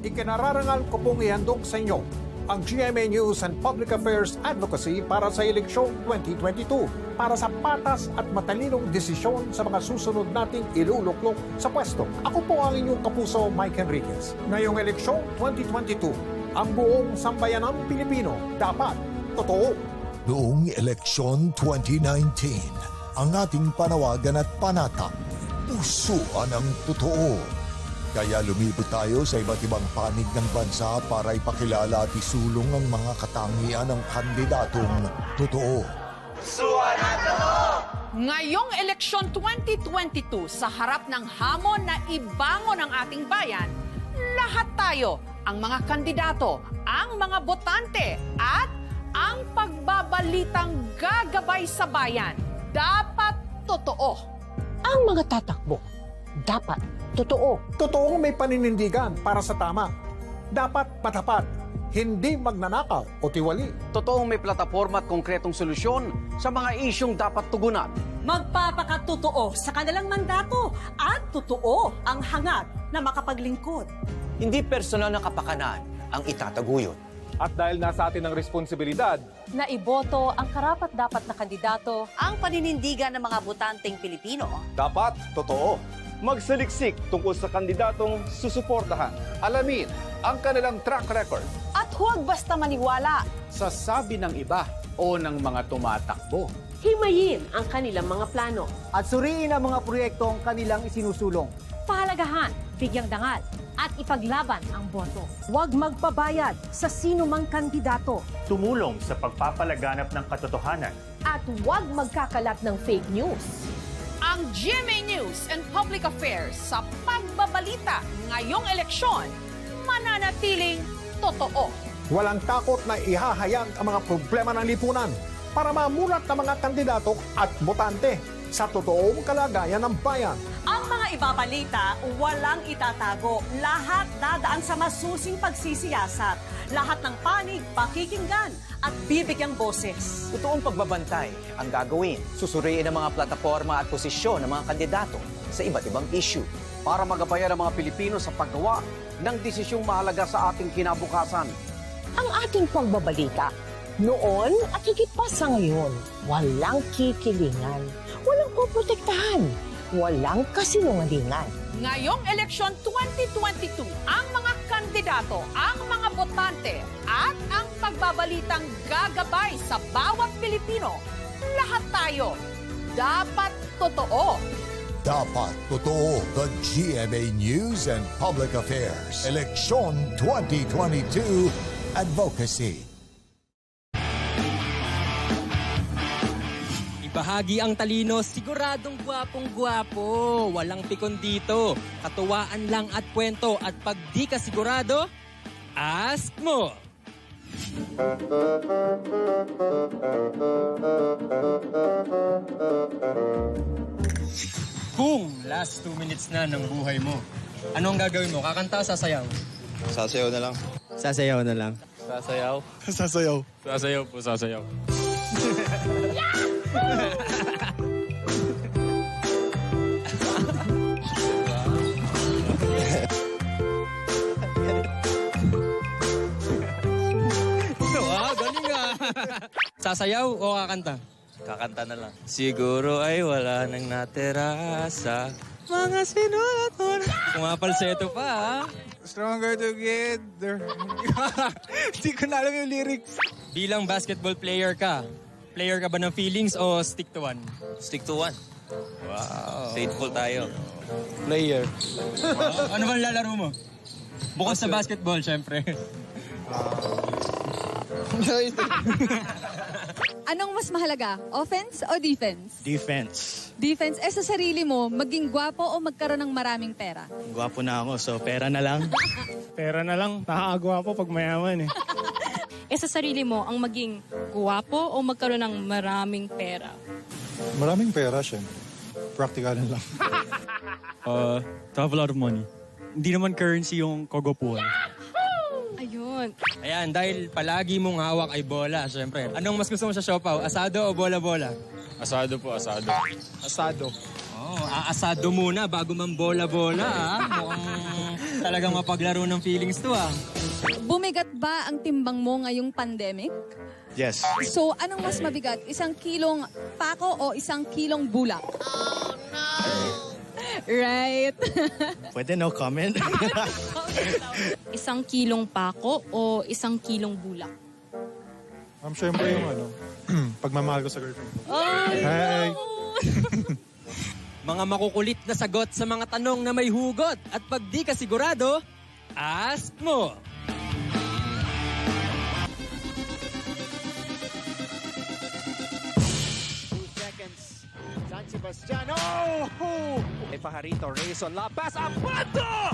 Ikinararangal ko pong ihandog sa inyo ang GMA News and Public Affairs Advocacy para sa eleksyon 2022 para sa patas at matalinong desisyon sa mga susunod nating iluluklok sa pwesto. Ako po ang inyong kapuso, Mike Enriquez. Ngayong eleksyon 2022, ang buong sambayanang Pilipino dapat totoo. Noong eleksyon 2019, ang ating panawagan at panatag, pusuan ang totoo. Kaya lumibot tayo sa iba't ibang panig ng bansa para ipakilala at isulong ang mga katangian ng kandidatong totoo. Pusuan ang totoo! Ngayong eleksyon 2022, sa harap ng hamon na ibangon ang ating bayan, lahat tayo, ang mga kandidato, ang mga botante, at ang pagbabalitang gagabay sa bayan, dapat totoo. Ang mga tatakbo, dapat totoo. Totoong may paninindigan para sa tama. Dapat matapat, hindi magnanakaw o tiwali. Totoong may plataporma at konkretong solusyon sa mga isyong dapat tugunan. Magpapakatotoo sa kanilang mandato at totoo ang hangad na makapaglingkod. Hindi personal na kapakanan ang itataguyod. At dahil nasa atin ang responsibilidad, na iboto ang karapat-dapat na kandidato, ang paninindigan ng mga botanteng Pilipino. dapat totoo. Magsaliksik tungkol sa kandidatong susuportahan. Alamin ang kanilang track record. At huwag basta maniwala. Sa sabi ng iba o ng mga tumatakbo. Himayin ang kanilang mga plano. At suriin ang mga proyektong kanilang isinusulong. pahalagahan, bigyang dangal, at ipaglaban ang boto. Huwag magpabayad sa sino mang kandidato. Tumulong sa pagpapalaganap ng katotohanan. At huwag magkakalat ng fake news. Ang GMA News and Public Affairs sa pagbabalita ngayong eleksyon, mananatiling totoo. Walang takot na ihahayag ang mga problema ng lipunan para mamulat ng mga kandidato at botante sa totoong kalagayan ng bayan. Ang mga ibabalita, walang itatago. Lahat dadaan sa masusing pagsisiyasat. Lahat ng panig, pakikinggan at bibigyang boses. Totoong pagbabantay ang gagawin. Susuriin ang mga plataforma at posisyon ng mga kandidato sa iba't ibang issue. Para magabayan ang mga Pilipino sa paggawa ng desisyong mahalaga sa ating kinabukasan. Ang ating pagbabalita, noon at higit pa sa ngayon, walang kikilingan, walang poprotektahan, walang kasinungalingan. Ngayong eleksyon 2022, ang mga kandidato, ang mga botante, at ang pagbabalitang gagabay sa bawat Pilipino, lahat tayo, dapat totoo. Dapat totoo. The GMA News and Public Affairs Election 2022 Advocacy. Ibahagi ang talino, siguradong gwapong-gwapo. Walang pikon dito. Katuwaan lang at kwento. At pag di ka sigurado, ask mo! Kung last 2 minutes na ng buhay mo, ano ang gagawin mo? Kakanta o sasayaw? Sasayaw na lang. Sasayaw na lang. Sasayaw? Sasayaw. Sasayaw po, sasayaw. Galing ah. Sasayaw o kakanta? Kakanta na lang. Siguro ay wala nang natira sa mga sinulat mo na. Kumapalseto pa ah. Stronger together. Hindi ko na alam yung lyrics. Bilang basketball player ka ba ng feelings o stick to one? Stick to one. Wow. Faithful tayo. Player. Wow. Ano bang lalaro mo? Bukod sa basketball, syempre. Anong mas mahalaga? Offense o defense? Defense. Defense. Sa sarili mo, maging gwapo o magkaroon ng maraming pera? Gwapo na ako, so pera na lang. Pera na lang. Nakakagwapo pag mayaman eh. Sa sarili mo, ang maging gwapo o magkaroon ng maraming pera? Maraming pera, syempre. Practicalan lang. To have a lot of money. Hindi naman currency yung kogopuan. Ayun. Ayan, dahil palagi mong hawak ay bola, syempre. Anong mas gusto mo sa siopaw? Asado o bola-bola? Asado po, asado. Asado. Oh, aasado muna bago man bola-bola, ah. Mukhang Talagang mapaglaro ng feelings to ah. Bumigat ba ang timbang mo ngayong pandemic? Yes. So, anong mas mabigat? 1 kilong pako o 1 kilong bulak? Oh, no! Right. Pwede no comment? 1 kilong pako o 1 kilong bulak? Siyempre yung pagmamahal ko sa girlfriend. Oh, Hi! Mga makukulit na sagot sa mga tanong na may hugot. At pag di ka sigurado, ask mo. San Sebastian. Oh! Pajarito, Rayson, La Paz, Apato!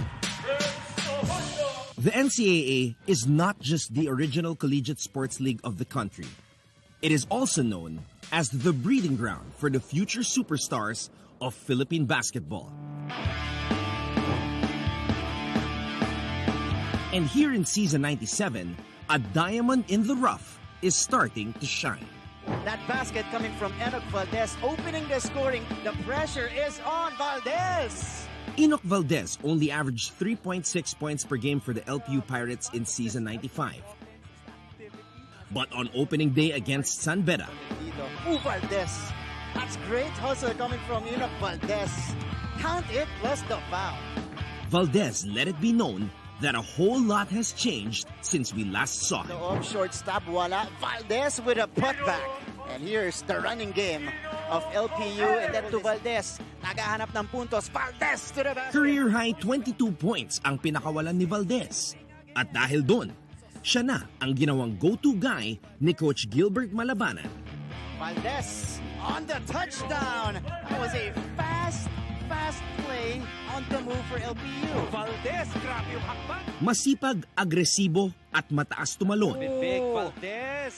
The NCAA is not just the original collegiate sports league of the country. It is also known as the breeding ground for the future superstars of Philippine basketball. And here in season 97, a diamond in the rough is starting to shine. That basket coming from Enoch Valdez, opening the scoring. The pressure is on Valdez. Enoch Valdez only averaged 3.6 points per game for the LPU Pirates in season 95. But on opening day against San Beda, Valdez. That's great hustle coming from Enoch Valdez. Count it plus the foul. Valdez let it be known that a whole lot has changed since we last saw The him. off short stop, wala. Valdez with a putback. And here's the running game of LPU and then to Valdez. Nagahanap ng puntos. Valdez to the basket. Career high 22 points ang pinakawalan ni Valdez. At dahil doon, siya na ang ginawang go-to guy ni Coach Gilbert Malabanan. Valdez on the touchdown. That was a fast play on the move for LPU. Valdez, grabe yung hakbang. Masipag, agresibo at mataas tumalon. Big Valdez.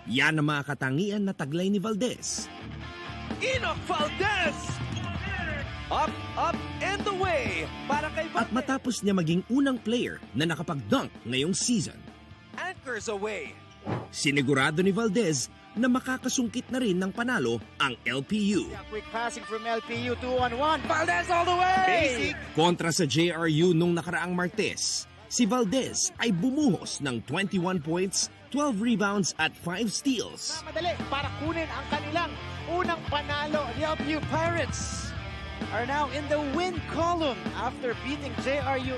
Yan ang mga katangian na taglay ni Valdez. Enoch Valdez! Up, and away para kay At matapos niya maging unang player na nakapag-dunk ngayong season, Anchors away. sinigurado ni Valdez na makakasungkit na rin ng panalo ang LPU. Quick passing from LPU, 2-on-1. Valdez all the way! Basic. Kontra sa JRU nung nakaraang Martes, si Valdez ay bumuhos ng 21 points, 12 rebounds at 5 steals. Madali para kunin ang kanilang unang panalo. The LPU Pirates are now in the win column after beating JRU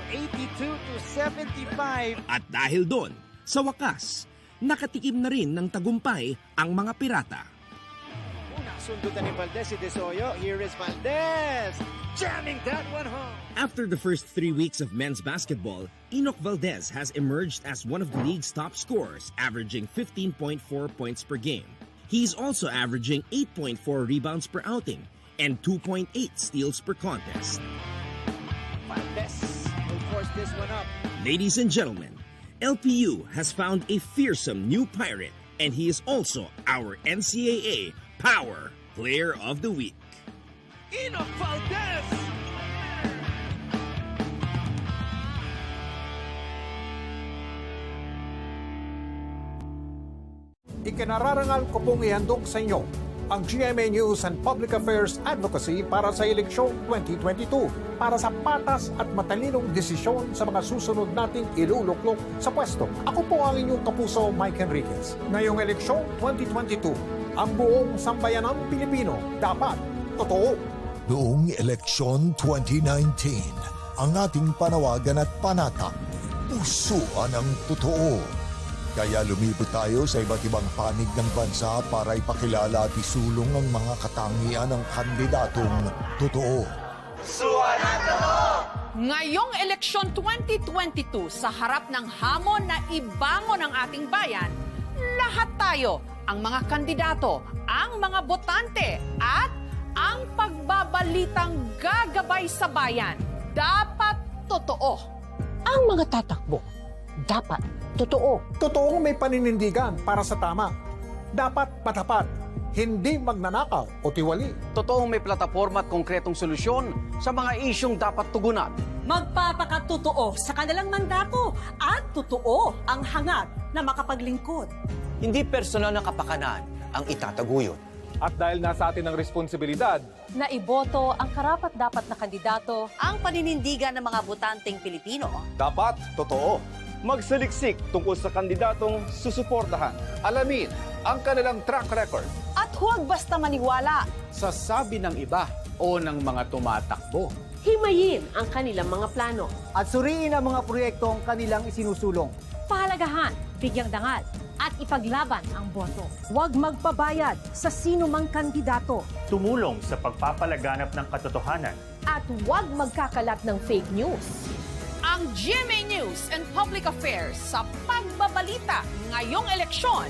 82-75. At dahil doon, sa wakas, nakatikim na rin ng tagumpay ang mga pirata. Unang sundutan ni Valdez si Desoyo. Here is Valdez jamming that one home. After the first 3 weeks of men's basketball, Enoch Valdez has emerged as one of the league's top scorers, averaging 15.4 points per game. He's also averaging 8.4 rebounds per outing and 2.8 steals per contest. Valdez will force this one up. Ladies and gentlemen, LPU has found a fearsome new pirate, and he is also our NCAA Power Player of the Week. Enoch Valdez! Ikinararangal ko pong ihandog sa inyo ang GMA News and Public Affairs Advocacy para sa eleksyong 2022 para sa patas at matalinong desisyon sa mga susunod nating iluluklok sa pwesto. Ako po ang inyong kapuso, Mike Enriquez. Ngayong eleksyong 2022, ang buong sambayanang Pilipino dapat totoo. Noong eleksyon 2019, ang ating panawagan at panata, pusuan ang totoo. Kaya lumibot tayo sa iba't ibang panig ng bansa para ipakilala at isulong ang mga katangian ng kandidatong totoo. Pusuan ang totoo! Ngayong eleksyon 2022, sa harap ng hamon na ibangon ang ating bayan, lahat tayo, ang mga kandidato, ang mga botante, at ang pagbabalitang gagabay sa bayan, dapat totoo. Ang mga tatakbo, dapat totoo. Totoong may paninindigan para sa tama. Dapat matapat, hindi magnanakaw o tiwali. Totoong may plataforma at konkretong solusyon sa mga isyong dapat tugunan. Magpapakatotoo sa kanilang mandato at totoo ang hangad na makapaglingkod. Hindi personal na kapakanan ang itataguyod. At dahil nasa atin ang responsibilidad, Na iboto ang karapat-dapat na kandidato. Ang paninindigan ng mga botanteng Pilipino. dapat totoo. Magsaliksik tungkol sa kandidatong susuportahan. Alamin ang kanilang track record. At huwag basta maniwala. Sa sabi ng iba o ng mga tumatakbo. Himayin ang kanilang mga plano. At suriin ang mga proyektong kanilang isinusulong. Pahalagahan, bigyang dangal, at ipaglaban ang boto. Huwag magpabayad sa sino mang kandidato. Tumulong sa pagpapalaganap ng katotohanan. At huwag magkakalat ng fake news. Ang GMA News and Public Affairs sa pagbabalita ngayong eleksyon,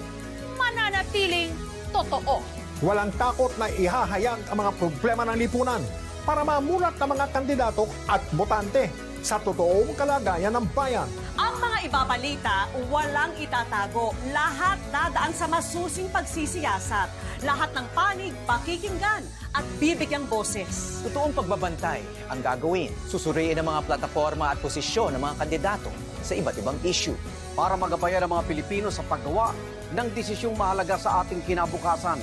mananatiling totoo. Walang takot na ihahayag ang mga problema ng lipunan para mamulat ng mga kandidato at botante sa totoong kalagayan ng bayan. Ang mga ibabalita, walang itatago. Lahat dadaan sa masusing pagsisiyasat. Lahat ng panig, pakikinggan at bibigyang boses. Totoong pagbabantay ang gagawin. Susuriin ang mga plataforma at posisyon ng mga kandidato sa iba't ibang issue. Para magabayan ang mga Pilipino sa paggawa ng desisyong mahalaga sa ating kinabukasan.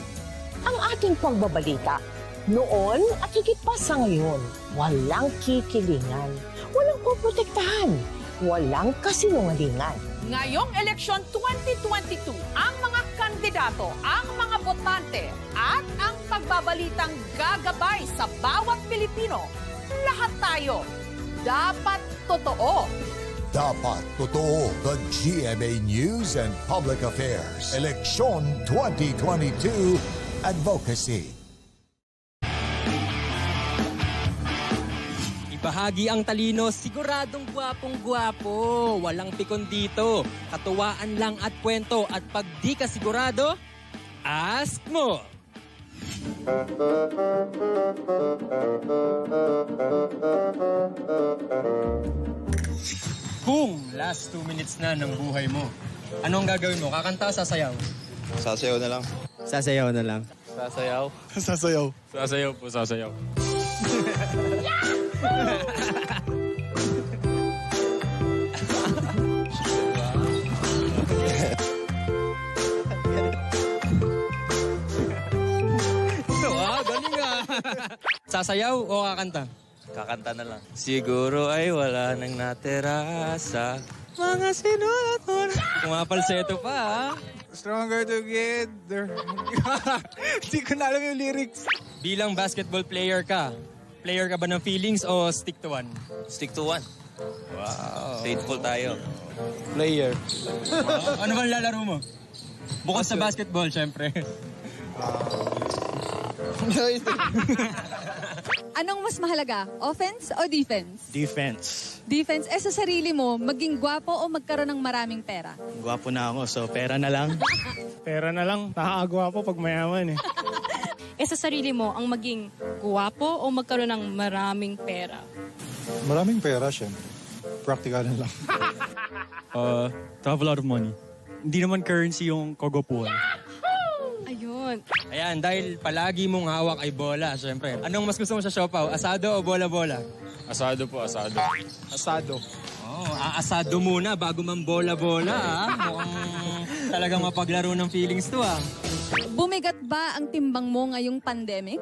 Ang ating pagbabalita, noon at higit pa sa ngayon, walang kikilingan, walang poprotektahan, walang kasinungalingan. Ngayong eleksyon 2022, ang mga kandidato, ang mga botante, at ang pagbabalitang gagabay sa bawat Pilipino. Lahat tayo, dapat totoo. Dapat totoo. The GMA News and Public Affairs. Eleksyon 2022 Advocacy. Ibahagi ang talino, siguradong gwapong-gwapo. Walang pikon dito. Katuwaan lang at kwento. At pag di ka sigurado, ask mo. Kung last 2 minutes na ng buhay mo, anong gagawin mo? Kakanta o sasayaw? Sasayaw na lang. Sasayaw na lang. Sasayaw? Sasayaw. Sasayaw po, sasayaw. Galing ah. Sasayaw o kakanta? Kakanta na lang. Siguro ay wala nang natira sa mga sinulat mo na. Kumapalseto pa ah. Stronger together. Hindi ko na alam yung lyrics. Bilang basketball player ka ba ng feelings o stick to one? Stick to one. Wow. Faithful tayo. Player. Wow. Ano bang lalaro mo? Bukod sa basketball, syempre. Anong mas mahalaga? Offense o defense? Defense. Defense. Sa sarili mo, maging gwapo o magkaroon ng maraming pera? Gwapo na ako, so pera na lang. Pera na lang. Nakakagwapo pag mayaman eh. Sa sarili mo, ang maging guwapo o magkaroon ng maraming pera? Maraming pera, syempre. Practical lang. To have a lot of money. Hindi naman currency yung kogopuan. Ayun. Ayan, dahil palagi mong hawak ay bola, syempre. Anong mas gusto mo sa siopaw? Asado o bola-bola? Asado po, asado. Asado. Oh, aasado muna bago man bola-bola, ah. Mukhang talagang mapaglaro ng feelings to, ah. Bumigat ba ang timbang mo ngayong pandemic?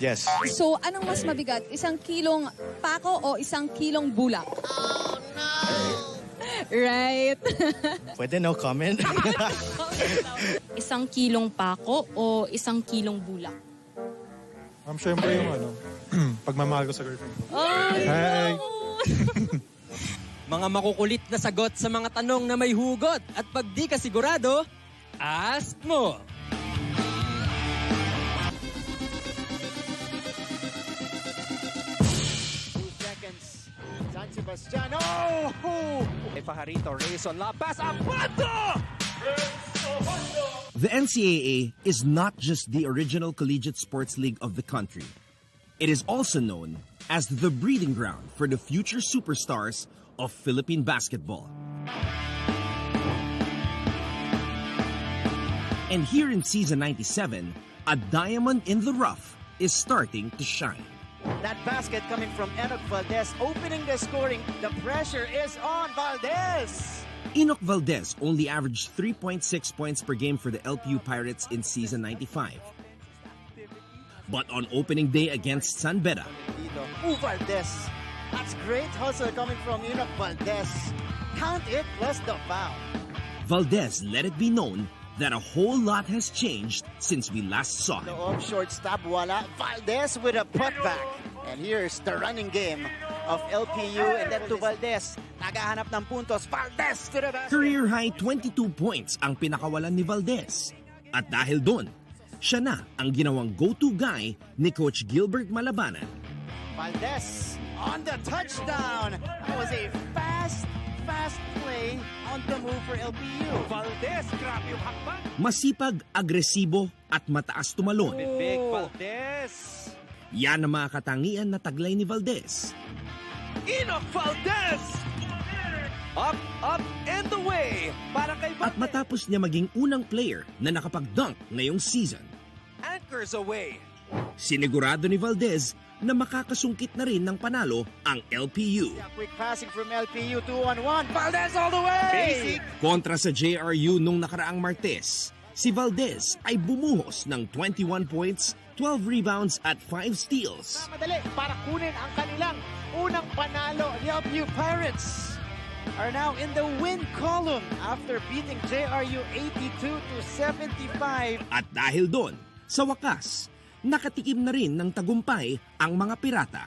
Yes. So, anong mas mabigat? 1 kilong pako o 1 kilong bulak? Oh, no! Right. Pwede no comment? 1 kilong pako o 1 kilong bulak? Siyempre yung pagmamahal ko sa girlfriend ko. Ay, Mga makukulit na sagot sa mga tanong na may hugot. At pag di ka sigurado, ask mo. San Sebastian. Oh! Pajarito, Rayson La Paz, Apato! The NCAA is not just the original collegiate sports league of the country. It is also known as the breeding ground for the future superstars of Philippine basketball. And here in season 97, a diamond in the rough is starting to shine. That basket coming from Enoch Valdez, opening the scoring. The pressure is on Valdez. Enoch Valdez only averaged 3.6 points per game for the LPU Pirates in season 95. But on opening day against San Beda, Valdez. That's great hustle coming from Enoch Valdez. Count it plus the foul. Valdez let it be known that a whole lot has changed since we last saw him. Loob, shortstop, wala. Valdez with a putback. And here's the running game of LPU, and then to Valdez. Nagahanap ng puntos. Valdez to the basket. Career high 22 points ang pinakawalan ni Valdez. At dahil doon, siya na ang ginawang go-to guy ni Coach Gilbert Malabanan. Valdez on the touchdown. That was a fast play on the move for LPU. Valdez, grabe yung hakbang. Masipag, agresibo at mataas tumalon. Big Valdez. Yan ang mga katangian na taglay ni Valdez. Enoch Valdez! Up, and away! Para kay At matapos niya maging unang player na nakapag-dunk ngayong season, Anchors away. sinigurado ni Valdez na makakasungkit na rin ng panalo ang LPU. Quick passing from LPU, 2-on-1. Valdez all the way! Basic. Kontra sa JRU nung nakaraang Martes, si Valdez ay bumuhos ng 21 points, 12 rebounds at 5 steals. Madali para kunin ang kanilang unang panalo. The LPU Pirates are now in the win column after beating JRU 82-75. At dahil doon, sa wakas, nakatikim na rin ng tagumpay ang mga pirata.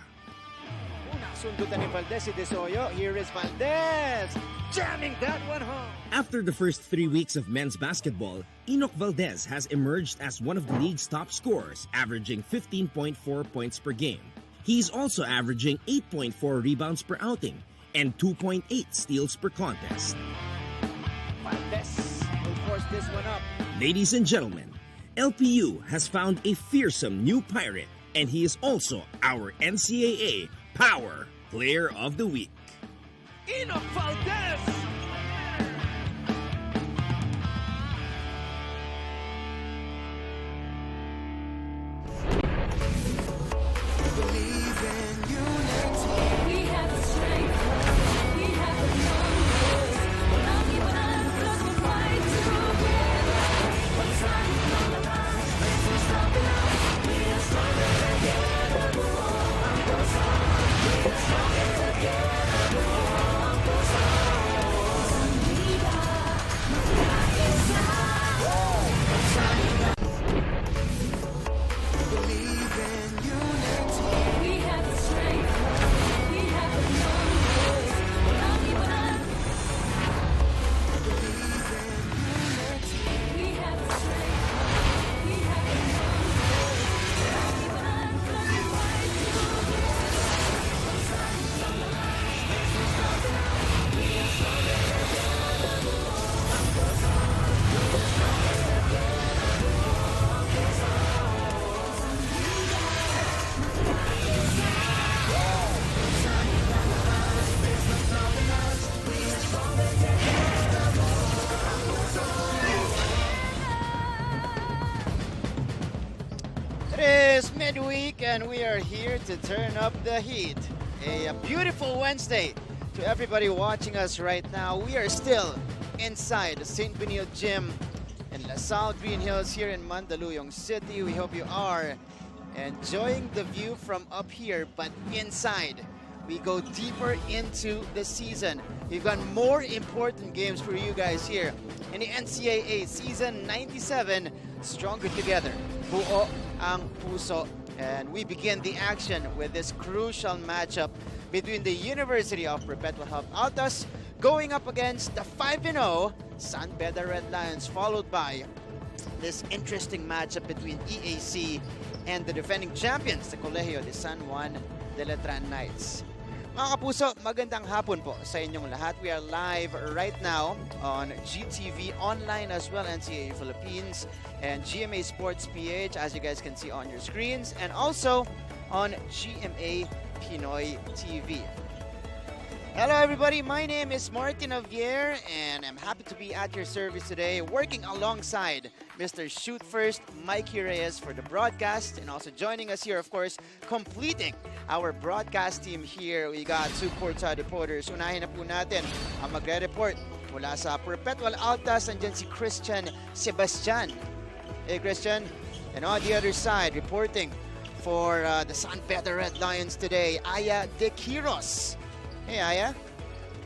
Unang sundutan ni Valdez si Desoyo. Here is Valdez jamming that one home. After the first 3 weeks of men's basketball, Enoch Valdez has emerged as one of the league's top scorers, averaging 15.4 points per game. He's also averaging 8.4 rebounds per outing and 2.8 steals per contest. Valdez will force this one up. Ladies and gentlemen, LPU has found a fearsome new pirate, and he is also our NCAA Power Player of the Week. Enoch Valdez! Midweek, and we are here to turn up the heat. A beautiful Wednesday to everybody watching us right now. We are still inside the St. Benil Gym in LaSalle Green Hills here in Mandaluyong City. We hope you are enjoying the view from up here, but inside we go deeper into the season. We've got more important games for you guys here in the NCAA Season 97, Stronger Together. Buo ang puso. And we begin the action with this crucial matchup between the University of Perpetual Altas going up against the 5-0 San Beda Red Lions, followed by this interesting matchup between EAC and the defending champions, the Colegio de San Juan de Letran Knights. Mga kapuso, magandang hapon po sa inyong lahat. We are live right now on GTV online as well, NCAA Philippines and GMA Sports PH, as you guys can see on your screens, and also on GMA Pinoy TV. Hello everybody, my name is Martin Javier and I'm happy to be at your service today, working alongside Mr. Shoot First, Mikey Reyes for the broadcast, and also joining us here, of course, completing our broadcast team here. We got two courtside reporters. Unahin na po natin ang magre-report mula sa Perpetual Altas. Andyan si Christian Sebastian. Hey Christian. And on the other side, reporting for the San Beda Red Lions today, Aya De Quiros. Hey, Aya.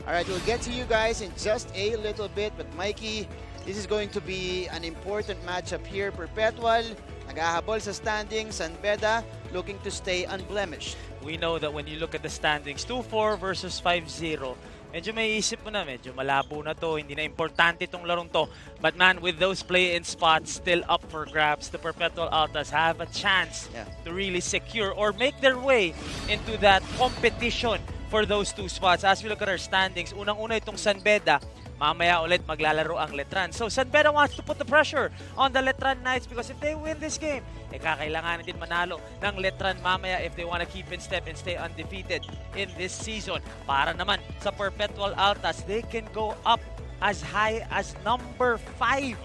All right, we'll get to you guys in just a little bit. But Mikey, this is going to be an important matchup here. Perpetual, naghahabol sa standings. San Beda looking to stay unblemished. We know that when you look at the standings, 2-4 versus 5-0, medyo may isip mo na, medyo malabo na to, hindi na importante itong larong to. But man, with those play-in spots still up for grabs, the Perpetual Altas have a chance to really secure or make their way into that competition for those two spots. As we look at our standings, unang-una itong San Beda, mamaya ulit maglalaro ang Letran. So San Beda wants to put the pressure on the Letran Knights because if they win this game, kakailanganin din manalo ng Letran mamaya if they want to keep in step and stay undefeated in this season. Para naman sa Perpetual Altas, they can go up as high as number 5.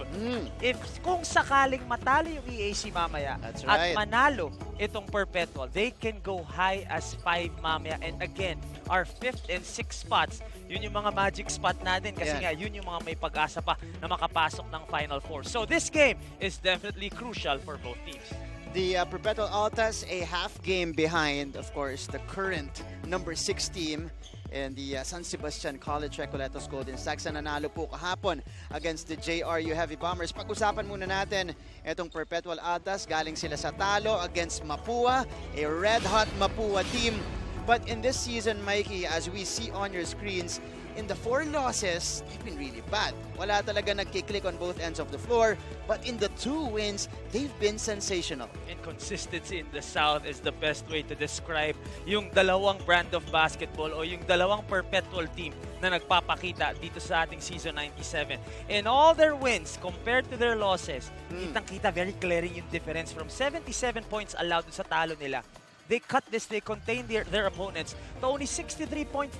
If kung sakaling matalo yung EAC mamaya at manalo itong Perpetual, they can go high as 5 mamaya. And again, our 5th and 6th spots, yun yung mga magic spot natin kasi nga yun yung mga may pag-asa pa na makapasok ng Final Four. So this game is definitely crucial for both teams. The Perpetual Altas, a half game behind, of course, the current number 6 team in the San Sebastian College Recoletos Golden Stacks na nanalo po kahapon against the JRU Heavy Bombers. Pag-usapan muna natin itong Perpetual Altas. Galing sila sa talo against Mapua, a red-hot Mapua team. But in this season, Mikey, as we see on your screens, in the 4 losses, they've been really bad. Wala talaga nagkiklik on both ends of the floor. But in the 2 wins, they've been sensational. Inconsistency in the South is the best way to describe yung dalawang brand of basketball o yung dalawang Perpetual team na nagpapakita dito sa ating Season 97. In all their wins, compared to their losses, kitang-kita very glaring yung difference from 77 points allowed sa talo nila. They cut this, they contained their opponents to only 63.5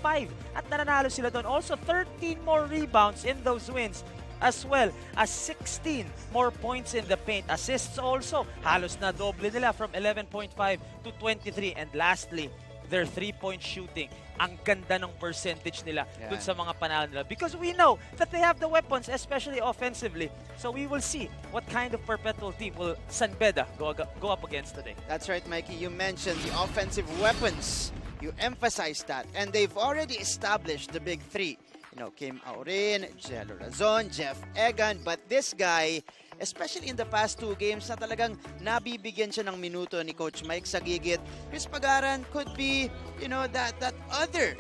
at nananalo sila doon. Also 13 more rebounds in those wins as well as 16 more points in the paint. Assists also, halos na doble nila from 11.5 to 23. And lastly, their 3-point shooting. Ang ganda ng percentage nila dun sa mga panalo nila. Because we know that they have the weapons, especially offensively. So we will see what kind of Perpetual team will San Beda go up against today. That's right, Mikey. You mentioned the offensive weapons. You emphasized that. And they've already established the big 3. You know, Kim Aurin, Jello Razon, Jeff Egan. But this guy, especially in the past 2 games, na talagang nabibigyan siya ng minuto ni Coach Mike sa gigit. Chris Pagaran could be, you know, that other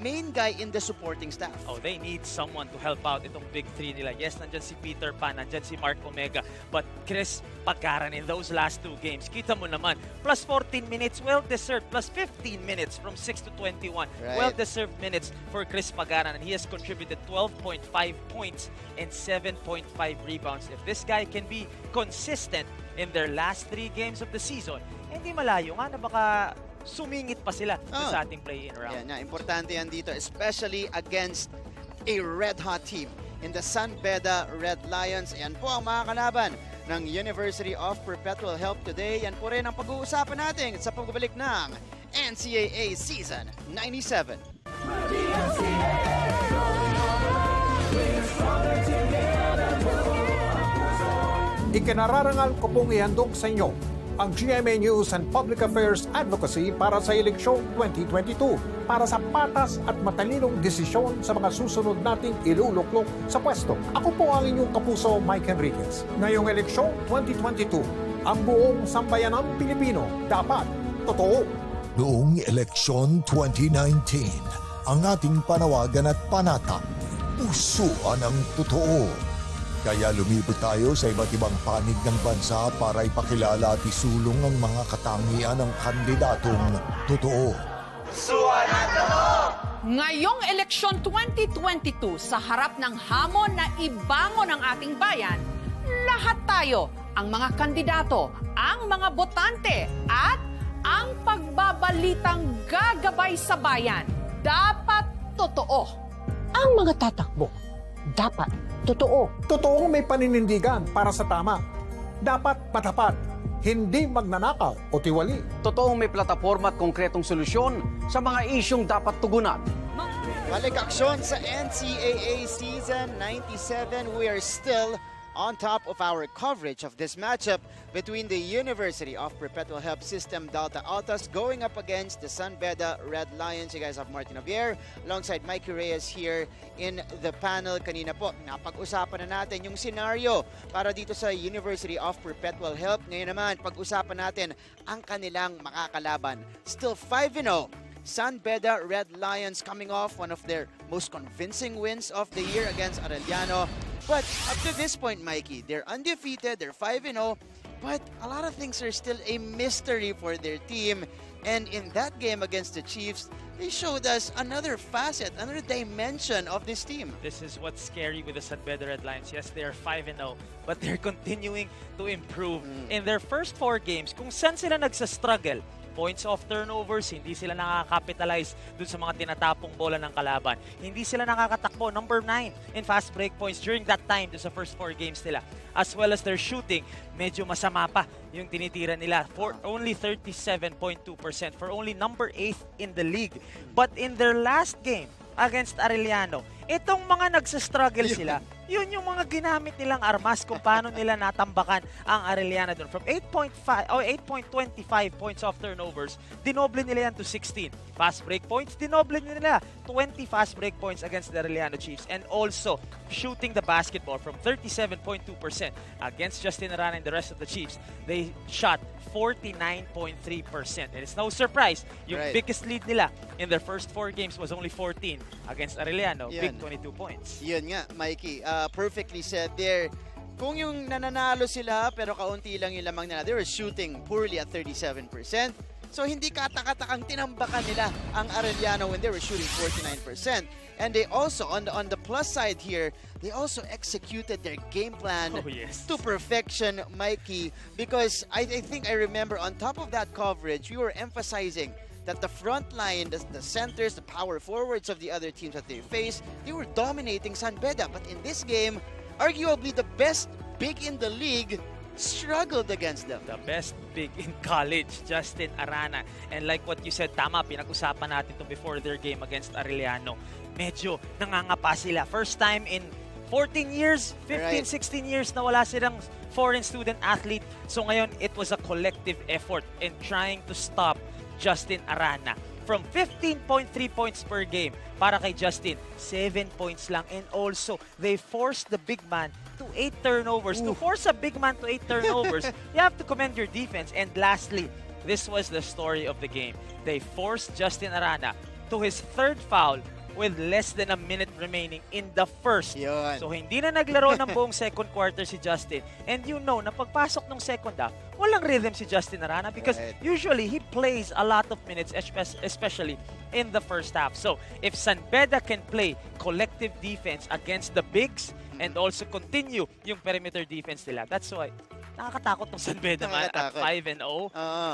main guy in the supporting staff. Oh, they need someone to help out itong big 3 nila. Yes, nandyan si Peter Pan, nandyan si Mark Omega, but Chris Pagaran in those last 2 games, kita mo naman, plus 14 minutes, well-deserved, plus 15 minutes from 6 to 21. Well-deserved minutes for Chris Pagaran, and he has contributed 12.5 points and 7.5 rebounds. If this guy can be consistent in their last 3 games of the season, hindi malayo nga na baka sumingit pa sila sa ating play-in round. Yan, importante yan dito, especially against a red-hot team in the San Beda Red Lions. Yan po ang mga kalaban ng University of Perpetual Help today. Yan po rin ang pag-uusapan natin sa pagbabalik ng NCAA Season 97. Ikinararangal ko pong ihandog sa inyo ang GMA News and Public Affairs Advocacy para sa eleksyon 2022 para sa patas at matalinong desisyon sa mga susunod nating iluluklok sa pwesto. Ako po ang inyong kapuso, Mike Enriquez. Ngayong eleksyon 2022, ang buong sambayanang Pilipino dapat totoo. Noong eleksyon 2019, ang ating panawagan at panata, pusuan ang totoo. Kaya lumibot tayo sa iba't ibang panig ng bansa para ipakilala at isulong ang mga katangian ng kandidatong totoo. Pusuan ang totoo! Ngayong eleksyon 2022, sa harap ng hamon na ibangon ang ating bayan, lahat tayo, ang mga kandidato, ang mga botante, at ang pagbabalitang gagabay sa bayan, dapat totoo. Ang mga tatakbo, dapat totoo. Totoong may paninindigan para sa tama. Dapat matapat, hindi magnanakaw o tiwali. Totoong may plataforma at konkretong solusyon sa mga isyong dapat tugunan. Balik aksyon sa NCAA Season 97. We are still on top of our coverage of this matchup between the University of Perpetual Health System Altas going up against the Beda Red Lions. You guys have Martin Javier alongside Mikey Reyes here in the panel. Kanina po, napag-usapan na natin yung scenario para dito sa University of Perpetual Health. Ngayon naman, pag-usapan natin ang kanilang makakalaban. Still 5-0. Beda Red Lions coming off one of their most convincing wins of the year against Arellano. But up to this point, Mikey, they're undefeated, they're 5-0, but a lot of things are still a mystery for their team. And in that game against the Chiefs, they showed us another facet, another dimension of this team. This is what's scary with the Beda Red Lions. Yes, they are 5-0, but they're continuing to improve. In their first 4 games, kung saan sila nagsastruggle, points of turnovers, hindi sila nakaka-capitalize dun sa mga tinatapong bola ng kalaban. Hindi sila nakakatakbo. Number 9 in fast break points during that time dun sa first 4 games nila. As well as their shooting, medyo masama pa yung tinitira nila. For only 37.2% for only number 8 in the league. But in their last game against Arellano, itong mga nagsastruggle sila, yun yung mga ginamit nilang armas kung paano nila natambakan ang Arellano doon. From 8.25 points of turnovers, dinoble nila yan to 16. Fast break points, dinoble nila 20 fast break points against the Arellano Chiefs. And also, shooting the basketball from 37.2% against Justin Arana and the rest of the Chiefs. They shot 49.3%. And it's no surprise, yung biggest lead nila in their first 4 games was only 14 against Arellano. Big 22 points. Yun nga, Mikey. Perfectly said there. Kung yung nananalo sila pero kaunti lang yung lamang nila, they were shooting poorly at 37%. So hindi katakatakang tinambakan nila ang Arellano when they were shooting 49%. And they also, on the plus side here, they also executed their game plan to perfection, Mikey. Because I think I remember on top of that coverage, we were emphasizing that the front line, the centers, the power forwards of the other teams that they face, they were dominating Beda. But in this game, arguably the best big in the league struggled against them. The best big in college, Justin Arana. And like what you said, tama, pinag-usapan natin to before their game against Arellano. Medyo nangangapa sila. First time in 14 years, 15, 16 years na wala silang foreign student athlete. So ngayon, it was a collective effort in trying to stop Justin Arana. From 15.3 points per game para kay Justin, 7 points lang. And also, they forced the big man to 8 turnovers. To force a big man to 8 turnovers, you have to commend your defense. And lastly, this was the story of the game. They forced Justin Arana to his 3rd foul with less than a minute remaining in the first. So hindi na naglaro ng buong second quarter si Justin. And you know, na pagpasok ng second half, walang rhythm si Justin Arana because usually he plays a lot of minutes, especially in the first half. So if Beda can play collective defense against the bigs and also continue yung perimeter defense nila, that's why nakakatakot ng Beda man at 5-0.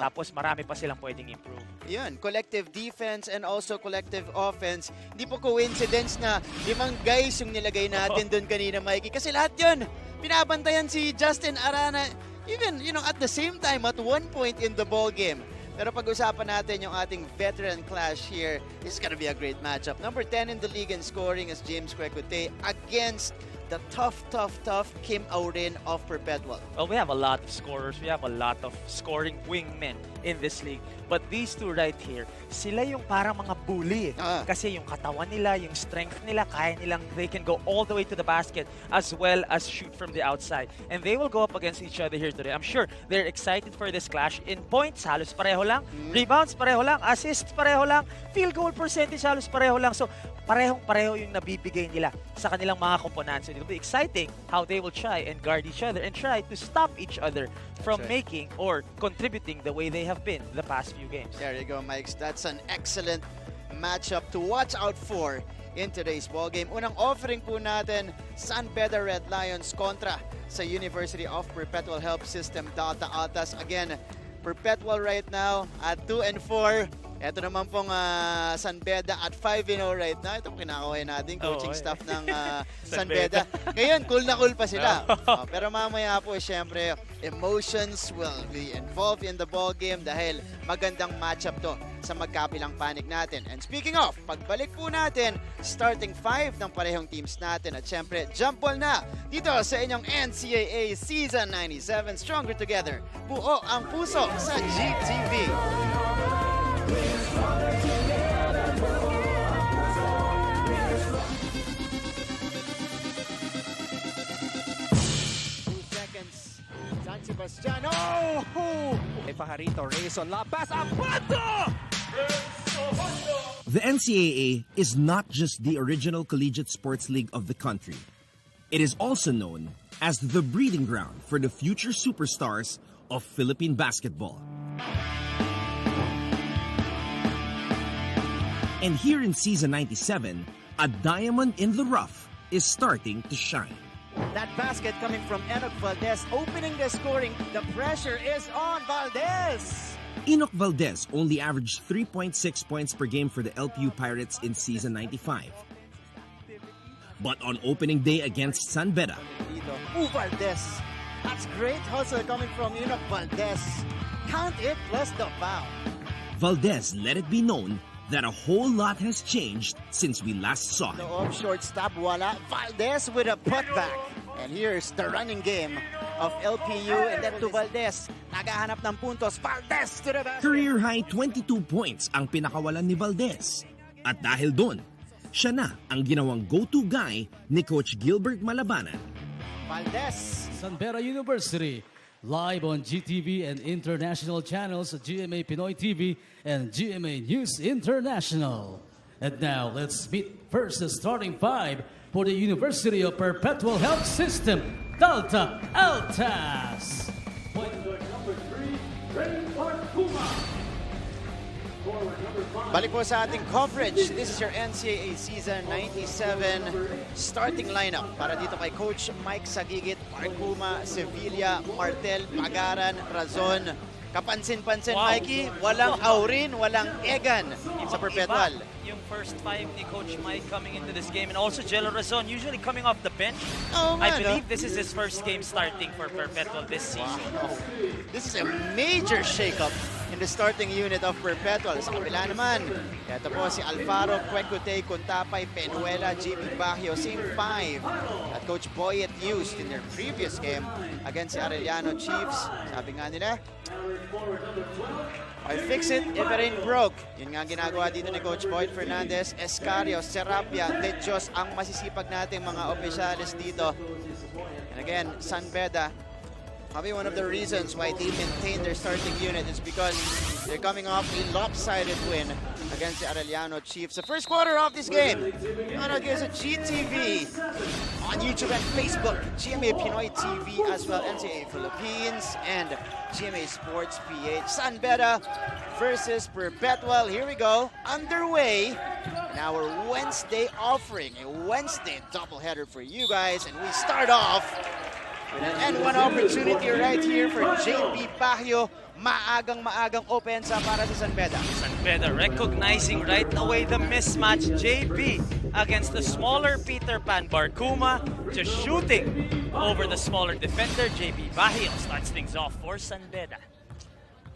Tapos marami pa silang pwedeng improve. Yun, collective defense and also collective offense. Hindi po coincidence na 5 guys yung nilagay natin doon kanina, Mikey. Kasi lahat yun, binabantayan si Justin Arana even, at the same time at one point in the ball game. Pero pag-usapan natin yung ating veteran clash here, this is gonna be a great matchup. Number 10 in the league in scoring is James Kwekute against the tough Kim Aurin of Perpetual. Well, we have a lot of scorers. We have a lot of scoring wingmen in this league. But these two right here, sila yung parang mga bully. Kasi yung katawan nila, yung strength nila, kaya nilang, they can go all the way to the basket as well as shoot from the outside. And they will go up against each other here today. I'm sure they're excited for this clash. In points, halos pareho lang. Rebounds, pareho lang. Assists, pareho lang. Field goal percentage, halos pareho lang. So, parehong-pareho yung nabibigay nila sa kanilang mga komponents. So, it'll be exciting how they will try and guard each other and try to stop each other from making or contributing the way they have been the past few games. There you go, Mike. That's an excellent matchup to watch out for in today's ballgame. Unang offering po natin, Beda Red Lions kontra sa University of Perpetual Health System Altas. Again, Perpetual right now at 2-4. Ito naman pong Beda at 5-0 right now. Ito kinakaway natin, coaching staff ng Beda. Ngayon, cool na cool pa sila. Pero mamaya po, syempre, emotions will be involved in the ball game dahil magandang matchup to sa magkabilang panig natin. And speaking of, pagbalik po natin, starting 5 ng parehong teams natin. At syempre, jump ball na dito sa inyong NCAA Season 97. Stronger Together. Buo ang puso sa GTV. San Sebastian. Oh! Pajarito, Rayson, La Paz, Apato! The NCAA is not just the original collegiate sports league of the country. It is also known as the breeding ground for the future superstars of Philippine basketball. And here in season 97, a diamond in the rough is starting to shine. That basket coming from Enoch Valdez, opening the scoring. The pressure is on Valdez. Enoch Valdez only averaged 3.6 points per game for the LPU Pirates in season 95. But on opening day against San Beda, Valdez. That's great hustle coming from Enoch Valdez. Count it plus the foul. Valdez let it be known that a whole lot has changed since we last saw him. The short stop, wala. Valdez with a putback. And here's the running game of LPU, and then to Valdez. Nagahanap ng puntos. Valdez to the basket. Career high 22 points ang pinakawalan ni Valdez. At dahil doon, siya na ang ginawang go-to guy ni Coach Gilbert Malabanan. Valdez. San Beda University, live on GTV and international channels, GMA Pinoy TV and GMA News International. And now, let's meet first the starting 5 for the University of Perpetual Health System, Delta Altas. Point guard number 3, Ray Parkuma. Forward number 5. Balik po sa ating coverage. This is your NCAA Season 97 starting lineup. Para dito kay Coach Mike Sagigit, Parkuma, Sevilla, Martel, Pagaran, Razon. Kapansin-pansin, Mikey, walang Aurin, walang Egan sa Perpetual. Yung first 5 ni Coach Mike coming into this game, and also Jello Razon usually coming off the bench. I believe this is his first game starting for Perpetual this season. Wow. This is a major shakeup in the starting unit of Perpetual. Sa kabila naman, ito po si Alfaro, Quecute, Contapay, Penuela, JB Baguio, same 5 that Coach Boyet used in their previous game against the Arellano Chiefs. Sabi nga nila, I fix it if it ain't broke. Yun nga ginagawa dito ni Coach Boyd Fernandez. Escario, Serapia, De Dios ang masisipag nating mga opisyalis dito. And again, San Beda, probably one of the reasons why they maintain their starting unit is because they're coming off a lopsided win against the Arellano Chiefs. The first quarter of this game, on against GTV on YouTube and Facebook, GMA Pinoy TV as well, NCAA Philippines and GMA Sports PH. San Beda versus Perpetual. Here we go, underway in our Wednesday offering, a Wednesday doubleheader for you guys, and we start off with an N1 opportunity right here for JB Baguio. Maagang opensa para sa San Beda. San Beda recognizing right away the mismatch. JB against the smaller Peter Pan Barkuma, just shooting over the smaller defender. JB Baguio starts things off for San Beda.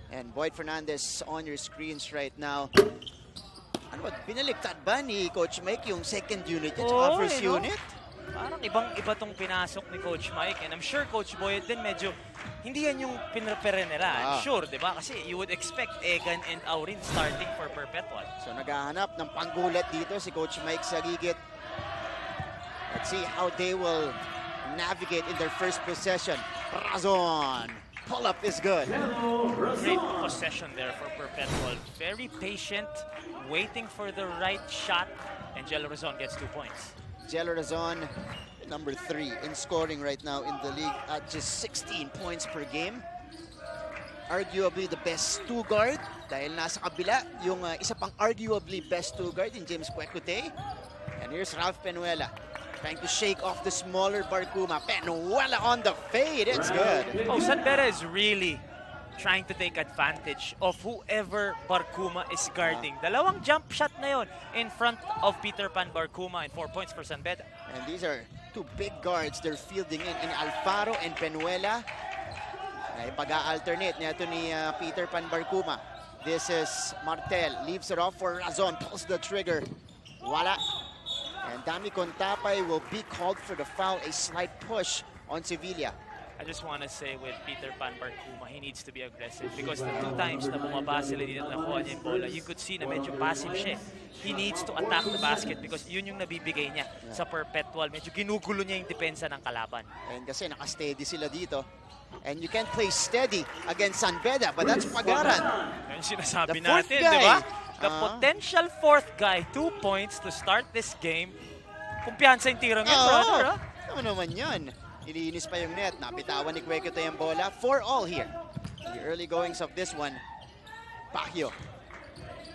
And Boyd Fernandez on your screens right now. Ano ba, binaliktad ba ni Coach Mike yung second unit at saka first unit? Parang ibang-iba tong pinasok ni Coach Mike, and I'm sure Coach Boyet din medyo hindi yan yung pinrepare nila. I'm sure, di ba? Kasi you would expect Egan and Aurin starting for Perpetual. So naghahanap ng panggulat dito si Coach Mike Sagigit. Let's see how they will navigate in their first possession. Razon. Pull-up is good. Great possession there for Perpetual. Very patient, waiting for the right shot, and Jello Razon gets 2 points. Jello Razon, number 3 in scoring right now in the league at just 16 points per game. Arguably the best 2 guard dahil nasa kabila yung isa pang arguably best 2 guard in James Quecute. And here's Ralph Penuela trying to shake off the smaller Barkuma. Penuela on the fade, it's good. Oh, San Beda is really trying to take advantage of whoever Barkuma is guarding. Dalawang jump shot na yon in front of Peter Pan Barkuma, and 4 points for San Beda. And these are 2 big guards they're fielding in Alfaro and Penuela. Ay pag-alternate nito ni Peter Pan Barkuma. This is Martel, leaves it off for Razon, pulls the trigger. Wala. And Dami Contapay will be called for the foul, a slight push on Sevilla. I just want to say with Peter Pan Barcuma, he needs to be aggressive because the 2 times na bumaba sila dito na nakuha niya yung bola, you could see na medyo passive siya. He needs to attack the basket because yun yung nabibigay niya sa Perpetual. Medyo ginugulo niya yung depensa ng kalaban. And kasi naka-steady sila dito. And you can't play steady against San Beda, but that's Pagaran. Yung sinasabi The fourth natin, guy. di ba? The potential 4th guy, 2 points to start this game. Kumpiyansa yung tirang yun, brother, ha? Ano naman yan? Ilinis pa yung net. Napitawan ni Cuequito yung bola. 4-all here. The early goings of this one. Pacquiao.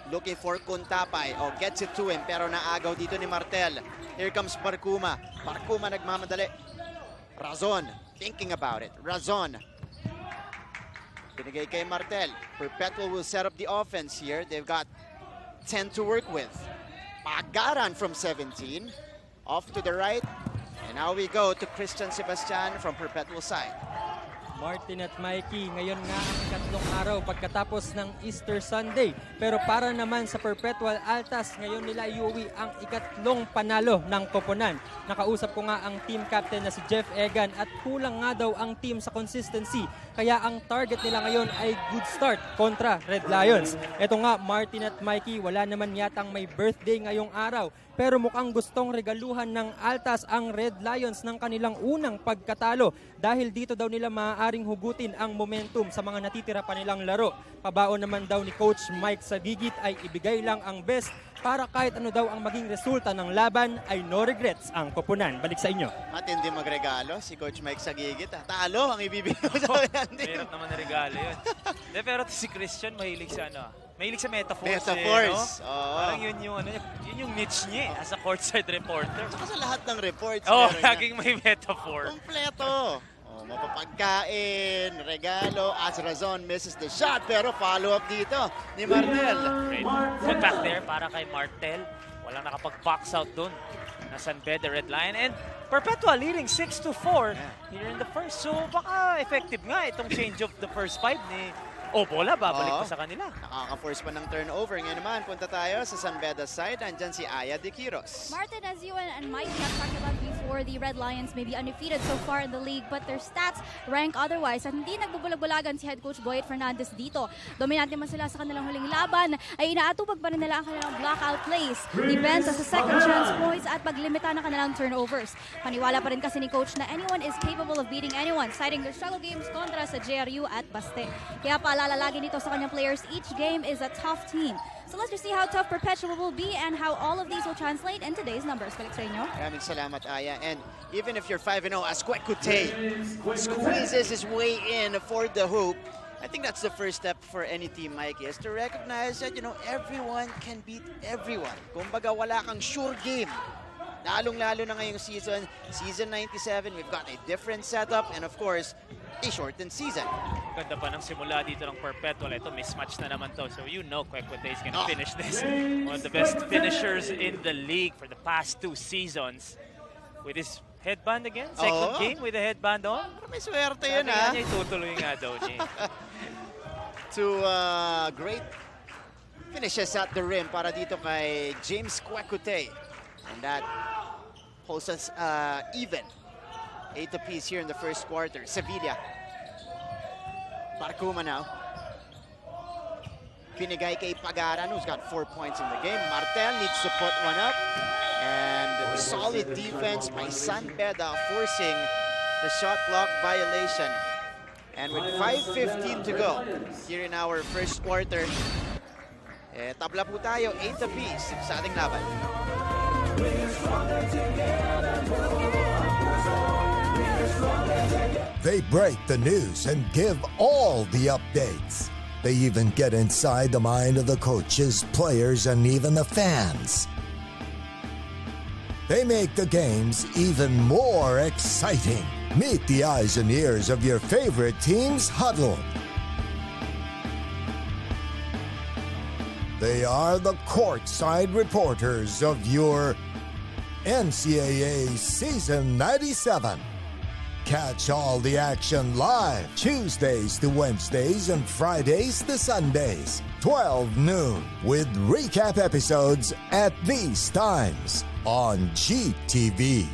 Looking for Contapay. Oh, gets it to him. Pero naagaw dito ni Martel. Here comes Barcuma. Barcuma nagmamadali. Razon. Thinking about it. Razon. Binigay kay Martel. Perpetual will set up the offense here. They've got 10 to work with. Pagaran from 17. Off to the right. And now we go to Christian Sebastian from Perpetual side. Martin at Mikey, ngayon nga ang ikatlong araw pagkatapos ng Easter Sunday. Pero para naman sa Perpetual Altas, ngayon nila iuwi ang ikatlong panalo ng koponan. Nakausap ko nga ang team captain na si Jeff Egan at kulang nga daw ang team sa consistency. Kaya ang target nila ngayon ay good start kontra Red Lions. Ito nga, Martin at Mikey, wala naman yatang may birthday ngayong araw. Pero mukhang gustong regaluhan ng Altas ang Red Lions ng kanilang unang pagkatalo dahil dito daw nila maaaring hugutin ang momentum sa mga natitira pa nilang laro. Pabaon naman daw ni Coach Mike Sagigit ay ibigay lang ang best para kahit ano daw ang maging resulta ng laban ay no regrets ang koponan. Balik sa inyo. Matindi magregalo si Coach Mike Sagigit. Talo ang ibibigay mo sa akin. Mahirap naman na regalo yun. De, pero si Christian mahilig sa mahilig sa metaphors. Metaphors. Eh, no? Parang yun yung niche niya sa courtside reporter. Saka sa lahat ng reports. Laging may metaphor. Kompleto. Mapapagkain, regalo, as Razon misses the shot, pero follow-up dito ni Martel. Put back there para kay Martel. Walang nakapag-box out dun. Nasan Beda, Red Lion. And Perpetual leading 6-4 here in the first. So baka effective nga itong change of the first 5 ni bola, babalik pa sa kanila. Nakaka-force pa ng turnover. Ngayon naman, punta tayo sa San Beda side. Andyan si Aya de Quiros. Martin, as you and Mike have talked about before, the Red Lions may be undefeated so far in the league, but their stats rank otherwise. At hindi nagbubulag-bulagan si head coach Boyet Fernandez dito. Dominante man sila sa kanilang huling laban, ay inaatupag pa rin nila ang kanilang blockout plays, defense sa second chance points at paglimita ng kanilang turnovers. Paniwala pa rin kasi ni coach na anyone is capable of beating anyone, citing their struggle games kontra sa JRU at Baste. Kaya paalala lagi nito sa kanyang players, each game is a tough team. So let's just see how tough Perpetual will be and how all of these will translate in today's numbers. Balik sa inyo. Maraming salamat, Aya. And even if you're 5-0, as Cuequito squeezes his way in for the hoop, I think that's the first step for any team, Mike, is to recognize that, everyone can beat everyone. Kumbaga, wala kang sure game. Lalong-lalo na ngayong season 97, we've got a different setup and of course, a shortened season. Ganda pa ng simula dito ng Perpetual. Ito, mismatch na naman to. So Cuequito is gonna finish this. One of the best finishers in the league for the past 2 seasons. With his headband again. Second game with the headband on. May swerte yun, ha? Niya itutuloy nga daw niya. To great finishes at the rim para dito kay James Cuequito. And that holds us even. 8 apiece here in the first quarter. Sevilla. Barcuma now. Pinigay kay Pagaran, who's got 4 points in the game. Martel needs to put one up. And solid defense by San Beda, forcing the shot clock violation. And with 5:15 to go here in our first quarter, tabla po tayo, 8 apiece sa ating laban. They break the news and give all the updates. They even get inside the mind of the coaches, players, and even the fans. They make the games even more exciting. Meet the eyes and ears of your favorite teams huddled. They are the courtside reporters of your NCAA Season 97. Catch all the action live Tuesdays to Wednesdays and Fridays to Sundays 12 noon with recap episodes at these times on GTV.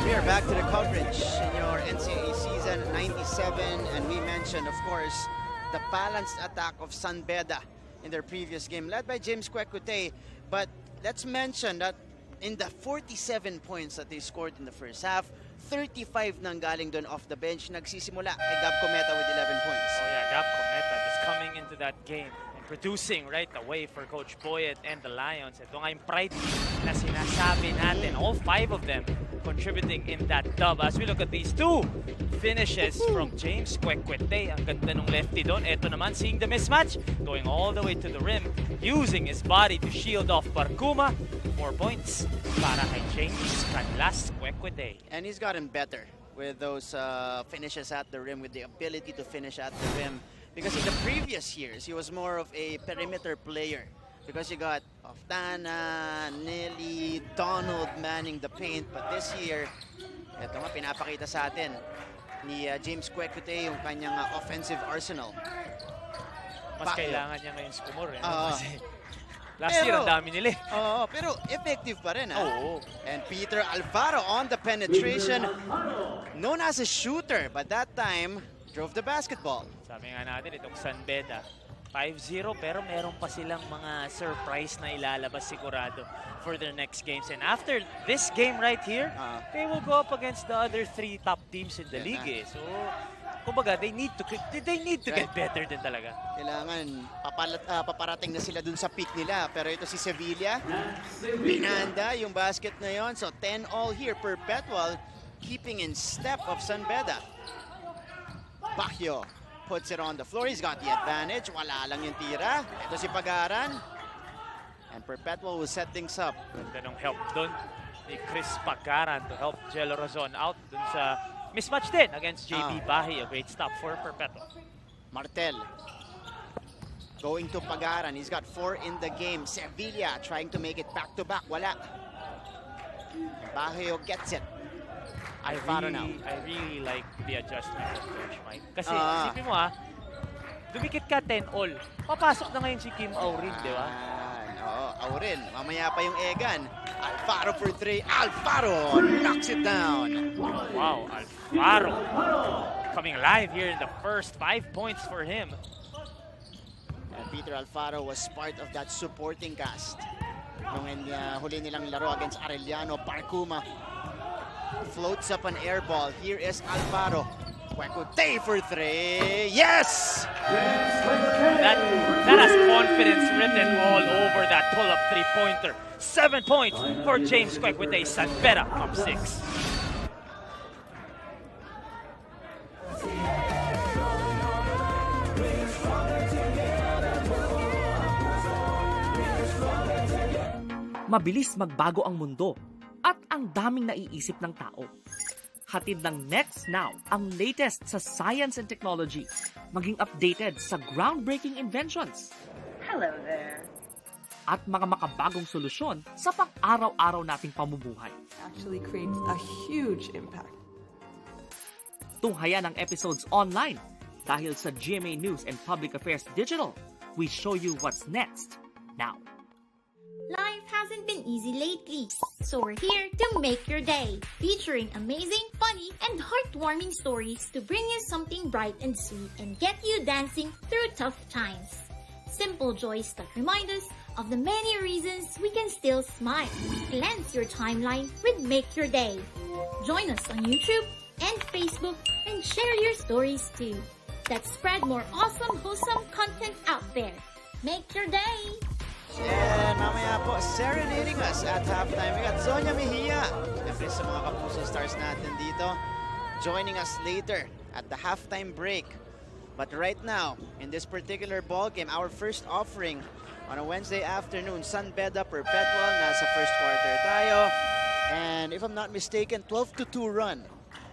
We are back to the coverage in your NCAA season 97, and we mentioned, of course, the balanced attack of San Beda in their previous game, led by James Kwekutey. But let's mention that in the 47 points that they scored in the first half, 35 nang galing doon off the bench. Nagsisimula kay Gab Cometa with 11 points. Oh yeah, Gab Cometa just coming into that game and producing right away for Coach Boyet and the Lions. Ito nga yung pride na sinasabi natin. All 5 of them contributing in that dub. As we look at these two finishes from James Kwekutey. Ang ganda nung lefty doon. Ito naman, seeing the mismatch, going all the way to the rim, using his body to shield off Barkuma. 4 points para kay James Canlas Kwekutey. And he's gotten better with those finishes at the rim, with the ability to finish at the rim. Because in the previous years, he was more of a perimeter player. Because you got Oftana, Nelly, Donald manning the paint. But this year, ito nga pinapakita sa atin ni James Kwekutey yung kanyang offensive arsenal. Mas kailangan niya ngayon skumor. Kasi last year, ang dami nila. Oo, pero effective pa rin. Oo. And Peter Alvaro on the penetration, known as a shooter, but that time, drove the basketball. Sabi nga natin, itong San Beda, 5-0, pero meron pa silang mga surprise na ilalabas sigurado for their next games. And after this game right here, they will go up against the other 3 top teams in the league. So, kumbaga, they need to get better din talaga. Kailangan paparating na sila dun sa peak nila. Pero ito si Sevilla, binanda yung basket na yon. So 10-all here. Perpetual keeping in step of San Beda. Baguio puts it on the floor. He's got the advantage. Wala lang yung tira. Ito si Pagaran. And Perpetual will set things up. Ganda nung help dun ni Chris Pagaran to help Jello Razon out dun sa mismatch din against JB Bahi. A great stop for Perpetual. Martel going to Pagaran. He's got 4 in the game. Sevilla trying to make it back-to-back. Wala. Baguio gets it. I really like the adjustment of Coach Mike. Kasi isipin mo dumikit ka 10-all. Papasok na ngayon si Kim Aurin, di ba? Oo, Aurin. Mamaya pa yung Egan. Alfaro for 3. Alfaro knocks it down. Wow, Alfaro coming alive here in the first 5 points for him. And Peter Alfaro was part of that supporting cast nung huli nilang laro against Arellano. Barkuma floats up an air ball. Here is Alvaro. Kwekutey for 3. Yes! That has confidence written all over that pull-up 3-pointer. 7 points for James Kwekutey. San Beda up 6. Mabilis magbago ang mundo at ang daming naiisip ng tao. Hatid ng Next Now ang latest sa science and technology, maging updated sa groundbreaking inventions. Hello there. At mga makabagong solusyon sa pang-araw-araw nating pamumuhay. Actually creates a huge impact. Tunghayan ang episodes online dahil sa GMA News and Public Affairs Digital. We show you what's next now. Life hasn't been easy lately, so we're here to make your day, featuring amazing, funny, and heartwarming stories to bring you something bright and sweet and get you dancing through tough times. Simple joys that remind us of the many reasons we can still smile. Cleanse your timeline with Make Your Day. Join us on YouTube and Facebook and share your stories too. Let's spread more awesome, wholesome content out there. Make your day! And mamaya po, serenading us at halftime, we got Sonia Mejia. Siyempre sa mga Kapuso Stars natin dito, joining us later at the halftime break. But right now, in this particular ball game, our first offering on a Wednesday afternoon, San Beda Perpetual, nasa first quarter tayo. And if I'm not mistaken, 12-2 run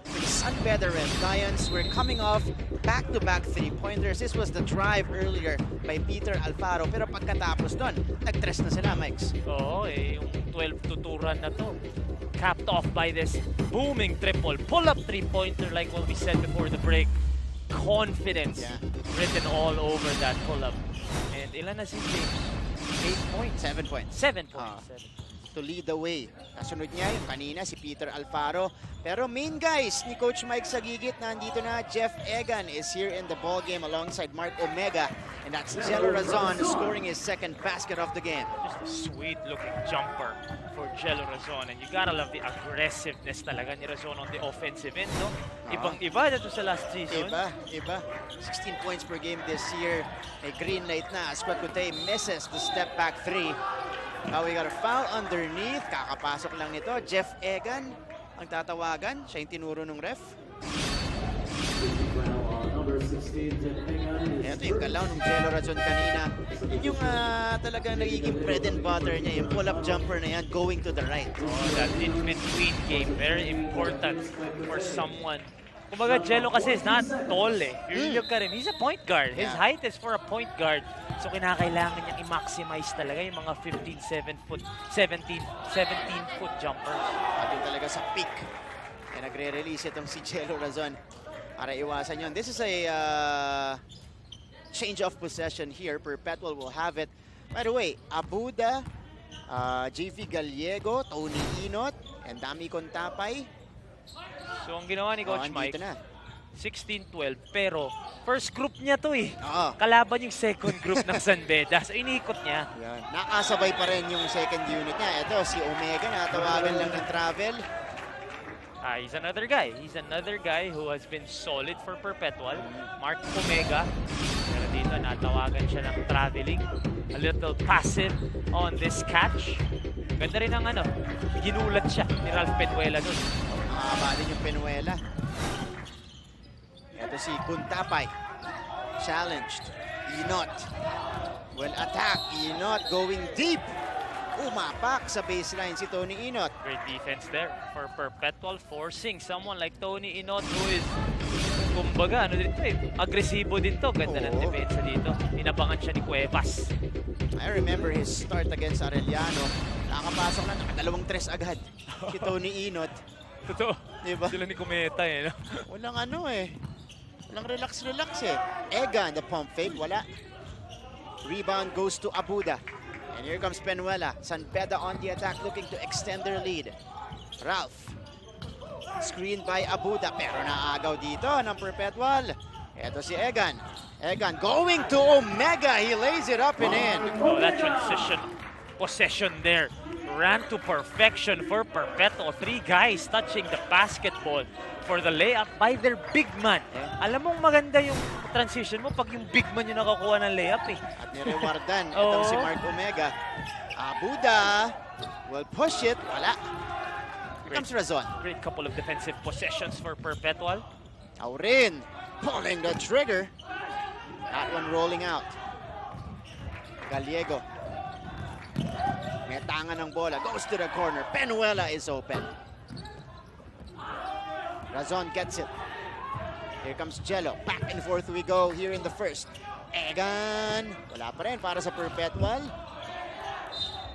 for the San Beda Red Lions. We're coming off back-to-back three-pointers. This was the drive earlier by Peter Alfaro. Pero pagkatapos nun, nag-tres na sila, Mikes. Oo, yung 12-2 run na to. Capped off by this booming triple. Pull-up three-pointer like what we said before the break. Confidence written all over that pull-up. And ilan na si James? 8 points. 7 points. 7 points. To lead the way. Kasunod niya yung kanina si Peter Alfaro. Pero main guys ni Coach Mike Sagigit, nandito na. Jeff Egan is here in the ball game alongside Mark Omega. And that's Jello Razon scoring his second basket of the game. Just a sweet looking jumper for Jello Razon. And you gotta love the aggressiveness talaga ni Razon on the offensive end, no? Ibang-iba na to sa last season. Iba. 16 points per game this year. A green light na as Kwekute misses the step back three. Now we got a foul underneath. Kakapasok lang nito. Jeff Egan ang tatawagan. Siya yung tinuro ng ref. Ito yung galaw ng Jello Razon kanina. Yun yung talagang nagiging bread and butter niya. Yung pull-up jumper na yan going to the right. That in-between game, very important for someone. Kumbaga, Jello kasi is not tall eh. You look at him, he's a point guard. His height is for a point guard. So kinakailangan niyang i-maximize talaga yung mga 17-foot jumpers. At yun talaga sa peak. Kaya nagre-release itong si Jello Razon para iwasan yun. This is a change of possession here. Perpetual will have it. By the way, Abuda, JV Gallego, Tony Inot, and Dami Contapay. So ang ginawa ni Coach Mike, 16-12, pero first group niya to eh. Kalaban yung second group ng San Beda. So inikot niya. Yan. Nakasabay pa rin yung second unit niya. Ito, si Omega, natawagan lang ng travel. He's another guy. He's another guy who has been solid for Perpetual. Mark Omega. Pero dito, natawagan siya ng traveling. A little passive on this catch. Ganda rin ang ginulat siya ni Ralph Penuela doon. Mahaba din yung Penuela. Ito si Kuntapay. Challenged. Inot. Will attack. Inot going deep. Umapak sa baseline si Tony Inot. Great defense there for Perpetual, forcing someone like Tony Inot who is, kumbaga, agresibo din to. Ganda ng depensa dito. Inabangan siya ni Cuevas. I remember his start against Arellano. Nakapasok na, nakadalawang tres agad. Si Tony Inot. Totoo. Diba? Sila ni Kumeta eh. No? Walang walang relax eh. Egan, the pump fake, wala. Rebound goes to Abuda. And here comes Penuela. San Beda on the attack, looking to extend their lead. Ralph. Screened by Abuda. Pero naagaw dito ng Perpetual. Ito si Egan. Egan going to Omega. He lays it up and in. Oh, that possession there ran to perfection for Perpetual. 3 guys touching the basketball for the layup by their big man. Alam mong maganda yung transition mo pag yung big man yung nakakuha ng layup eh. At nirewardan itong si Mark Omega. Abuda will push it. Wala. Here comes Razon. Great couple of defensive possessions for Perpetual. Aurin pulling the trigger. That one rolling out. Gallego. May tangan ng bola. Goes to the corner. Penuela is open. Razon gets it. Here comes Jello. Back and forth we go here in the first. Egan. Wala pa rin para sa Perpetual.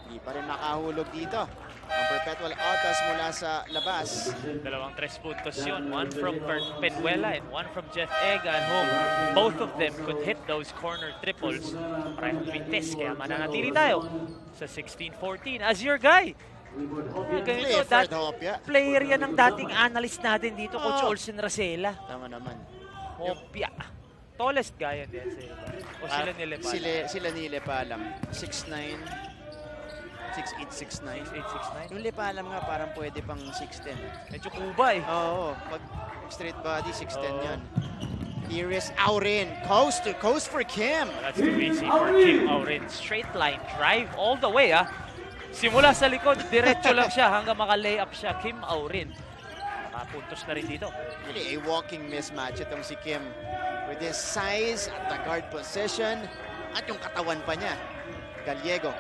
Hindi pa rin makahulog dito. Ang Perpetual Altas mula sa labas. Dalawang 3 puntos yun. One from Penuela and one from Jeff Egan, whom both of them could hit those corner triples. Parehong mintes, kaya mananatili tayo sa 16-14 as your guy. Ganito, player yan ng dating analyst natin dito, Coach Olsen Racela. Tama naman. Hopya. Tallest guy yan din sila. O sila nila pa? Sila nila pa lang. 6'9". 6'8", 6'9". Yung Lipalam nga parang pwede pang 6'10". Medyo kuba eh. Oo. Pag straight body, 6'10 yan. Here is Aurin. Coast to coast for Kim. That's too easy for Kim Aurin. Straight line drive all the way ah. Simula sa likod, diretso lang siya hanggang maka-layup siya. Kim Aurin. Nakapuntos na rin dito. Really a walking mismatch itong si Kim. With his size at the guard position at yung katawan pa niya. Gallego.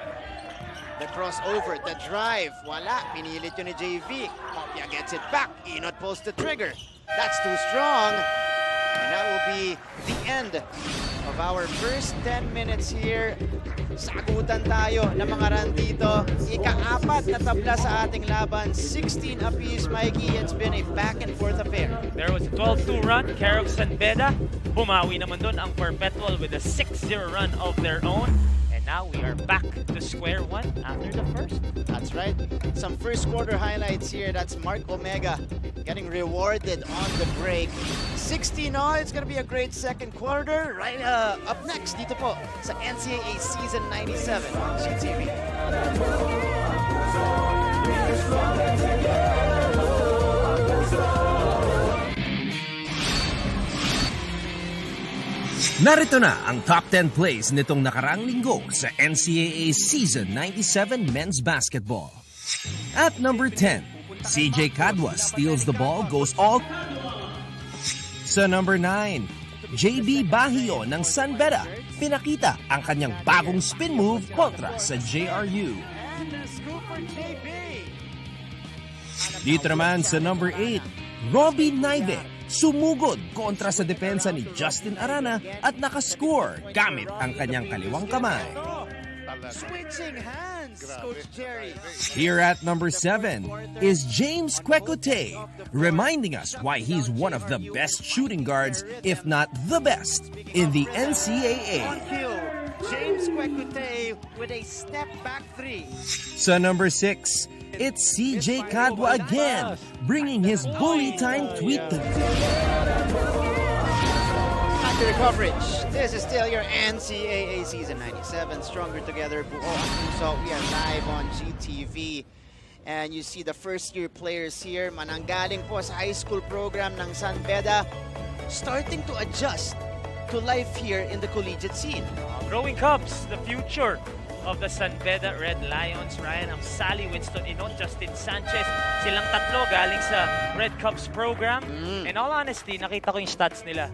The crossover, the drive. Wala. Pinilit yun ni JV. Kopya gets it back. Inot pulls the trigger. That's too strong. And that will be the end of our first 10 minutes here. Sagutan tayo ng mga run dito. Ika-4 na tabla sa ating laban. 16 apiece, Mikey. It's been a back and forth affair. There was a 12-2 run, Carox and Beda. Bumawi naman doon ang Perpetual with a 6-0 run of their own. And now we are back to square one after the first. That's right. Some first quarter highlights here. That's Mark Omega getting rewarded on the break. 16 all. It's going to be a great second quarter. Right up next dito po sa NCAA Season 97 on GTV. Narito na ang top 10 plays nitong nakaraang linggo sa NCAA Season 97 Men's Basketball. At number 10, CJ Cadwa steals the ball, goes all. Sa number 9, JB Bahio ng San Beda pinakita ang kanyang bagong spin move kontra sa JRU. Dito naman sa number 8, Robbie Naive sumugod kontra sa depensa ni Justin Arana at nakascore gamit ang kanyang kaliwang kamay. Switching hands, Coach Jerry. Here at number 7 is James Kwekute, reminding us why he's one of the best shooting guards, if not the best, in the NCAA. James Kwekute with a step back 3. Sa number 6, it's CJ Cadwa again, bringing his bully time tweet to After the coverage, this is still your NCAA Season 97. Stronger Together, Buo ang Puso. We are live on GTV. And you see the first-year players here, mananggaling po sa high school program ng San Beda, starting to adjust to life here in the collegiate scene. Growing Cubs, the future of the San Beda Red Lions. Ryan Amsali, Winston Inon, Justin Sanchez. Silang tatlo galing sa Red Cubs program. In all honesty, nakita ko yung stats nila.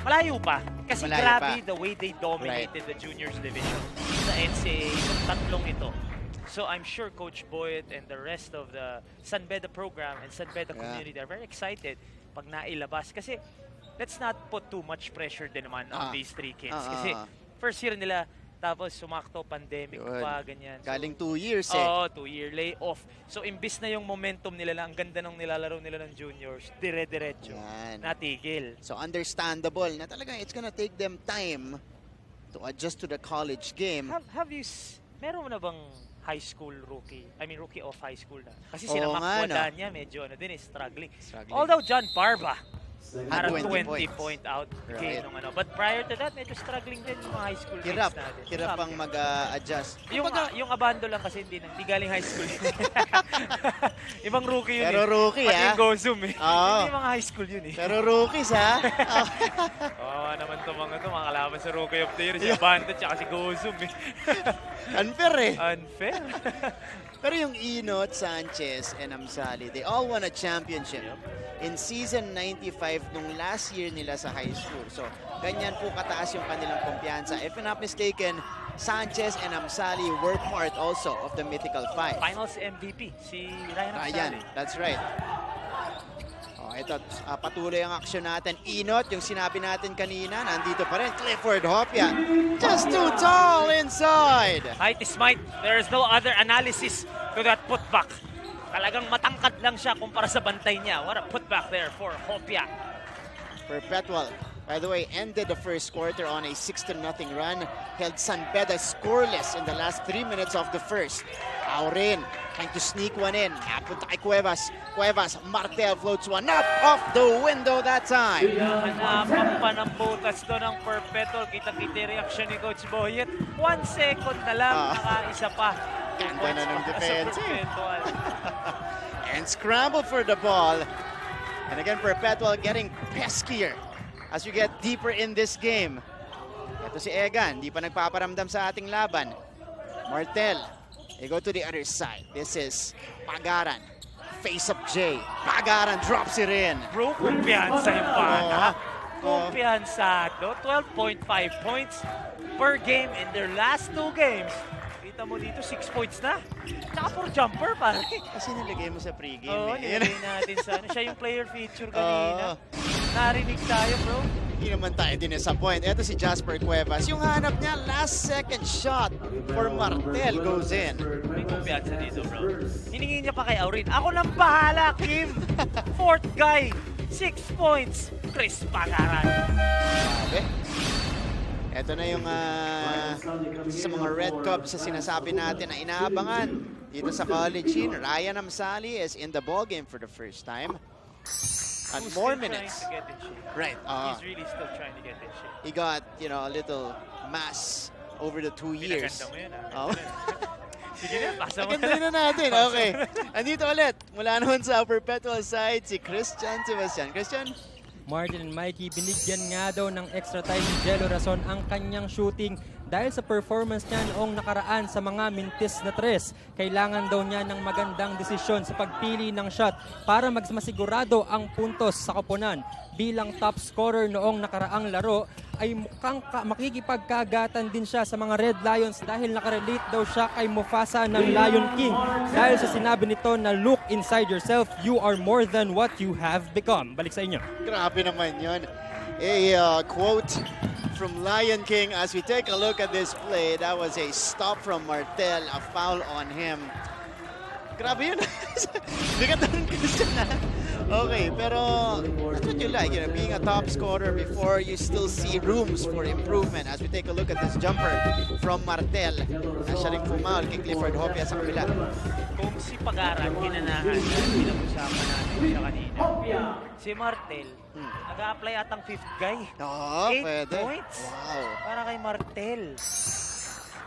Malayo pa. Kasi Malayo grabe pa. the way they dominated the juniors division sa NCAA. Yung tatlong ito. So I'm sure Coach Boyd and the rest of the San Beda program and San Beda community are very excited pag nailabas. Kasi let's not put too much pressure din naman on these three kids. Kasi first year nila, tapos sumakto, pandemic pa, ganyan. So, galing 2 years eh. Oo, 2-year layoff. So imbis na yung momentum nila lang, ang ganda ng nilalaro nila ng juniors, dire-diretso, natigil. So understandable na talagang it's gonna take them time to adjust to the college game. Have you, meron na bang high school rookie? I mean, rookie of high school na. Kasi sila Makwada niya, medyo ano din, struggling. Although John Barba, para 20 point out game nung ano. But prior to that, medyo struggling din yung mga high school kids natin. Hirap pang mag-adjust. Yung Abando lang kasi hindi galing high school. Ibang rookie yun. Pero rookie Pati yung Gozum eh. Hindi mga high school yun eh. Pero rookies ha? Naman mga kalaban sa Rookie of the Year. Si Abando tsaka si Gozum eh. Unfair eh. Unfair. Pero yung Inot, Sanchez, and Amsali, they all won a championship in season 95 nung last year nila sa high school. So, ganyan po kataas yung kanilang kumpiyansa. If I'm not mistaken, Sanchez and Amsali were part also of the Mythical Five. Finals MVP, si Ryan Amsali. That's right. Ito, patuloy ang aksyon natin. Inot, yung sinabi natin kanina, nandito pa rin. Clifford Hopia, just too tall inside. Height is might. There is no other analysis to that putback. Talagang matangkad lang siya kumpara sa bantay niya. What a putback there for Hopia. Perpetual, by the way, ended the first quarter on a 6-0 run. Held San Beda scoreless in the last 3 minutes of the first. Aurin trying to sneak one in. Napunta kay Cuevas. Cuevas, Martel floats one up off the window that time. Hanapan pa ng butas doon ng Perpetual. Kita-kita yung reaction ni Coach Boyet. 1 second na lang, nakaisa pa. Ganda na ng defense. And scramble for the ball. And again, Perpetual getting peskier as we get deeper in this game. Ito si Egan, di pa nagpaparamdam sa ating laban. Martel, they go to the other side. This is Pagaran. Face up Jay. Pagaran drops it in. Bro, kumpiyansa yung bata. Kumpiyansado. 12.5 points per game in their last 2 games. Kita Kita mo dito, 6 points na. Tsaka for jumper, pare. Kasi nalagay mo sa pregame. Oo, nilagay natin sa ano. Siya yung player feature kanina. Narinig tayo, bro. Hindi naman tayo disappoint. Ito si Jasper Cuevas. Yung hanap niya, last second shot for Martel goes in. May kumpiyansa dito, bro. Hiningin niya pa kay Aurin. Ako nang bahala, Kim. Fourth guy. 6 points. Chris Pagaran. Grabe. Ito na yung sa mga Red Cubs sa sinasabi natin na inaabangan dito sa college scene. Ryan Amsali is in the ballgame for the first time. And more minutes. Right. He's really still trying to get in shape. He got, a little mass over the 2 years. Pinaganda mo yun, Sige na, pasa mo na natin. Okay. Andito ulit. Mula naman sa Perpetual side, si Christian Sebastian. Christian? Martin and Mikey, binigyan nga daw ng extra time ni Jello Razon ang kanyang shooting dahil sa performance niya noong nakaraan sa mga mintis na tres. Kailangan daw niya ng magandang desisyon sa pagpili ng shot para masigurado ang puntos sa koponan. Bilang top scorer noong nakaraang laro, ay mukhang makikipagkagatan din siya sa mga Red Lions dahil nakarelate daw siya kay Mufasa ng Lion King. Dahil sa sinabi nito na look inside yourself, you are more than what you have become. Balik sa inyo. Grabe naman yun. A quote from Lion King as we take a look at this play. That was a stop from Martel, a foul on him. Grabe yun. Bigat ng Christian na. Okay, pero that's what you like, being a top scorer before you still see rooms for improvement. As we take a look at this jumper from Martel, na siya rin pumaul kay Clifford Hopia sa kabila. Kung si Pagaran, hinanahan na, pinag-usapan natin siya kanina. Si Martel, nag-a-apply atang 5th guy. Oo, 8 pwede. points. Wow. Para kay Martel.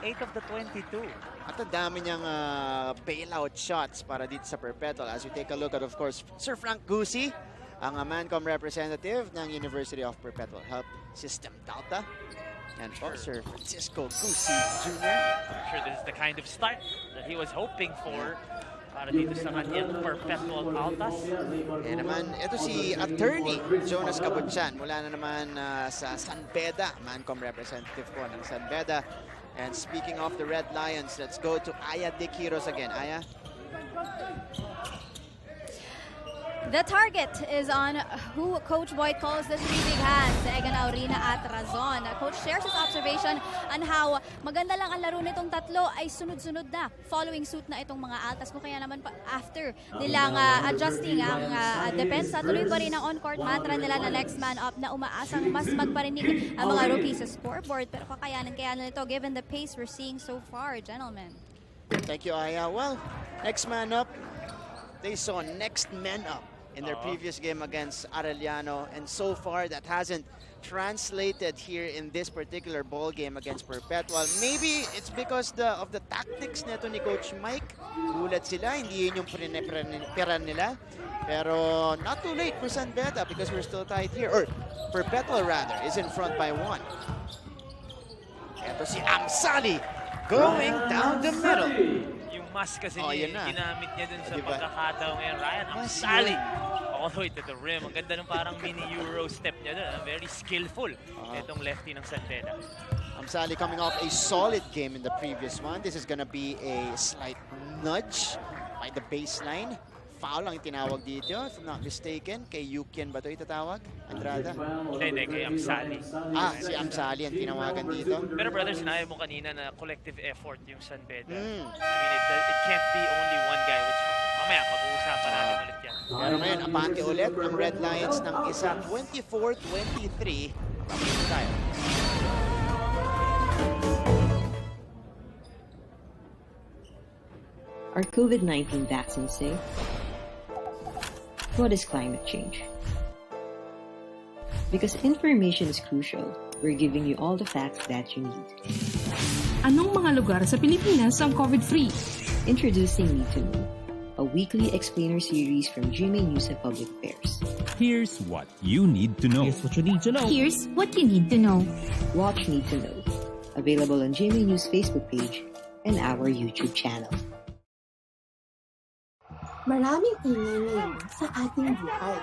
8 of the 22. At ang dami niyang bailout shots para dito sa Perpetual. As we take a look at, of course, Sir Frank Gusi, ang Mancom representative ng University of Perpetual Health System Delta. And Sir Francisco Gusi Jr. I'm sure this is the kind of start that he was hoping for para dito sa kanyang Perpetual Altas. And naman, ito si Attorney Jonas Cabutyan. Mula na naman sa San Beda, Mancom representative po ng San Beda. And speaking of the Red Lions, let's go to Aya Dick Heroes again. Aya? The target is on who Coach Boyd calls the three big hands, Egan Aurina at Razon. Coach shares his observation on how maganda lang ang laro nitong tatlo ay sunod-sunod na following suit na itong mga Altas. Kung kaya naman after nilang adjusting ang depensa, tuloy pa rin ang on-court mantra nila na next man up na umaasang mas magparinig ang mga rookies sa scoreboard. Pero kakayanan nito given the pace we're seeing so far, gentlemen. Thank you, Aya. Well, next man up, they saw next man up in their previous game against Arellano, and so far that hasn't translated here in this particular ball game against Perpetual. Maybe it's because of the tactics neto ni Coach Mike. Gulat sila, hindi yun yung piran nila. Pero not too late for San Beda because we're still tied here. Or Perpetual rather is in front by 1. Ito si Amsali going down the middle. Mas kasi ginamit niya dun sa pagkakataon ngayon. Ryan Amsali all the way to the rim. Ang ganda ng parang mini Euro step niya dun. Very skillful itong lefty ng San Beda. Amsali coming off a solid game in the previous one. This is gonna be a slight nudge by the baseline. Foul ang tinawag dito, if I'm not mistaken. Kay Yukian ba ito itatawag? Andrada? Hindi, kay Amsali. Si Amsali ang tinawagan dito. Pero brother, sinabi mo kanina na collective effort yung San Beda. I mean, it can't be only one guy, which mamaya pag-uusapan natin ulit yan. Pero ngayon, abante ulit ang Red Lions ng isa 24-23. Papalito tayo. Are COVID-19 vaccines safe? What is climate change? Because information is crucial, we're giving you all the facts that you need. Anong mga lugar sa Pilipinas ang COVID-free? Introducing Need to Know, a weekly explainer series from GMA News and Public Affairs. Here's what you need to know. Here's what you need to know. Here's what you need to know. Watch Need to Know. Available on GMA News Facebook page and our YouTube channel. Maraming ingay ngayon sa ating buhay.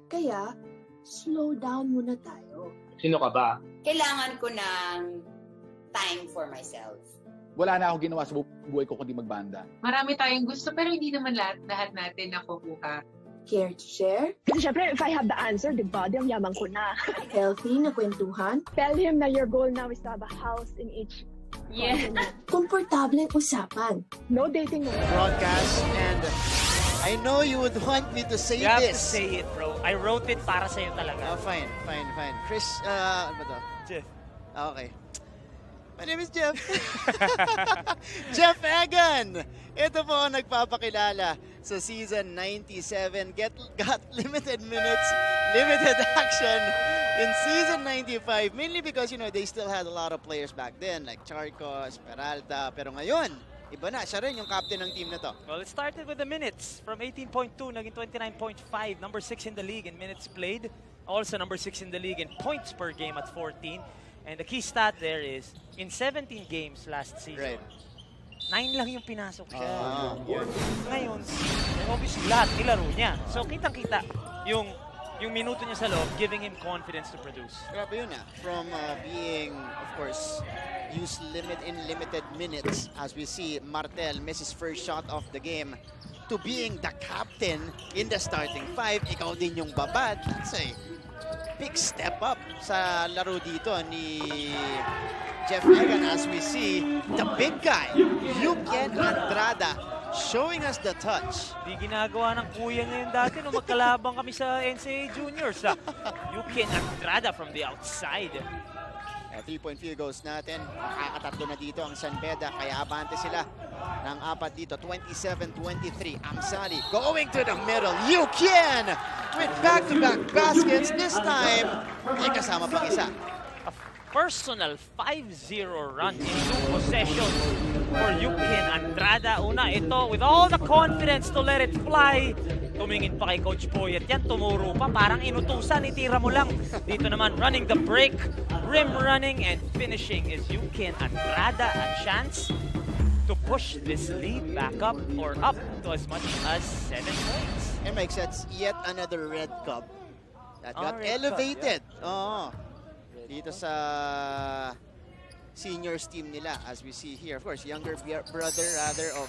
Kaya, slow down muna tayo. Sino ka ba? Kailangan ko ng time for myself. wala na ako ginawa sa buhay ko kundi magbanda. Marami tayong gusto pero hindi naman lahat natin nakukuha. Care to share? Kasi syempre, if I have the answer, di ba, di ang yaman ko na. Healthy na kwentuhan? Tell him na your goal now is to have a house in each. Yeah. Komportableng usapan. No dating mo. Broadcast, and I know you would want me to say You have to this. say it, bro. I wrote it para sa'yo talaga. Oh, fine. Chris, ano ba to? Jeff. Okay. My name is Jeff. Jeff Egan. Ito po ang nagpapakilala sa season 97. Got limited minutes, limited action in season 95. Mainly because, they still had a lot of players back then like Charcos, Peralta. Pero ngayon, iba na. Siya rin yung captain ng team na to. Well, it started with the minutes. From 18.2, naging 29.5. Number 6 in the league in minutes played. Also number 6 in the league in points per game at 14. And the key stat there is, in 17 games last season, 9 lang yung pinasok siya. Ngayon, obviously, lahat nilaro niya. So, kitang-kita yung minuto niya sa loob, giving him confidence to produce. Grabe yun From being, of course, used in limited minutes, as we see Martel miss his first shot of the game, to being the captain in the starting 5, ikaw din yung babad. That's a big step up sa laro dito ni Jeff Egan, as we see the big guy, Yuken Andrada, showing us the touch. Di ginagawa ng kuya niya yun dati nung magkalabang kami sa NCAA Juniors. Yuken Andrada from the outside. 3-point field goals natin. Nakakatatlo na dito ang San Beda, kaya abante sila ng 4 dito. 27-23. Amsali going to the middle. Yuken with back-to-back baskets. This time, may kasama pang isa. Personal 5-0 run in 2 possessions for Yuken Andrada. Una, ito with all the confidence to let it fly. Tumingin pa kay Coach Boy at yan, tumuro pa. Parang inutusan, itira mo lang. Dito naman, running the break, rim running, and finishing is Yuken Andrada. A chance to push this lead back up or up to as much as 7 points. And makes sense, yet another red cup that got elevated. Dito sa seniors team nila, as we see here. Of course, younger brother rather of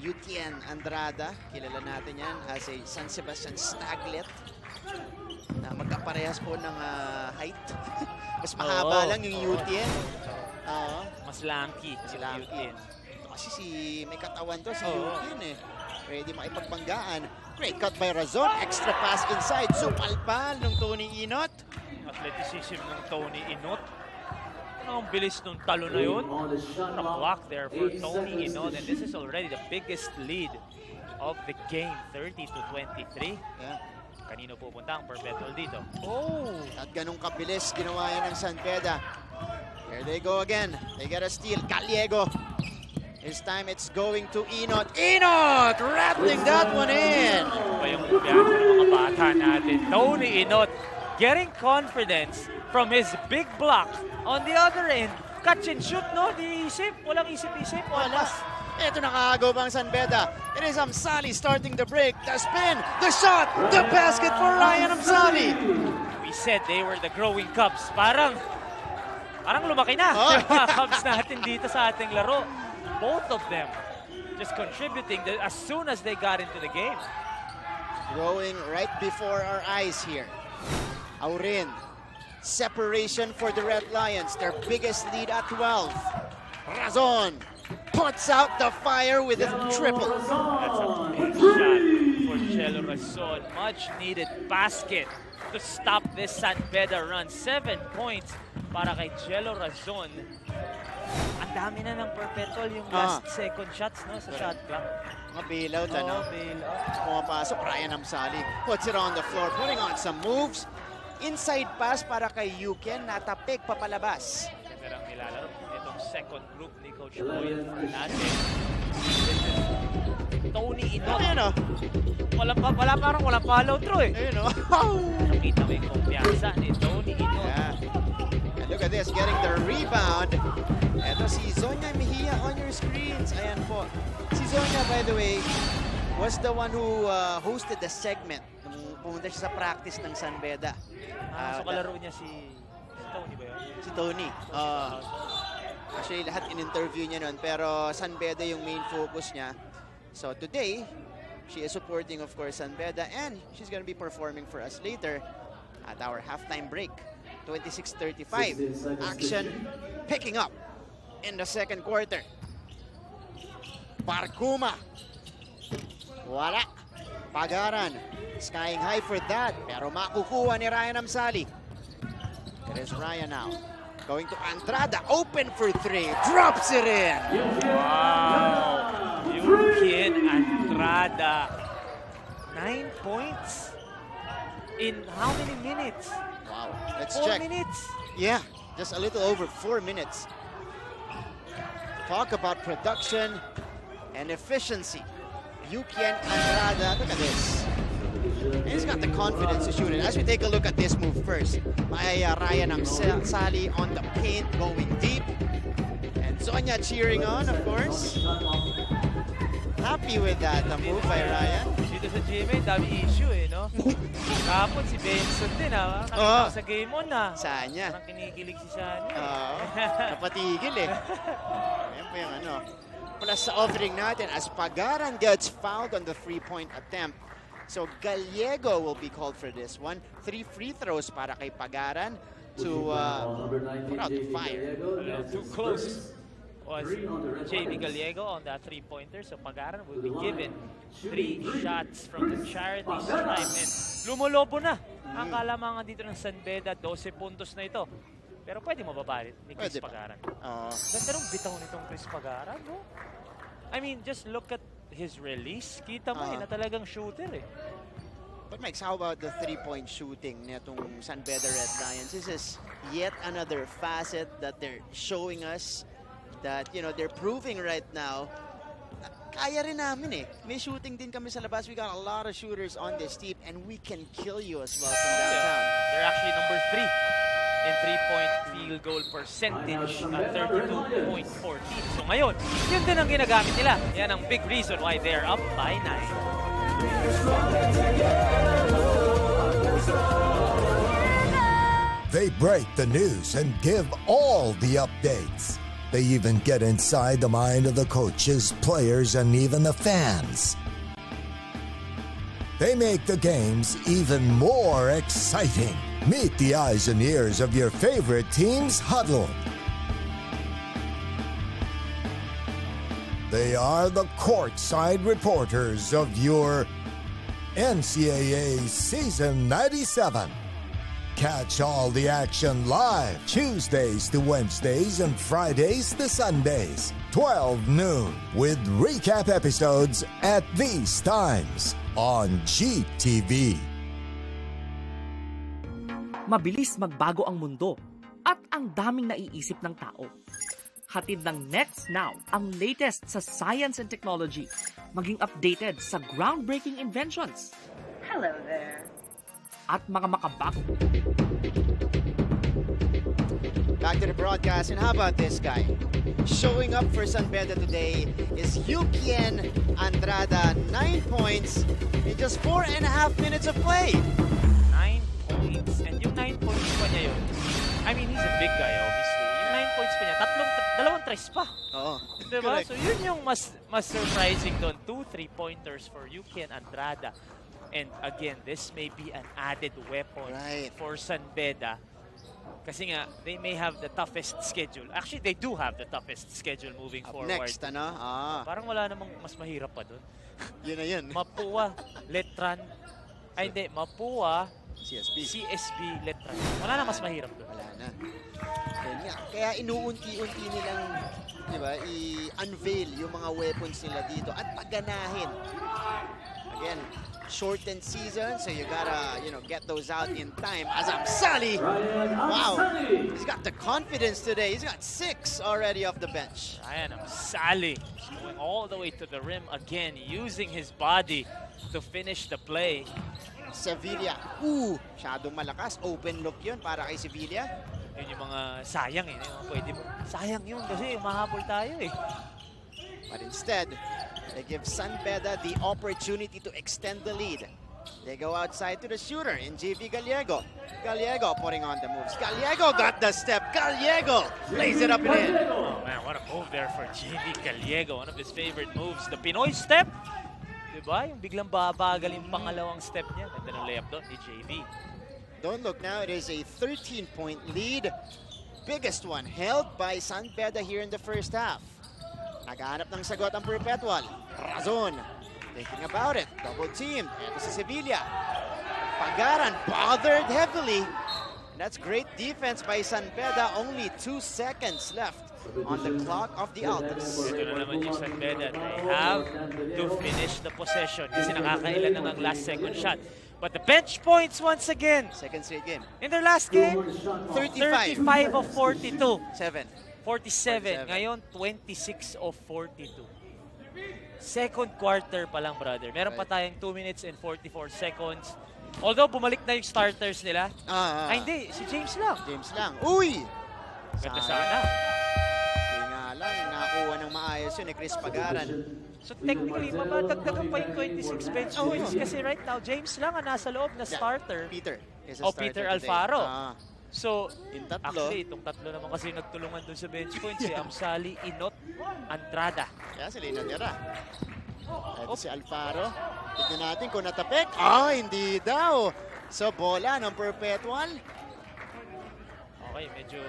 Yuken Andrada. Kilala natin yan as a San Sebastian Staglet. Na magkaparehas po ng height. Mas mahaba lang yung Yuken. Mas lanky. Ito kasi may katawan to, si Yuken Pwede makipagbanggaan. Great cut by Razon. Extra pass inside. Supalpal ng Tony Inot. Athleticism ng Tony Inot. Ang bilis nung talo na yun. A block there for Tony Inot. And this is already the biggest lead of the game. 30-23. Kanino pupunta ang Perpetual dito? At ganun kabilis ginawa yan ng San Beda. Here they go again. They get a steal. Gallego. This time it's going to Inot. Inot! Rattling that one in! Ito yung kumpiyansa ng mga bata natin. Tony Inot getting confidence from his big block. On the other end, catch and shoot, no? Di isip. Walang isip-isip. Wala. Ito nakagaw bang San Beda. It is Amsali starting the break. The spin, the shot, the basket for Ryan Amsali. We said they were the growing Cubs. Parang lumaki na. Yung Cubs natin dito sa ating laro. Both of them just contributing as soon as they got into the game. Growing right before our eyes here. Aurin. Separation for the Red Lions. Their biggest lead at 12. Razon puts out the fire with a triple. That's a big shot for Chelo Razon. Much needed basket to stop this San Beda run. 7 points para kay Chelo Razon. Ang dami na ng Perpetual yung last second shots sa shot clock. Mga bailout, bailout. Pumapasok, Ryan Amsali puts it on the floor, putting on some moves. Inside pass para kay Yuken, natapik papalabas. Ganda lang nilalaro itong second group ni Coach Boy Fernandez. Tony Inot. Parang walang follow through Nakita mo yung kumpiyansa ni Tony Inot. And look at this, getting the rebound. Ito si Zonya Mejia on your screens. Ayan po. Si Zonya, by the way, was the one who hosted the segment nung pumunta siya sa practice ng San Beda. So kalaro niya si Tony ba yun? Si Tony. Actually, lahat in-interview niya nun, pero San Beda yung main focus niya. So today, she is supporting, of course, San Beda, and she's gonna be performing for us later at our halftime break. 26:35. Action picking up in the second quarter. Barkuma. Wala. Pagaran. Skying high for that, pero makukuha ni Ryan Amsali. It is Ryan now. Going to Andrada, open for three, drops it in. Wow! Yukin Andrada. 9 points in how many minutes? Wow, let's 4 check. minutes? Yeah, just a little over 4 minutes. Talk about production and efficiency. Yukin Andrada, look at this. He's got the confidence to shoot it. As we take a look at this move first, by Ryan Amsali on the paint, going deep. And Sonia cheering on, of course. Happy with that, the move by Ryan. Dito sa GMA, dami issue eh, no? Kapon si Benson din, ha? Nakita sa game on, ha? Saan niya? Parang kinikilig si Shani. Oo, napatigil eh. Ayan pa yung ano. Plus sa offering natin, as Pagaran gets fouled on the three-point attempt. So Gallego will be called for this one. 3 free throws para kay Pagaran to put out the fire. Too close was JV Gallego on that three-pointer. So Pagaran will be given 3 shots from the charity stripe. And lumolobo na ang kalamangan dito ng San Beda. 12 puntos na ito. Pero pwede mababalit ni Chris Pagaran. Ganda nung bitaw nitong Chris Pagaran, no? I mean, just look at his release. Kita mo na talagang shooter eh. But Mike, how about the three-point shooting netong San Beda Red Lions? This is yet another facet that they're showing us that, you know, they're proving right now. Kaya rin namin eh. May shooting din kami sa labas. We got a lot of shooters on this team and we can kill you as well from downtown. They're actually number 3 in three-point field goal percentage at 32.14. So ngayon, yun din ang ginagamit nila. Yan ang big reason why they're up by 9. They break the news and give all the updates. They even get inside the mind of the coaches, players, and even the fans. They make the games even more exciting. Meet the eyes and ears of your favorite team's huddle. They are the courtside reporters of your NCAA Season 97. Catch all the action live Tuesdays to Wednesdays and Fridays to Sundays, 12 noon, with recap episodes at these times on GTV. Mabilis magbago ang mundo at ang daming naiisip ng tao. Hatid ng Next Now ang latest sa science and technology, maging updated sa groundbreaking inventions. Hello there. At mga makabak. Back to the broadcast, and how about this guy? Showing up for San Beda today is Yukin Andrada. 9 points in just 4.5 minutes of play. 9 points. And yung 9 points pa niya yun, I mean, he's a big guy, obviously. Yung 9 points pa niya, dalawang tres pa. Oo. Diba? So yun yung mas surprising doon. 2 3-pointers for Yukin Andrada. And again, this may be an added weapon for San Beda. Kasi nga, they may have the toughest schedule. Actually, they do have the toughest schedule moving forward. Next, ano? Parang wala namang mas mahirap pa doon. Yun na yun. Mapua, Letran. Ay, hindi. Mapua, CSB, Letran. Wala na mas mahirap doon. Wala na. Kaya inuunti-unti nilang, di ba, i-unveil yung mga weapons nila dito at paganahin. Again, shortened season, so you gotta, you know, get those out in time. As Amsali, wow, he's got the confidence today. He's got 6 already off the bench. Ryan Amsali going all the way to the rim again, using his body to finish the play. Sevilla, masyadong malakas. Open look yun para kay Sevilla. Yun yung mga sayang eh. Pwede mo. Sayang yun kasi mahabol tayo eh. But instead, they give San Beda the opportunity to extend the lead. They go outside to the shooter in JV Gallego. Gallego putting on the moves. Gallego got the step. Gallego lays it up and in. What a move there for JV Caliego. One of his favorite moves. The Pinoy step. Diba? Yung biglang babagal yung pangalawang step niya. Ganda ng layup doon ni JV. Don't look now, it is a 13-point lead. Biggest one held by San Beda here in the first half. Naghahanap ng sagot ang Perpetual. Razon, thinking about it. Double team. Ito si Sevilla. Pagaran bothered heavily. And that's great defense by San Beda. Only 2 seconds left on the clock of the Altas. Ito na naman yung San Beda. They have to finish the possession kasi nakakailan na ng last second shot. But the bench points once again. Second straight game. In their last game, 35 of 42. 47. 47. Ngayon, 26 of 42. Second quarter pa lang, brother. Meron pa tayong 2 minutes and 44 seconds. Although, bumalik na yung starters nila. Hindi. Si James lang. James lang. Uy! Ganda sana. Hindi nga lang. Nakakuha ng maayos yun ni Chris Pagaran. So technically, mamadagdagan pa yung 26 bench points. Kasi right now, James lang ang nasa loob na starter. Peter. Peter Alfaro. So, tatlo. actually, itong tatlo naman kasi nagtulungan dun sa bench points. Si Amsali, Inot, Andrada. Kaya sila inatira. Ito si Alfaro. Tignan natin kung natapik. Hindi daw. So, bola ng Perpetual. Okay, medyo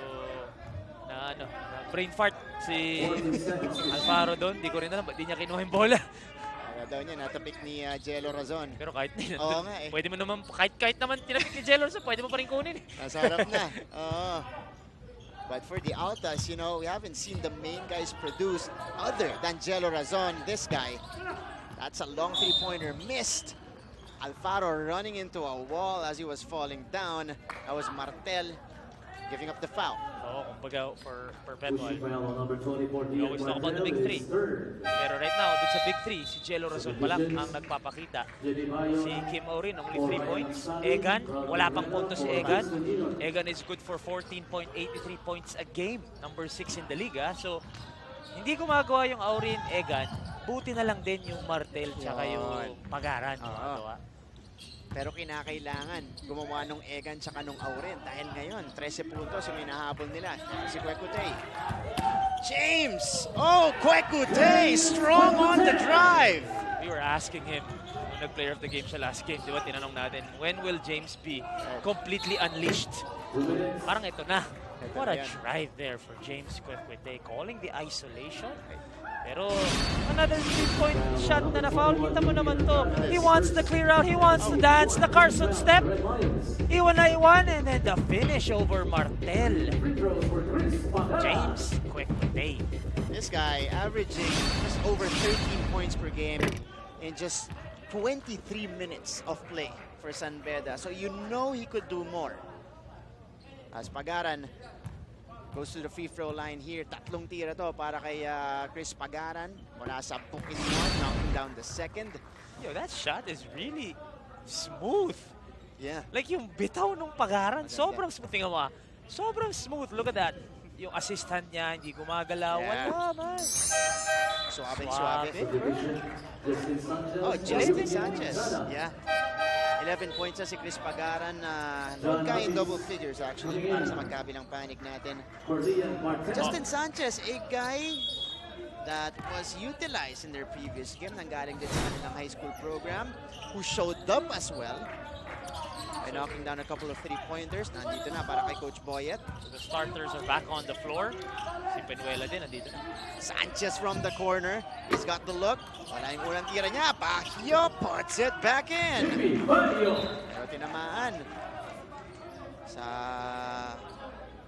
na brain fart si Alfaro doon. Di ko rin alam, ba't di niya kinuha yung bola? Kaya daw niya, natapik ni Jello Razon. Pero kahit na Oo nga eh. Pwede mo naman, kahit naman tinapik ni Jello Razon, pwede mo pa rin kunin eh. Nasa harap na. But for the Altas, you know, we haven't seen the main guys produce other than Jello Razon. This guy, that's a long three-pointer missed. Alfaro running into a wall as he was falling down. That was Martel giving up the foul. Kumbaga for Perpetual. We always talk about the big three. Pero right now, dun sa big three, si Jello Razon pa lang ang nagpapakita. Si Kim Orin, only 3 points. Egan, wala pang punto si Egan. Egan is good for 14.83 points a game. Number 6 in the league. So, hindi gumagawa yung Aurin, Egan. Buti na lang din yung Martel tsaka yung Pagaran. Pero kinakailangan gumawa nung Egan tsaka nung Aurin dahil ngayon 13 puntos yung hinahabol nila. Si Kwekutey. James! Kwekutey! Strong on the drive! We were asking him nung nag-player of the game sa last game. Diba tinanong natin, when will James be completely unleashed? Parang ito na. What a drive there for James Kwekutey. Calling the isolation. Pero another 3-point shot na na-foul. Kita mo naman to. He wants to clear out. He wants to dance. The Carson step. Iwan na iwan. And then the finish over Martel. James Kwekutey. This guy averaging just over 13 points per game in just 23 minutes of play for San Beda. So you know he could do more. As Pagaran goes to the free throw line here. Tatlong tira to para kay Chris Pagaran. Mula sa booking one, knocking down the second. Yo, that shot is really smooth. Yeah. Like yung bitaw nung Pagaran, sobrang smooth. Tingnan mo, sobrang smooth. Look at that. Yung assistant niya, hindi gumagalaw. Wala man. Suave. Justin Sanchez. Yeah. 11 points na si Chris Pagaran. Nagka in double figures actually para sa magkabilang panig natin. Justin Sanchez, a guy that was utilized in their previous game. Nanggaling din sa kanilang high school program who showed up as well by knocking down a couple of three-pointers. Nandito na para kay Coach Boyet. So the starters are back on the floor. Si Penuela din, nandito na. Sanchez from the corner. He's got the look. Wala yung unang tira niya. Baguio puts it back in. Pero tinamaan sa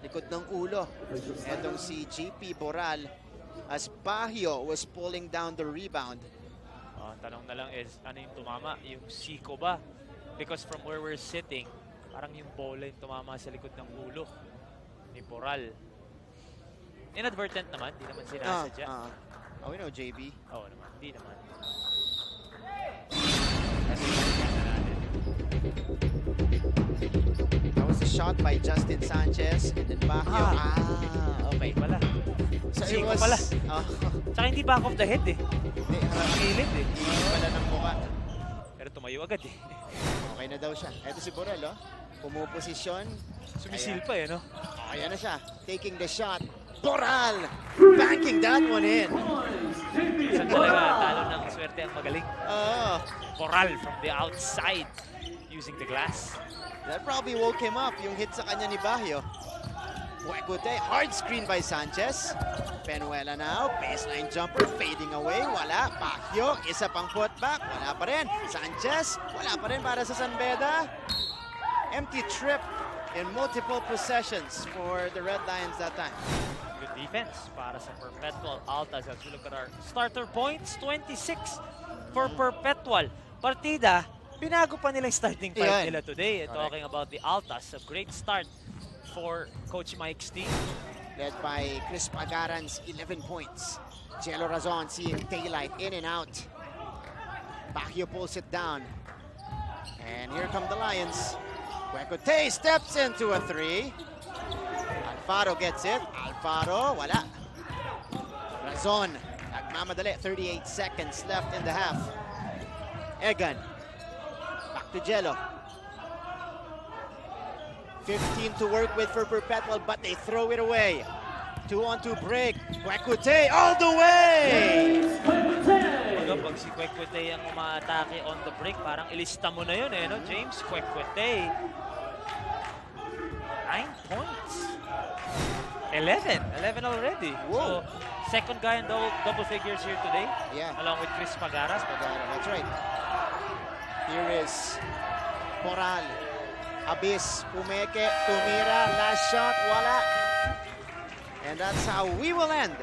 likod ng ulo. Etong si JP Boral as Baguio was pulling down the rebound. Tanong na lang is, ano yung tumama? Yung Siko ba? Because from where we're sitting, parang yung bola yung tumama sa likod ng ulo ni Boral. Inadvertent naman, di naman sinasadya. We know JB. Oo naman, di naman. That was a shot by Justin Sanchez and then Baguio. Okay pala. So it Siko was... pala. Tsaka hindi back of the head eh. Gilid eh. Hindi pala ng mukha. Pero tumayo agad eh. Okay na daw siya. Ito si Boral, pumuposisyon. Sumisil pa eh, no? Ayan na siya. Taking the shot. Boral banking that one in. Minsan talaga, talo ng swerte ang magaling. Coral from the outside using the glass. That probably woke him up, yung hit sa kanya ni Baguio. Huecote, hard screen by Sanchez. Penuela now, baseline jumper, fading away, wala. Baguio, isa pang putback, wala pa rin. Sanchez, wala pa rin para sa San Beda. Empty trip in multiple possessions for the Red Lions that time. Good defense para sa Perpetual Altas. As we look at our starter points, 26 for Perpetual. Partida, binago pa nila yung starting five nila today. Talking about the Altas, a great start for Coach Mike's team. Led by Chris Pagaran's 11 points. Jello Razon seeing daylight in and out. Baguio pulls it down. And here come the Lions. Huecote steps into a three. Alfaro gets it. Alfaro, wala. Razon, nagmamadali. 38 seconds left in the half. Egan, back to Jello. 15 to work with for Perpetual, but they throw it away. 2-on-2 break. Huecote all the way! Pag si Huecote ang umaatake on the break, parang ilista mo na yun no? James Huecote. 9 points. 11 already. Whoa. So, second guy in double figures here today. Yeah. Along with Chris Pagaras. That's right. Here is Moral. Abis, Pumeke, tumira, last shot, wala. And that's how we will end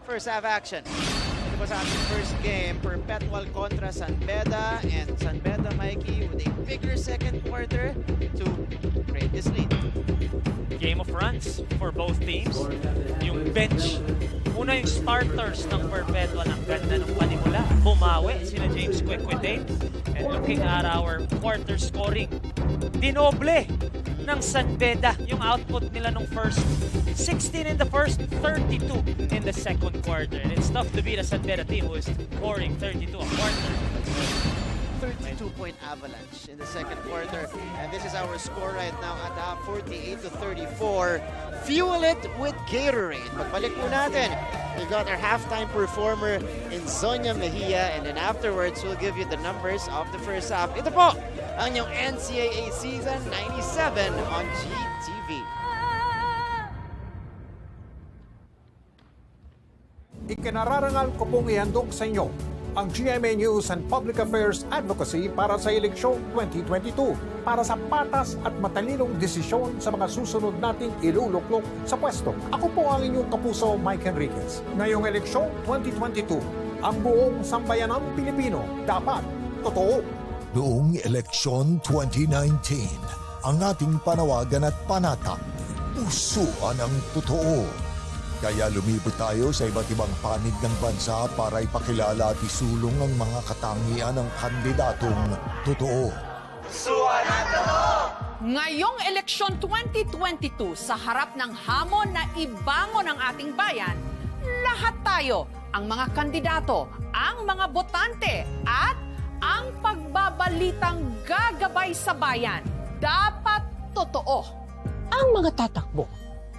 first half action. It was our first game, Perpetual contra San Beda, and San Beda, Mikey, with a bigger second quarter to create this lead. Game of runs for both teams. Yung bench, una yung starters ng Perpetual, ang ganda ng panimula. Bumawi sila James Huecote. And looking at our quarter scoring, dinoble ng San Beda yung output nila nung first. 16 in the first, 32 in the second quarter. And it's tough to beat a San Beda team who is scoring 32 a quarter. 32-point avalanche in the second quarter. And this is our score right now at 48-34. Fuel it with Gatorade. Pagbalik po natin, we got our halftime performer in Sonia Mejia, and then afterwards, we'll give you the numbers of the first half. Ito po, ang inyong NCAA Season 97 on GTV. Ikinararangal ko pong ihandog sa inyo ang GMA News and Public Affairs Advocacy para sa eleksyon 2022 para sa patas at matalinong desisyon sa mga susunod nating iluluklok sa pwesto. Ako po ang inyong kapuso, Mike Enriquez. Ngayong eleksyon 2022, ang buong sambayanang Pilipino dapat totoo. Noong eleksyon 2019, ang ating panawagan at panata, pusuan ang totoo. Kaya lumibot tayo sa iba't ibang panig ng bansa para ipakilala at isulong ang mga katangian ng kandidatong totoo. Pusuan ang totoo! Ngayong eleksyon 2022, sa harap ng hamon na ibangon ang ating bayan, lahat tayo, ang mga kandidato, ang mga botante, at ang pagbabalitang gagabay sa bayan, dapat totoo. Ang mga tatakbo,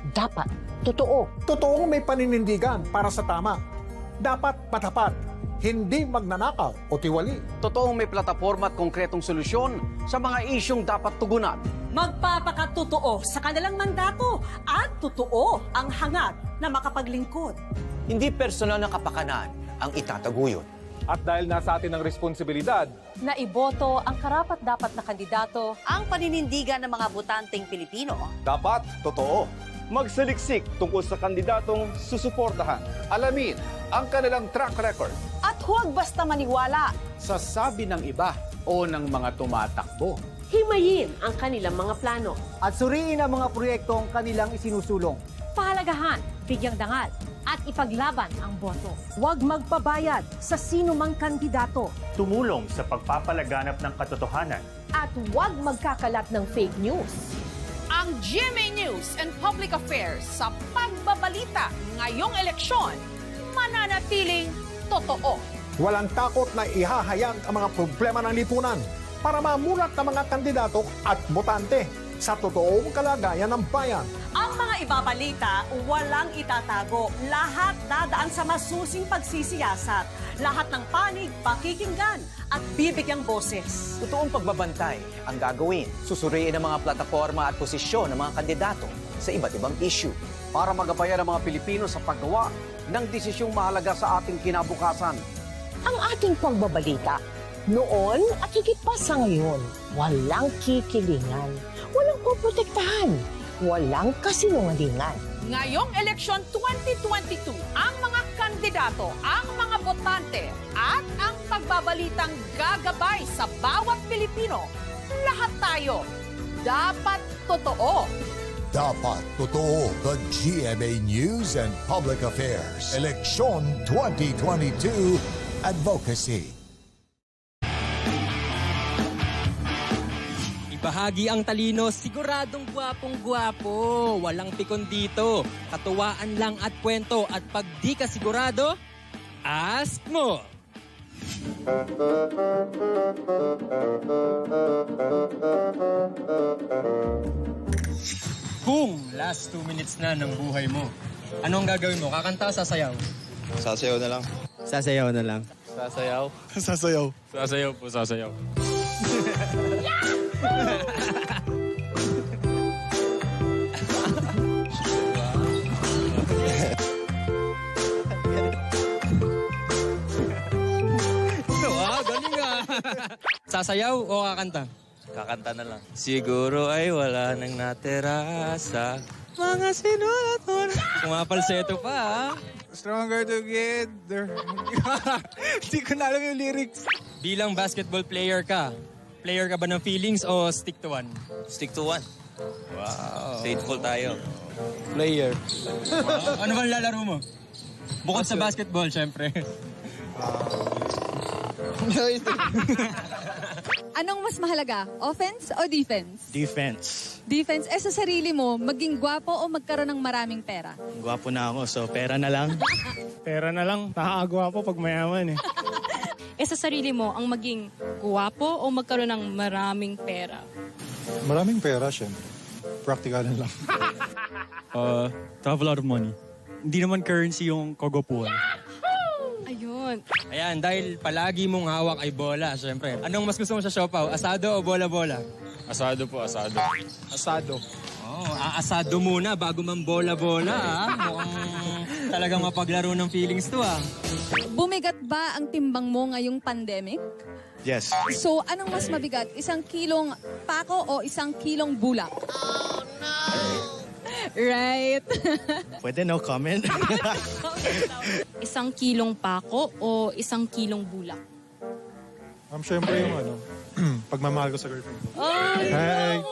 dapat totoo. Totoong may paninindigan para sa tama. Dapat matapat, hindi magnanakaw o tiwali. Totoong may plataforma at konkretong solusyon sa mga isyong dapat tugunan. Magpapakatotoo sa kanilang mandato at totoo ang hangad na makapaglingkod. Hindi personal na kapakanan ang itataguyod. At dahil nasa atin ang responsibilidad Na iboto ang karapat-dapat na kandidato, ang paninindigan ng mga botanteng Pilipino. dapat totoo. Magsaliksik tungkol sa kandidatong susuportahan. Alamin ang kanilang track record. At huwag basta maniwala Sa sabi ng iba o ng mga tumatakbo. himayin ang kanilang mga plano. At suriin ang mga proyektong kanilang isinusulong. Pahalagahan, bigyang dangal, at ipaglaban ang boto. Huwag magpabayad sa sino mang kandidato. Tumulong sa pagpapalaganap ng katotohanan. At huwag magkakalat ng fake news. Ang GMA News and Public Affairs sa pagbabalita ngayong eleksyon, mananatiling totoo. Walang takot na ihahayag ang mga problema ng lipunan para mamulat ng mga kandidato at botante sa totoong kalagayan ng bayan. Ang mga mga ibabalita, walang itatago. Lahat dadaan sa masusing pagsisiyasat. Lahat ng panig, pakikinggan at bibigyang boses. Totoong pagbabantay ang gagawin. Susuriin ang mga plataforma at posisyon ng mga kandidato sa iba't ibang issue. Para magabayan ang mga Pilipino sa paggawa ng desisyong mahalaga sa ating kinabukasan. Ang ating pagbabalita, noon at higit pa sa ngayon, walang kikilingan, walang poprotektahan, walang kasinungalingan. Ngayong eleksyon 2022, ang mga kandidato, ang mga botante, at ang pagbabalitang gagabay sa bawat Pilipino, lahat tayo dapat totoo. Dapat totoo. The GMA News and Public Affairs. Eleksyon 2022 Advocacy. Ibahagi ang talino, siguradong gwapong-gwapo. Walang pikon dito. Katuwaan lang at kwento. At pag di ka sigurado, ask mo. Kung last 2 minutes na ng buhay mo, anong gagawin mo? Kakanta o sasayaw? Sasayaw na lang. Sasayaw na lang. Sasayaw? Sasayaw. Sasayaw po, sasayaw. Galing ah. Sasayaw o kakanta? Kakanta na lang. Siguro ay wala nang natira sa mga sinulat mo na. Kumapalseto pa ah. Stronger together. Hindi ko na alam yung lyrics. Bilang basketball player ka ba ng feelings o stick to one? Stick to one. Wow. Faithful tayo. Player. Wow. Ano bang lalaro mo? Bukod sa basketball, syempre. Anong mas mahalaga? Offense o defense? Defense. Defense. Sa sarili mo, maging gwapo o magkaroon ng maraming pera? Gwapo na ako, so pera na lang. Pera na lang. Nakakagwapo pag mayaman eh. Sa sarili mo, ang maging gwapo o magkaroon ng maraming pera? Maraming pera, syempre. Practical lang. To have a lot of money. Hindi naman currency yung kagwapuan. Ayun. Ayan, dahil palagi mong hawak ay bola, syempre. Anong mas gusto mo sa siopaw? Asado o bola-bola? Asado po, asado. Asado. Oh, aasado muna bago man bola-bola, ah. Mukhang talagang mapaglaro ng feelings to, ah. Bumigat ba ang timbang mo ngayong pandemic? Yes. So, anong mas mabigat? 1 kilong pako o 1 kilong bulak? Oh, no! Right. Pwede no comment? 1 kilong pako o 1 kilong bulak? Syempre yung pagmamahal ko sa girlfriend ko. Oh, Hey!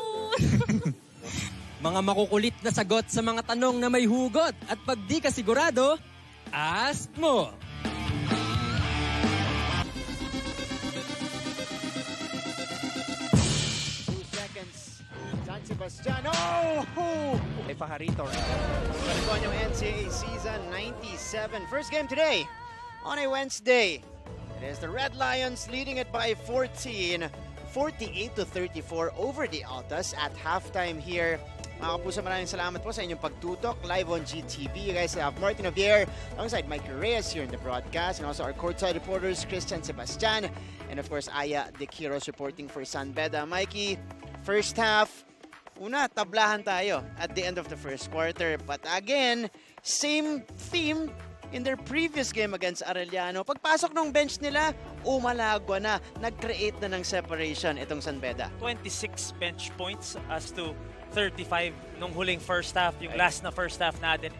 Mga makukulit na sagot sa mga tanong na may hugot. At pag di ka sigurado, ask mo. San Sebastian. Oh! Ay paharito. Balik yung NCAA season 97. First game today on a Wednesday. It is the Red Lions leading it by 14. 48-34 over the Altas at halftime here. Mga kapuso, maraming salamat po sa inyong pagtutok live on GTV. You guys have Martin Javier alongside Mike Reyes here in the broadcast, and also our courtside reporters Christian Sebastian and of course Aya De Quiros reporting for San Beda. Mikey, first half, una, tablahan tayo at the end of the first quarter. But again, same theme in their previous game against Arellano. Pagpasok ng bench nila, umalagwa na. Nag-create na ng separation itong San Beda. 26 bench points as to 35 nung huling first half, yung last na first half natin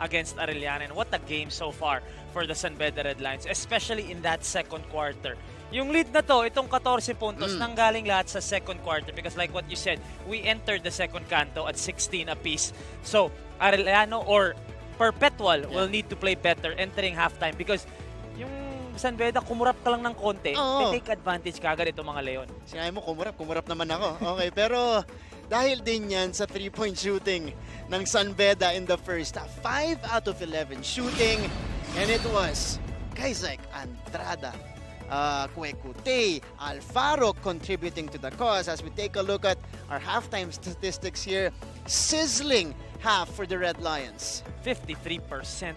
against Arellano. And what a game so far for the San Beda Red Lions, especially in that second quarter. Yung lead na to, itong 14 puntos, nanggaling lahat sa second quarter because like what you said, we entered the second canto at 16 apiece. So, Arellano or Perpetual will need to play better entering halftime because yung San Beda, kumurap ka lang ng konti, they take advantage kagad itong mga Leon. Sinabi mo, kumurap naman ako. Okay, pero dahil din yan sa 3-point shooting ng San Beda in the first half. 5 out of 11 shooting, and it was guys like Andrada, Cuecute, Alfaro contributing to the cause. As we take a look at our halftime statistics here, sizzling half for the Red Lions? 53%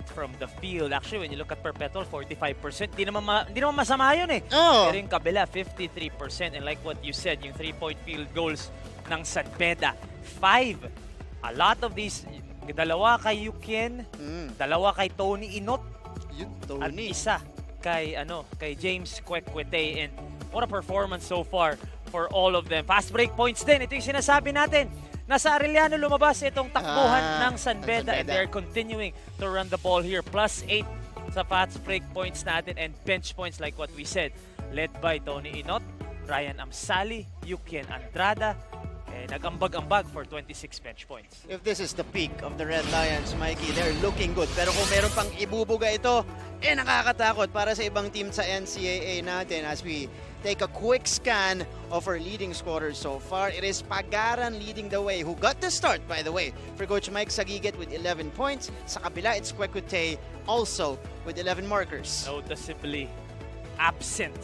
from the field. Actually, when you look at Perpetual, 45%. Di naman masama yun eh. Oh. Pero yung kabila, 53%. And like what you said, yung 3-point field goals ng San Beda, 5. A lot of these, dalawa kay Yukin, dalawa kay Tony Inot, at isa kay James Kwek-Kwetey. And what a performance so far for all of them. Fast break points din. Ito yung sinasabi natin. Nasa Arellano lumabas itong takbuhan ng San Beda, and they're continuing to run the ball here. +8 sa fast break points natin and bench points like what we said. Led by Tony Inot, Ryan Amsali, Yukian Andrada, nag-ambag-ambag for 26 bench points. If this is the peak of the Red Lions, Mikey, they're looking good. Pero kung meron pang ibubuga ito, nakakatakot para sa ibang team sa NCAA natin. As we take a quick scan of our leading scorers so far, it is Pagaran leading the way, who got the start, by the way, for Coach Mike Sagiget with 11 points. Sa kabila, it's Kwek-Kwetey also with 11 markers. Noticeably absent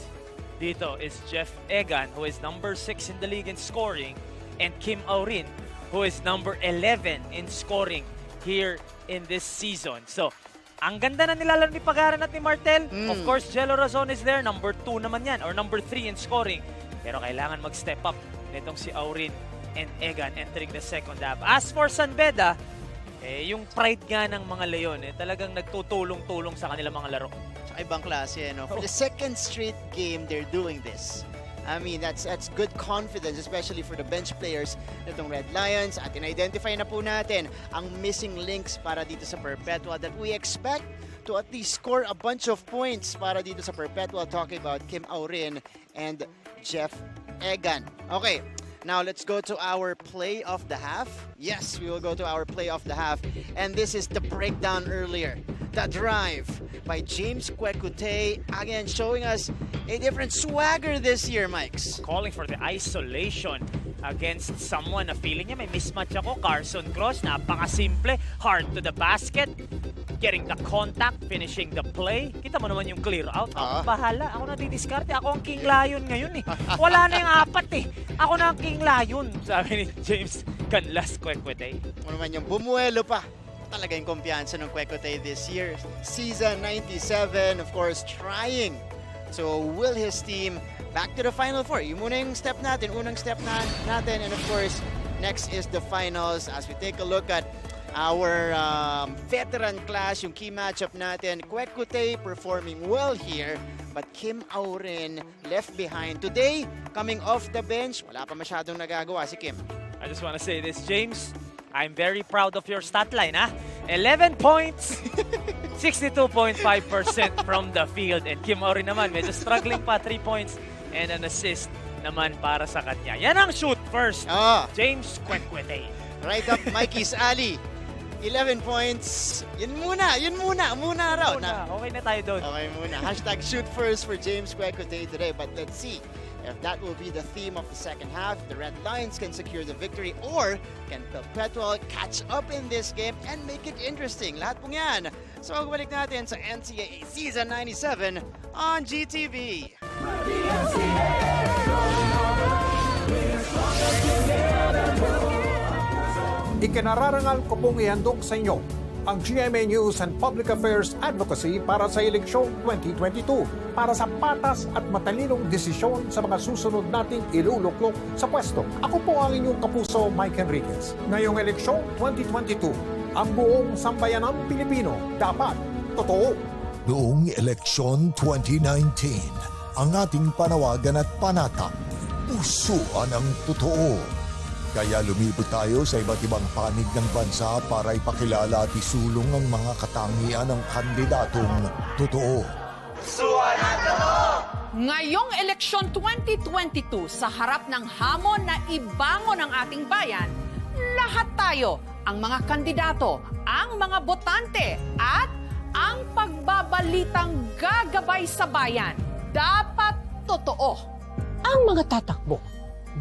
dito is Jeff Egan, who is number 6 in the league in scoring, and Kim Aurin, who is number 11 in scoring here in this season. So, ang ganda na nilalaro ni Pagaran at ni Martel. Of course, Jello Razon is there. Number 2 naman yan, or number 3 in scoring. Pero kailangan mag-step up nitong si Aurin and Egan entering the second half. As for San Beda, yung pride nga ng mga Leon, talagang nagtutulong-tulong sa kanilang mga laro. Sa ibang klase, For the second straight game, they're doing this. I mean, that's good confidence, especially for the bench players nitong Red Lions. At in-identify na po natin ang missing links para dito sa Perpetual that we expect to at least score a bunch of points para dito sa Perpetual. Talking about Kim Aurin and Jeff Egan. Okay, now let's go to our play of the half. Yes, we will go to our play of the half. And this is the breakdown earlier. The drive by James Kwek-Kwetey, again showing us a different swagger this year, Mikes. Calling for the isolation against someone na feeling niya may mismatch ako. Carson Cross, napakasimple, hard to the basket, getting the contact, finishing the play. Kita mo naman yung clear out. Ako bahala, ako na didiskarte. Ako ang King Lion ngayon eh. Wala na yung 4 eh. Ako na ang King Lion, sabi ni James Canlas Kwek-Kwetey. Ano naman yung bumuelo pa. Talaga yung kumpiyansa ng Kwek-Kwetey this year. Season 97, of course, trying to will his team back to the Final Four. Yung muna yung step natin, unang step natin. And of course, next is the finals. As we take a look at our veteran class, yung key matchup natin, Kwek-Kwetey performing well here, but Kim Aurin left behind. Today, coming off the bench, wala pa masyadong nagagawa si Kim. I just want to say this, James. I'm very proud of your stat line, 11 points, 62.5% from the field. And Kim Aurin naman, medyo struggling pa, 3 points and an assist naman para sa kanya. Yan ang shoot first, James Kwek-Kwetey. Right up Mikey's alley. 11 points. Yun muna raw. Okay na tayo doon. Okay muna. Hashtag shoot first for James Kwek-Kwetey today. But let's see if that will be the theme of the second half. The Red Lions can secure the victory, or can Perpetual catch up in this game and make it interesting? Lahat pong yan. So magbalik natin sa NCAA Season 97 on GTV. Ikinararangal ko pong ihandog sa inyo ang GMA News and Public Affairs Advocacy para sa eleksyong 2022, para sa patas at matalinong desisyon sa mga susunod nating iluluklok sa pwesto. Ako po ang inyong kapuso, Mike Enriquez. Ngayong eleksyong 2022, ang buong sambayanang Pilipino dapat totoo. Noong eleksyon 2019, ang ating panawagan at panata, pusuan ang totoo. Kaya lumibot tayo sa iba't ibang panig ng bansa para ipakilala at isulong ang mga katangian ng kandidatong totoo. Pusuan ang totoo! Ngayong eleksyon 2022, sa harap ng hamon na ibangon ang ating bayan, lahat tayo, ang mga kandidato, ang mga botante, at ang pagbabalitang gagabay sa bayan, dapat totoo. Ang mga tatakbo,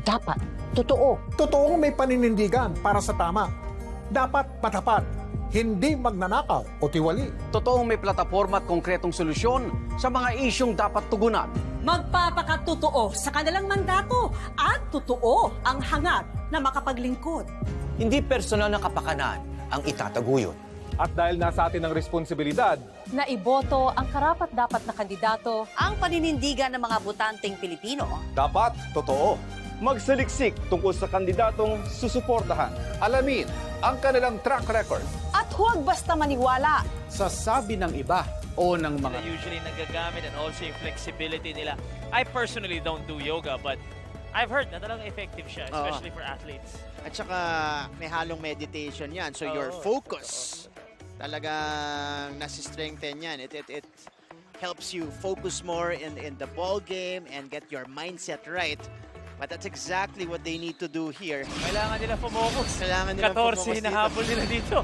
dapat totoo. Totoong may paninindigan para sa tama. Dapat matapat, hindi magnanakaw o tiwali. Totoong may plataforma at konkretong solusyon sa mga isyong dapat tugunan. Magpapakatotoo sa kanilang mandato at totoo ang hangad na makapaglingkod. Hindi personal na kapakanan, ang itataguyod. At dahil nasa atin ang responsibilidad, Na iboto ang karapat-dapat na kandidato Ang paninindigan ng mga botanteng Pilipino. dapat totoo. Magsaliksik tungkol sa kandidatong susuportahan. Alamin ang kanilang track record. At huwag basta maniwala. Sa sabi ng iba o ng mga Sila usually nagagamit and also yung flexibility nila. I personally don't do yoga, but I've heard na talagang effective siya, especially for athletes. At saka may halong meditation yan. So your Oo. focus, talagang nasi-strengthen yan. It helps you focus more in the ball game and get your mindset right. But that's exactly what they need to do here. Kailangan nila fumocus. Kailangan nila 14 hinahabol nila dito.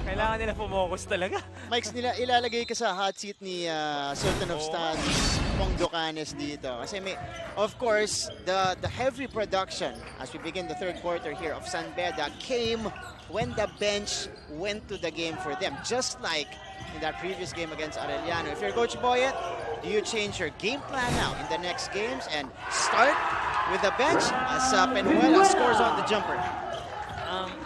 Kailangan nila fumocus talaga. Mics nila, ilalagay ka sa hot seat ni Sultan of Studs, Pong Docanes dito. Kasi may, of course, the heavy production as we begin the third quarter here of San Beda came when the bench went to the game for them. Just like in that previous game against Arellano. If you're Coach Boyet, do you change your game plan now in the next games and start with the bench as Penuela scores on the jumper?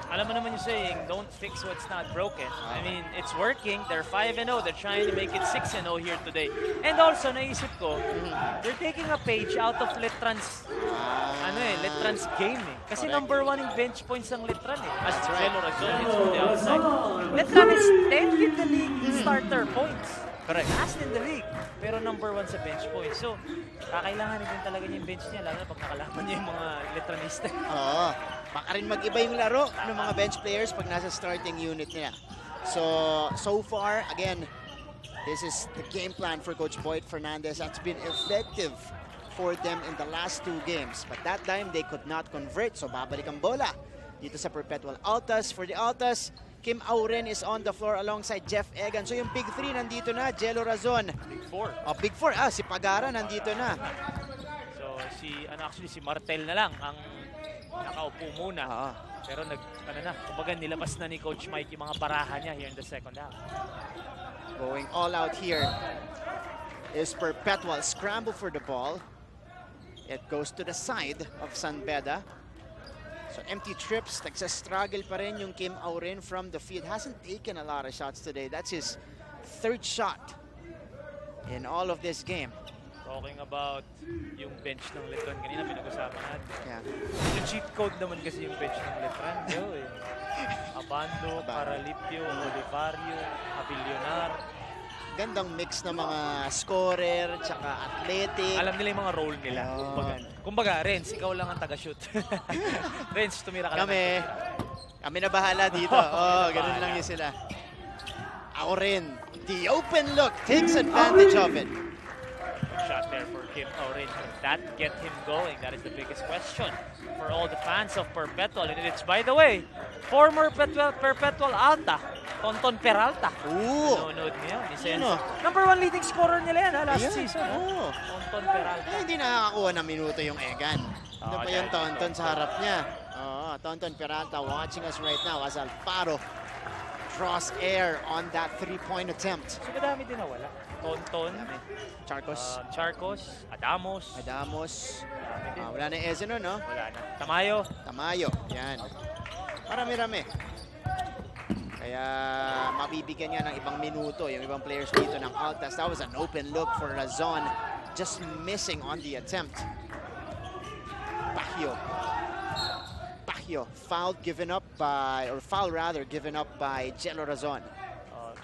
Alam mo naman yung saying, don't fix what's not broken. I mean, it's working. They're 5-0. They're trying to make it 6-0 here today. And also, naisip ko, they're taking a page out of Letran's, Letran's game eh. Kasi number 1 in bench points ang Letran eh. As Jello Razon hits from the outside. Letran is 10th in the league in starter points. Correct. Last in the league. Pero number 1 sa bench points. So, kakailangan din talaga niya yung bench niya, lalo na pag nakalaman niya yung mga Letranista. Oo. Baka rin mag-iba yung laro ng mga bench players pag nasa starting unit nila. So far, again, this is the game plan for Coach Boyd Fernandez. That's been effective for them in the last 2 games. But that time, they could not convert. So babalik ang bola dito sa Perpetual Altas. For the Altas, Kim Auren is on the floor alongside Jeff Egan. So yung Big 3 nandito na, Jello Razon. Big 4. Oh, Big 4. Si Pagara nandito na. So actually si Martel na lang ang nakaupo muna. Pero kumbaga nilabas na ni Coach Mike yung mga baraha niya here in the second half. Going all out here is Perpetual. Scramble for the ball. It goes to the side of San Beda. So empty trips, nagsa-struggle pa rin yung Kim Auren from the field. Hasn't taken a lot of shots today. That's his 3rd shot in all of this game. Talking about yung bench ng Letran, kanina pinag-usapan natin. Yeah. Yung cheat code naman kasi yung bench ng Letran. Abando, Paralipio, Olivario, Abilionar. Gandang mix ng mga scorer, tsaka athletic. Alam nila yung mga role nila. Kumbaga, Renz, ikaw lang ang taga-shoot. Renz, tumira ka lang. Kami na bahala dito. Ganun lang yun sila. Auren, the open look, takes advantage of it. Shot there for Kim Auren. Can that get him going? That is the biggest question for all the fans of Perpetual. And it's, by the way, former Perpetual Alta, Tonton Peralta. Nanonood niya. Number 1 leading scorer nila yan last season. Tonton Peralta. Hindi nakakakuha ng minuto yung Egan. Ito pa yung Tonton sa harap niya. Tonton Peralta watching us right now as Alfaro draws air on that 3-point attempt. So madami din nawala. Tonton, Charcos, Adamos. Wala na Ezeno, no? Wala na. Tamayo. Yan. Marami-rami. Kaya mabibigyan niya ng ibang minuto yung ibang players dito ng Altas. That was an open look for Razon. Just missing on the attempt. Pahio. Foul given up by Jello Razon.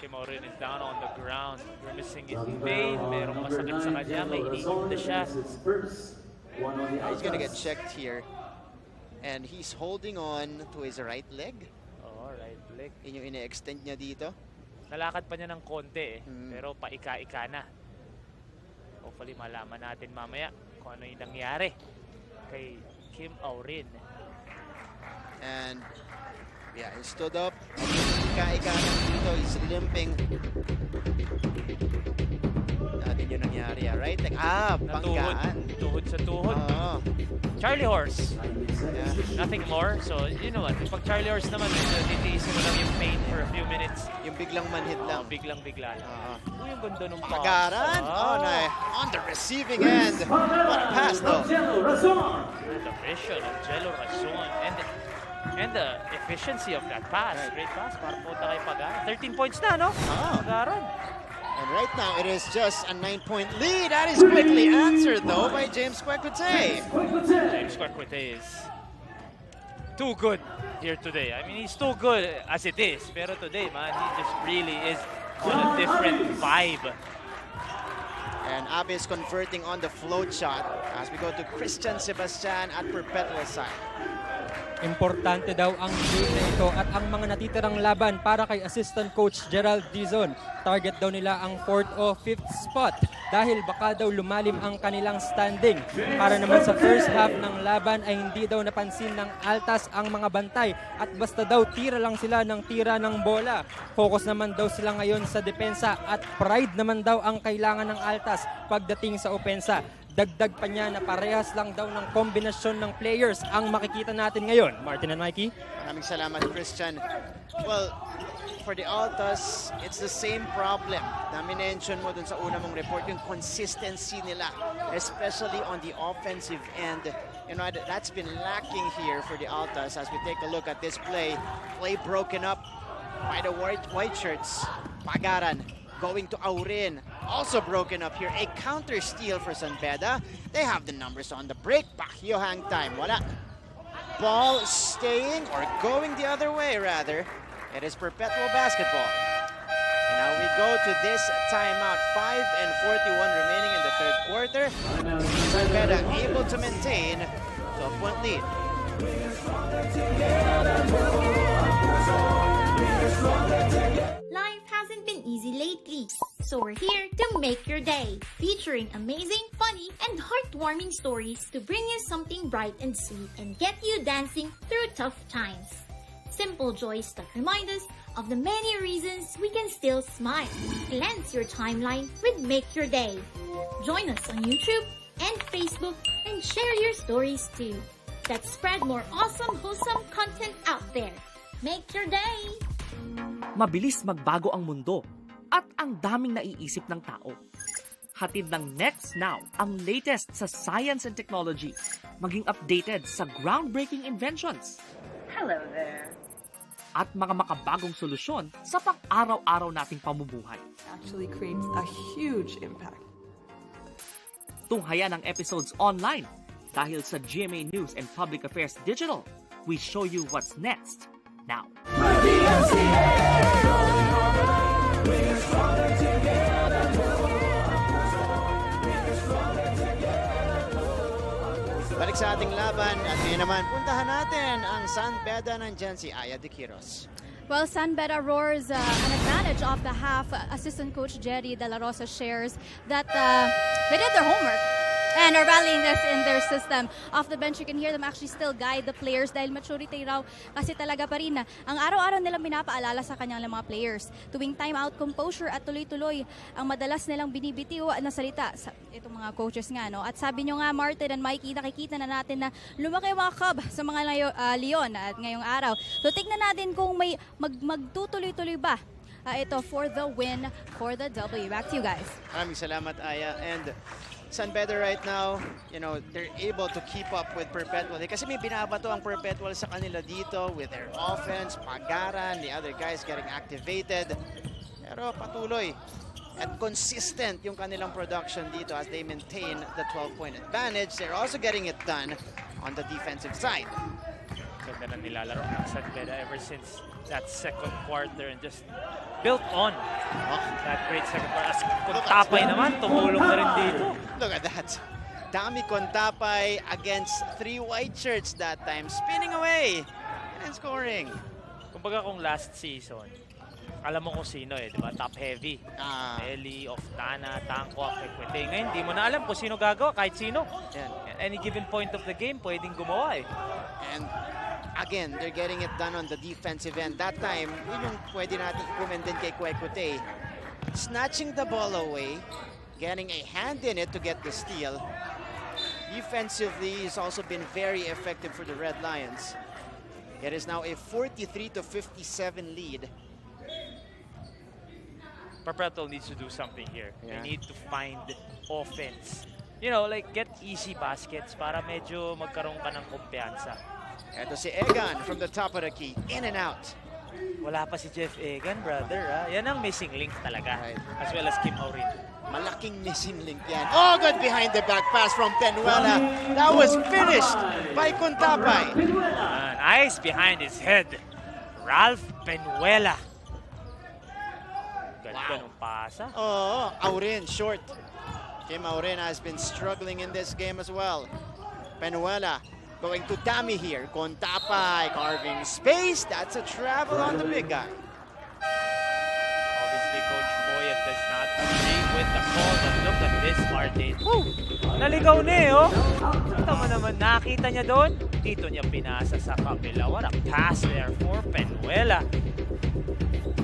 Kim Auren is down on the ground. We're missing it in pain. Merong masakit sa kanya. May iniinda siya. He's gonna get checked here. And he's holding on to his right leg. Right leg. Yun yung ine-extend niya dito. Nalakad pa niya ng konti pero paika-ika na. Hopefully malaman natin mamaya kung ano yung nangyari kay Kim Auren. And yeah, he stood up. Ika-ika na dito. He's limping. Natin yung nangyari, right? Banggaan. Tuhod sa tuhod. Charlie Horse. Yeah. Nothing more. So, you know what? Pag Charlie Horse naman, titiisin mo lang yung pain for a few minutes. Yung biglang manhit lang. Biglang-bigla lang. Yung gundo nung pass. Pagaran. On the receiving end. What a pass, though. And the vision of Jello Razon. And And the efficiency of that pass. Great pass para punta kay Pagara. 13 points na, no? Pagaran. And right now, it is just a 9-point lead. That is quickly answered, though, by James Kwekute. James Kwekute is too good here today. I mean, he's too good as it is. Pero today, man, he just really is on a different vibe. And Abe is converting on the float shot as we go to Christian Sebastian at Perpetual side. Importante daw ang game na ito at ang mga natitirang laban para kay Assistant Coach Gerald Dizon. Target daw nila ang 4th o 5th spot dahil baka daw lumalim ang kanilang standing. Para naman sa first half ng laban ay hindi daw napansin ng Altas ang mga bantay at basta daw tira lang sila ng tira ng bola. Focus naman daw sila ngayon sa depensa at pride naman daw ang kailangan ng Altas pagdating sa opensa. Dagdag pa niya na parehas lang daw ng kombinasyon ng players ang makikita natin ngayon. Martin and Mikey? Maraming salamat, Christian. Well, for the Altas, it's the same problem na minention mo dun sa una mong report, yung consistency nila, especially on the offensive end. You know, that's been lacking here for the Altas as we take a look at this play. Play broken up by the white shirts. Pagaran going to Aurin. Also broken up here. A counter steal for San Beda. They have the numbers on the break. Pakyo hang time. Wala. Ball staying or going the other way rather. It is Perpetual basketball. And now we go to this timeout. 5:41 remaining in the third quarter. San Beda able to maintain 12-point lead. Life hasn't been easy lately, so we're here to make your day, featuring amazing, funny, and heartwarming stories to bring you something bright and sweet and get you dancing through tough times. Simple joys that remind us of the many reasons we can still smile. Cleanse your timeline with Make Your Day. Join us on YouTube and Facebook and share your stories too. Let's spread more awesome, wholesome content out there. Make your day! Mabilis magbago ang mundo at ang daming naiisip ng tao. Hatid ng Next Now ang latest sa science and technology, maging updated sa groundbreaking inventions. Hello there. At mga makabagong solusyon sa pang-araw-araw nating pamumuhay. Actually creates a huge impact. Tunghayan ang episodes online dahil sa GMA News and Public Affairs Digital. We show you what's next now. Balik sa ating laban at ngayon naman puntahan natin ang San Beda ng si Aya de Quiros. Well, San Beda roars an advantage off the half. Assistant Coach Jerry De La Rosa shares that they did their homework and are rallying this in their system. Off the bench, you can hear them actually still guide the players dahil maturity raw kasi talaga pa rin ang araw-araw nilang pinapaalala sa kanyang mga players. Tuwing timeout, composure at tuloy-tuloy ang madalas nilang binibitiw na salita sa itong mga coaches nga. No? At sabi nyo nga, Martin and Mikey, nakikita na natin na lumaki ang mga Cub sa mga Leon at ngayong araw. So tignan natin kung may magtutuloy-tuloy ba ito for the win, for the W. Back to you guys. Maraming salamat, Aya. And San Beda right now, you know, they're able to keep up with Perpetual. Kasi may binabato ang Perpetual sa kanila dito with their offense, Pagaran, the other guys getting activated. Pero patuloy at consistent yung kanilang production dito as they maintain the 12-point advantage. They're also getting it done on the defensive side. Ganda na nilalaro ng San Beda ever since that second quarter and just built on that great second quarter. As Kontapay naman, tumulong na rin dito. Look at that. Dami Kontapay against 3 white shirts that time. Spinning away and scoring. Kumbaga kung last season, alam mo kung sino di ba? Top heavy. Eli, Oftana, Tangko, Kwekwe. Ngayon, di mo na alam kung sino gagawa, kahit sino. Any given point of the game, pwedeng gumawa And again, they're getting it done on the defensive end. That time, yun yung pwede natin i-commend din kay Kwekwe. Snatching the ball away, getting a hand in it to get the steal. Defensively, he's also been very effective for the Red Lions. It is now a 43-57 lead. Perpetual needs to do something here. They need to find offense. You know, like get easy baskets para medyo magkaroon ka ng kumpiyansa. Ito si Egan from the top of the key. In and out. Wala pa si Jeff Egan, brother. Yan ang missing link talaga. As well as Kim Aurin. Malaking missing link yan. Oh, good behind the back pass from Penuela. That was finished by Contapay. Eyes behind his head. Ralph Penuela. Ganda ng pasa. Oh, Aurin short. Kim Aurin has been struggling in this game as well. Penuela going to Dami here. Contapay carving space. That's a travel on the big guy. Obviously, Coach Boyet does not agree with the call, but look at this, Martin. Woo! Naligaw na eh, oh. Kita mo naman, nakita niya doon. Dito niya pinasa sa kabila. What a pass there for Penuela.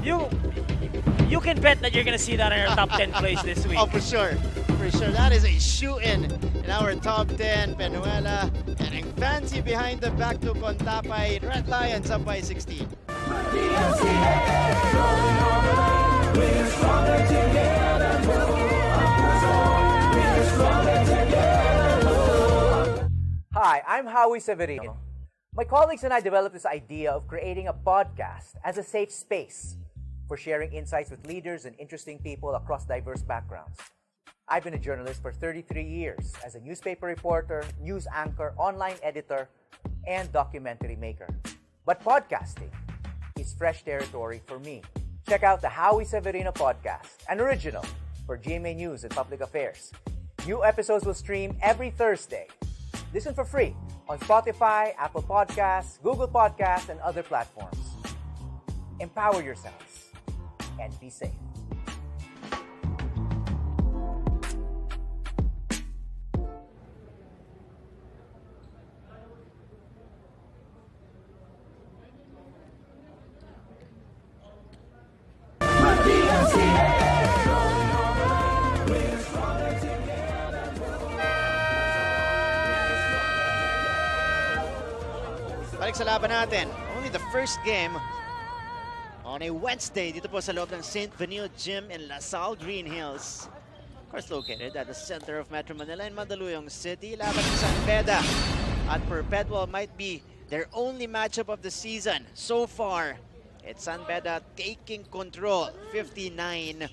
You can bet that you're gonna see that in our top 10 plays this week. Oh, for sure. For sure. That is a shoe-in in our top 10. Penuela getting fancy behind the back to Contapay. Red Lions up by 16. Hi, I'm Howie Severino. My colleagues and I developed this idea of creating a podcast as a safe space for sharing insights with leaders and interesting people across diverse backgrounds. I've been a journalist for 33 years as a newspaper reporter, news anchor, online editor, and documentary maker. But podcasting is fresh territory for me. Check out the Howie Severino podcast, an original for GMA News and Public Affairs. New episodes will stream every Thursday. Listen for free on Spotify, Apple Podcasts, Google Podcasts, and other platforms. Empower yourselves and be safe. Balik sa laban natin. Only the first game on a Wednesday dito po sa loob ng St. Benil Gym in Lasal, Green Hills. Of course, located at the center of Metro Manila in Mandaluyong City. Laban ng San Beda at Perpetual might be their only matchup of the season. So far, it's San Beda taking control, 59-43.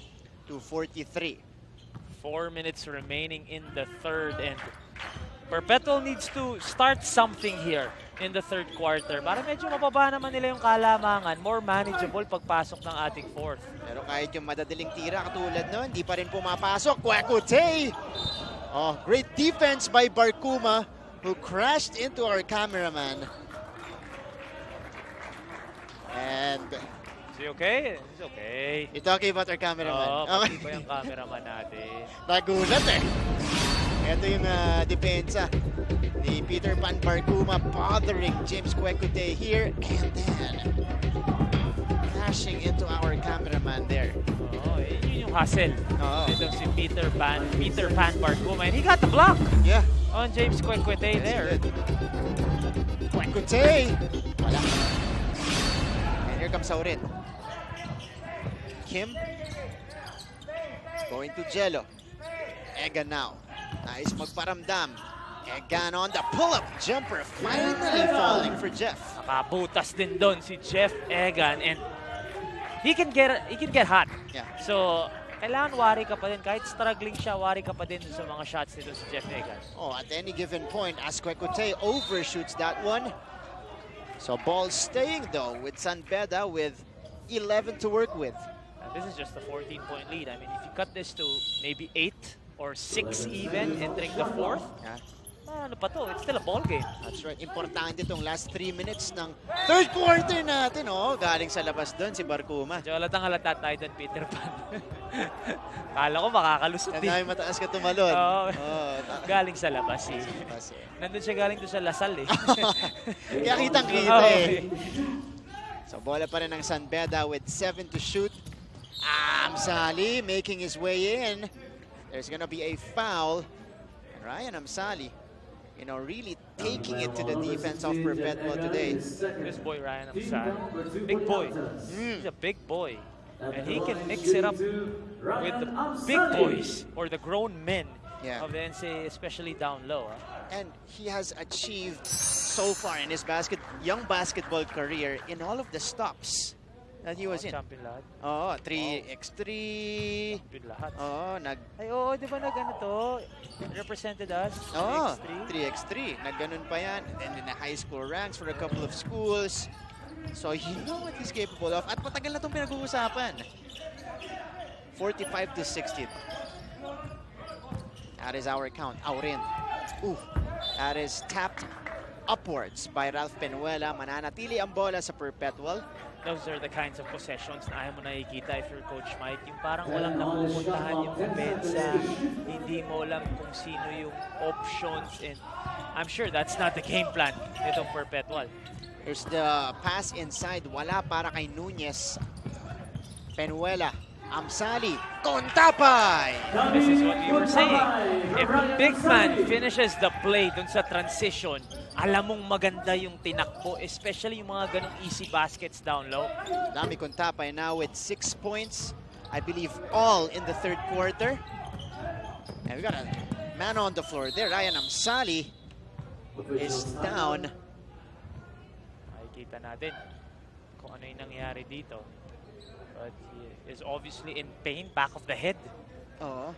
4 minutes remaining in the third, and Perpetual needs to start something here in the third quarter. Para medyo mababa naman nila yung kalamangan. More manageable pagpasok ng ating fourth. Pero kahit yung madadaling tira katulad nun, hindi pa rin pumapasok. Kwekutey! Oh, great defense by Barkuma, who crashed into our cameraman. And is he okay? He's okay. You talking about our cameraman? Oo, pati ba yung cameraman natin? Nagulat eh. Ito yung depensa ni Peter Pan Barkuma bothering James Kwekutey here, and then crashing into our cameraman there. Oh, yun yung hustle. Ito si Peter Pan Barkuma, and he got the block. Yeah. On James Kwekutey there. Kwekutey! Wala. And here comes Aurin. Kim going to Jello. Egan now. Nice magparamdam. Egan on the pull-up jumper. Finally falling for Jeff. Nakabutas din doon si Jeff Egan, and he can get hot. Yeah. So, kailangan wari ka pa din. Kahit struggling siya, wari ka pa din sa mga shots nito si Jeff Egan. Oh, at any given point, as Kwekutey overshoots that one. So, ball staying though with San Beda with 11 to work with. And this is just a 14-point lead. I mean, if you cut this to maybe 8 or 6 even entering the fourth, ano pa to? It's still a ball game. That's right. Importante itong last 3 minutes ng third quarter natin. Oh, galing sa labas doon si Barkuma. Diyo, halata tayo doon, Peter Pan. Kala ko makakalusot din. Kaya mataas ka tumalon. Galing sa labas eh. Nandun siya galing doon sa Lasal eh. Kaya kitang-kita eh. So, bola pa rin ng San Beda with 7 to shoot. Amsali making his way in. There's gonna be a foul. And Ryan Amsali, you know, really taking it to the defense of Perpetual today. This boy, Ryan Amsali, big boy. He's a big boy. And he can mix it up with the big boys or the grown men Yeah. of the NCAA, especially down low. And he has achieved so far in his young basketball career in all of the stops that he was in. Champion lahat. Oo, 3x3. Champion lahat. Oo, Ay, di ba to? Represented us. Oo, 3x3. Nagganon pa yan. And then the high school ranks for a couple of schools. So you know what he's capable of. At matagal na itong pinag-uusapan. 45-60. That is our count. Aurin. Ooh, that is tapped upwards by Ralph Penuela. Mananatili ang bola sa Perpetual. Those are the kinds of possessions na ayaw mo nakikita if you're Coach Mike. Yung parang walang napupuntahan yung depensa. Hindi mo alam kung sino yung options. And I'm sure that's not the game plan nitong Perpetual. Here's the pass inside. Wala para kay Nunez. Penuela. Amsali. Kontapay! This is what we were saying. If a big man finishes the play dun sa transition, alam mong maganda yung tinakbo, especially yung mga ganong easy baskets down low. Dami Kontapay now with 6 points. I believe all in the third quarter. And we got a man on the floor there. Ryan Amsali is down. Makikita natin kung ano yung nangyari dito. But he is obviously in pain, back of the head. Oh.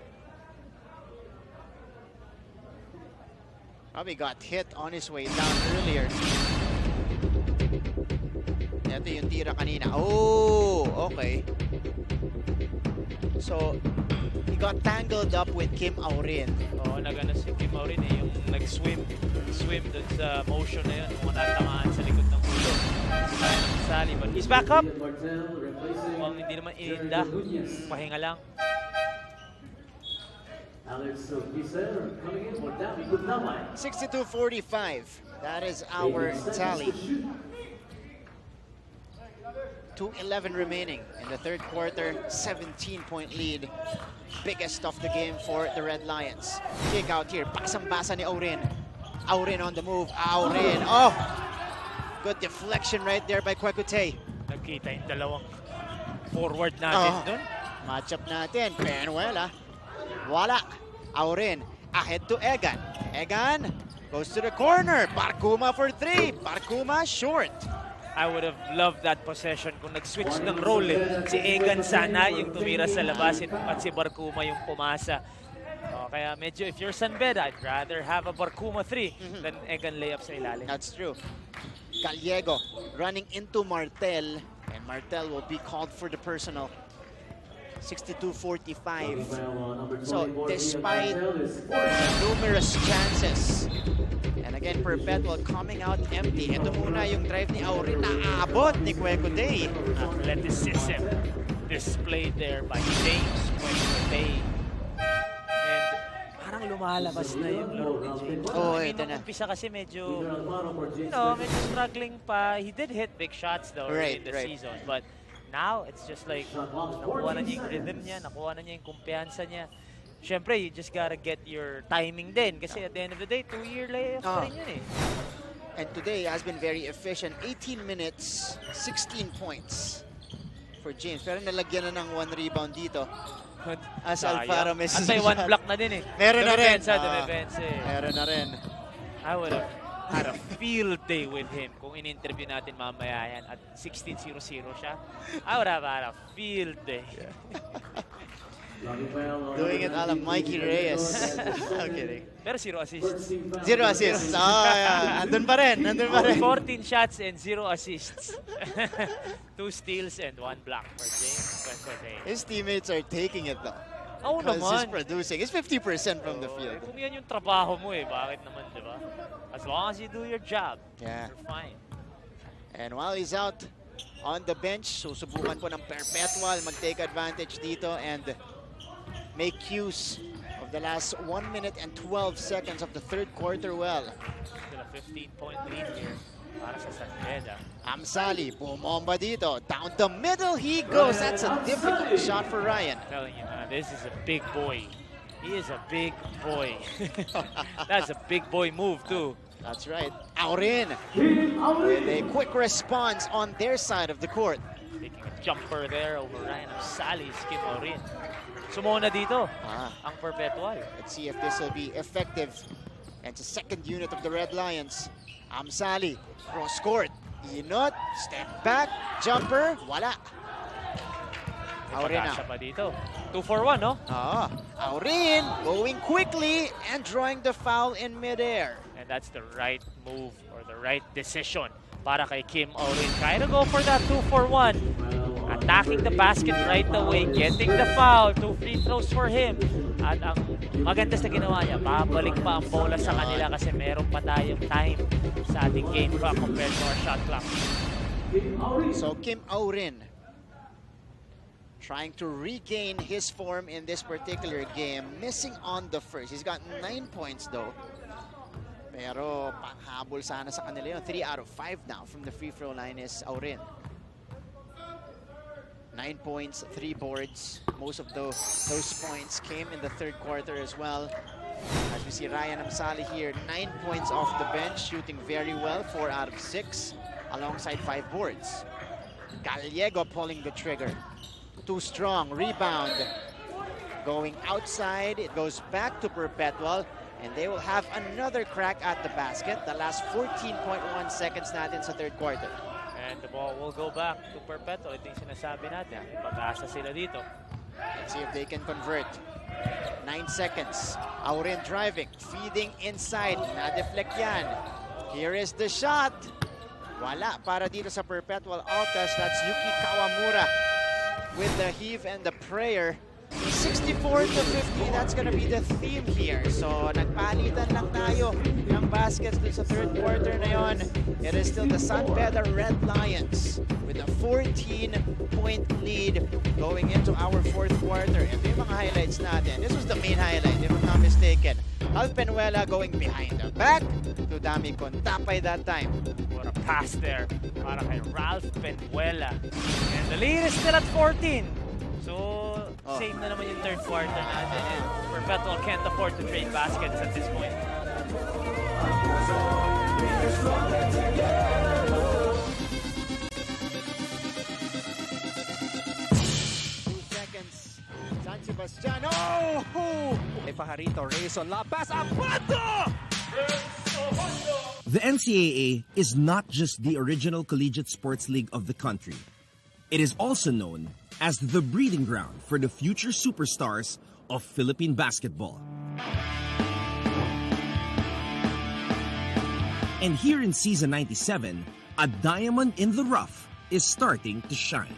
Probably got hit on his way down earlier. Ito yung tira kanina. Oh, okay. So, he got tangled up with Kim Aurin. Oo, nag-ano si Kim Aurin yung nag-swim dun sa motion na yun, kung natamaan sa likod ng ulo. Sali, but he's back up. Hindi naman ininda, pahinga lang. 62-45. That is our tally. 2:11 remaining in the third quarter. 17-point lead. Biggest of the game for the Red Lions. Kick out here. Basang-basa ni Aurin. Aurin on the move. Aurin. Oh! Good deflection right there by Kwekutay. Nagkita yung dalawang forward natin dun. Matchup natin. Penuela. Wala. Aurin. Ahead to Egan. Egan goes to the corner. Barkuma for 3. Barkuma short. I would have loved that possession kung nag-switch ng role. Si Egan sana yung tumira sa labas at si Barkuma yung pumasa. Kaya medyo if you're San Beda, I'd rather have a Barkuma 3 than Egan layup sa ilalim. That's true. Gallego running into Martel, and Martel will be called for the personal. 62-45. So despite numerous chances, and again Perpetual coming out empty. Ito muna yung drive ni Aurin na aabot ni Kwekutay. Athleticism displayed there by James Kwekutay. And parang lumalabas na yung laro ni James. Ito na. Umpisa kasi medyo, medyo struggling pa. He did hit big shots though in the season, but now it's just like nakuha na niya yung rhythm niya, nakuha na niya yung kumpiyansa niya. Siyempre, you just gotta get your timing din kasi at the end of the day, 2-year layoff pa rin yun eh. And today has been very efficient. 18 minutes, 16 points for James. Pero nalagyan na ng 1 rebound dito. As Alfaro misses. At may 1 block na din eh. Meron na rin. Meron na rin. I would have had a field day with him kung in-interview natin mamaya yan at 16-0 siya. I would have had a field day. Doing it ala Mikey Reyes. I'm kidding. Pero 0 assists. 0 assists. Andun pa rin. 14 shots and 0 assists. 2 steals and 1 block for James. His teammates are taking it though. Oo because naman. he's producing. It's 50% from the field. Kung yan yung trabaho mo bakit naman, di ba? As long as you do your job, you're fine. And while he's out on the bench, susubukan po ng Perpetual mag-take advantage dito and make use of the last 1 minute and 12 seconds of the third quarter well. Still a 15-point lead here para sa San Beda. Amsali, bumomba dito. Down the middle he goes. That's a difficult shot for Ryan. I'm telling you, man, this is a big boy. He is a big boy. That's a big boy move, too. That's right. Aurin with a quick response on their side of the court. Taking a jumper there over Ryan Amsali, Kim Aurin. sumona dito ang Perpetual. Let's see if this will be effective. And it's the second unit of the Red Lions. Amsali, cross court. Inot, step back, jumper, wala. Aurin Pag-asa pa dito. 2-for-1, no? Aurin going quickly and drawing the foul in midair. And that's the right move or the right decision para kay Kim Aurin. Trying to go for that 2-for-1. Attacking the basket right away, getting the foul. 2 free throws for him. At ang maganda sa ginawa niya, babalik pa ang bola sa kanila kasi meron pa tayong time sa ating game clock compared to our shot clock. So Kim Aurin trying to regain his form in this particular game. Missing on the first. He's got 9 points though. Pero panghabol sana sa kanila yun. 3 out of 5 now from the free throw line is Aurin. 9 points, 3 boards. Most of those points came in the third quarter as well. As we see Ryan Amsali here, 9 points off the bench, shooting very well, 4 out of 6, alongside 5 boards. Gallego pulling the trigger. Too strong, rebound. Going outside, it goes back to Perpetual, and they will have another crack at the basket. The last 14.1 seconds natin sa third quarter. And the ball will go back to Perpetual. Ito yung sinasabi natin. Pag-asa sila dito. Let's see if they can convert. 9 seconds. Aurin driving, feeding inside. Na-deflect yan. Here is the shot. Wala para dito sa Perpetual Altas. That's Yuki Kawamura with the heave and the prayer. 64 to 50, that's gonna be the theme here. So, nagpalitan lang tayo ng baskets dun sa third quarter na yon. It is still the Beda Red Lions with a 14-point lead going into our fourth quarter. Ito yung mga highlights natin. This was the main highlight, if I'm not mistaken. Ralph Penuela going behind the back to Dami Contapay that time. What a pass there para kay Ralph Penuela. And the lead is still at 14. So, same na naman yung third quarter natin. And Perpetual can't afford to trade baskets at this point. 2 seconds. San Sebastian. Oh! Pajarito, Rayson, La Paz, Abando! The NCAA is not just the original collegiate sports league of the country. It is also known as the breeding ground for the future superstars of Philippine basketball. And here in season 97, a diamond in the rough is starting to shine.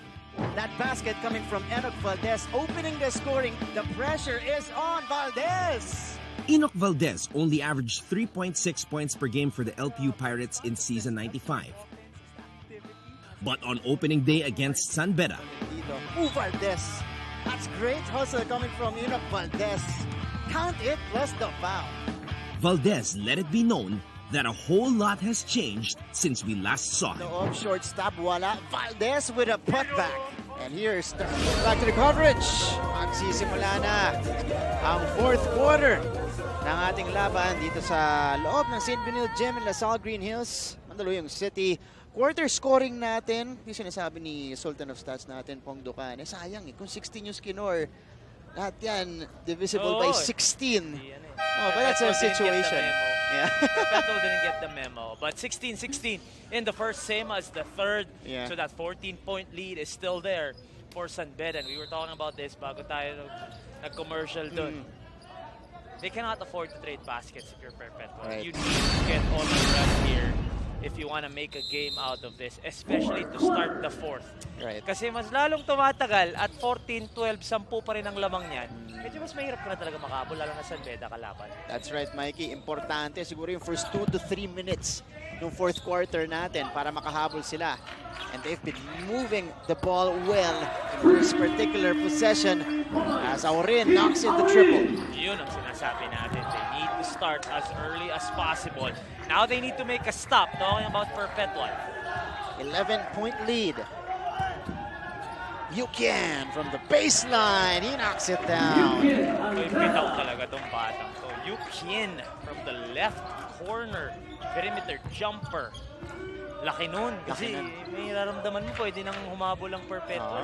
That basket coming from Enoch Valdez, opening the scoring. The pressure is on Valdez. Enoch Valdez only averaged 3.6 points per game for the LPU Pirates in season 95. But on opening day against Beda, Valdez. That's great hustle coming from Enoch Valdez. Count it plus the foul. Valdez let it be known that a whole lot has changed since we last saw him. The off short stop, wala. Valdez with a putback. And here's back to the coverage. Magsisimula na ang fourth quarter ng ating laban dito sa loob ng St. Benil Gym in Lasal Green Hills, Mandaluyong City. Quarter scoring natin, yung sinasabi ni Sultan of Stats natin, Pong Ducan, sayang kung 16 yung skinor, lahat yan divisible by 16. But that's a situation. Yeah. Perpetual didn't get the memo. But 16-16 in the first, same as the third. Yeah. So that 14-point lead is still there for Beda. And we were talking about this bago tayo nag-commercial dun. They cannot afford to trade baskets if you're Perpetual. Right. You need to get all the run here if you want to make a game out of this, especially to start the fourth. Right. Kasi mas lalong tumatagal at 14-12, 10 pa rin ang lamang niyan. Medyo mas mahirap ka na talaga makabol, lalo na Beda kalaban. That's right, Mikey. Importante siguro yung first 2 to 3 minutes ng fourth quarter natin para makahabol sila. And they've been moving the ball well in this particular possession as Aurin knocks in the triple. Yun ang sinasabi natin. They need to start as early as possible. Now they need to make a stop. Talking about Perpetual. 11-point lead. Yukian from the baseline. He knocks it down. Bitaw talaga tong batang to. Yukian from the left corner. Perimeter jumper. Laki nun. Kasi may nararamdaman mo pwede nang humabol ang Perpetual.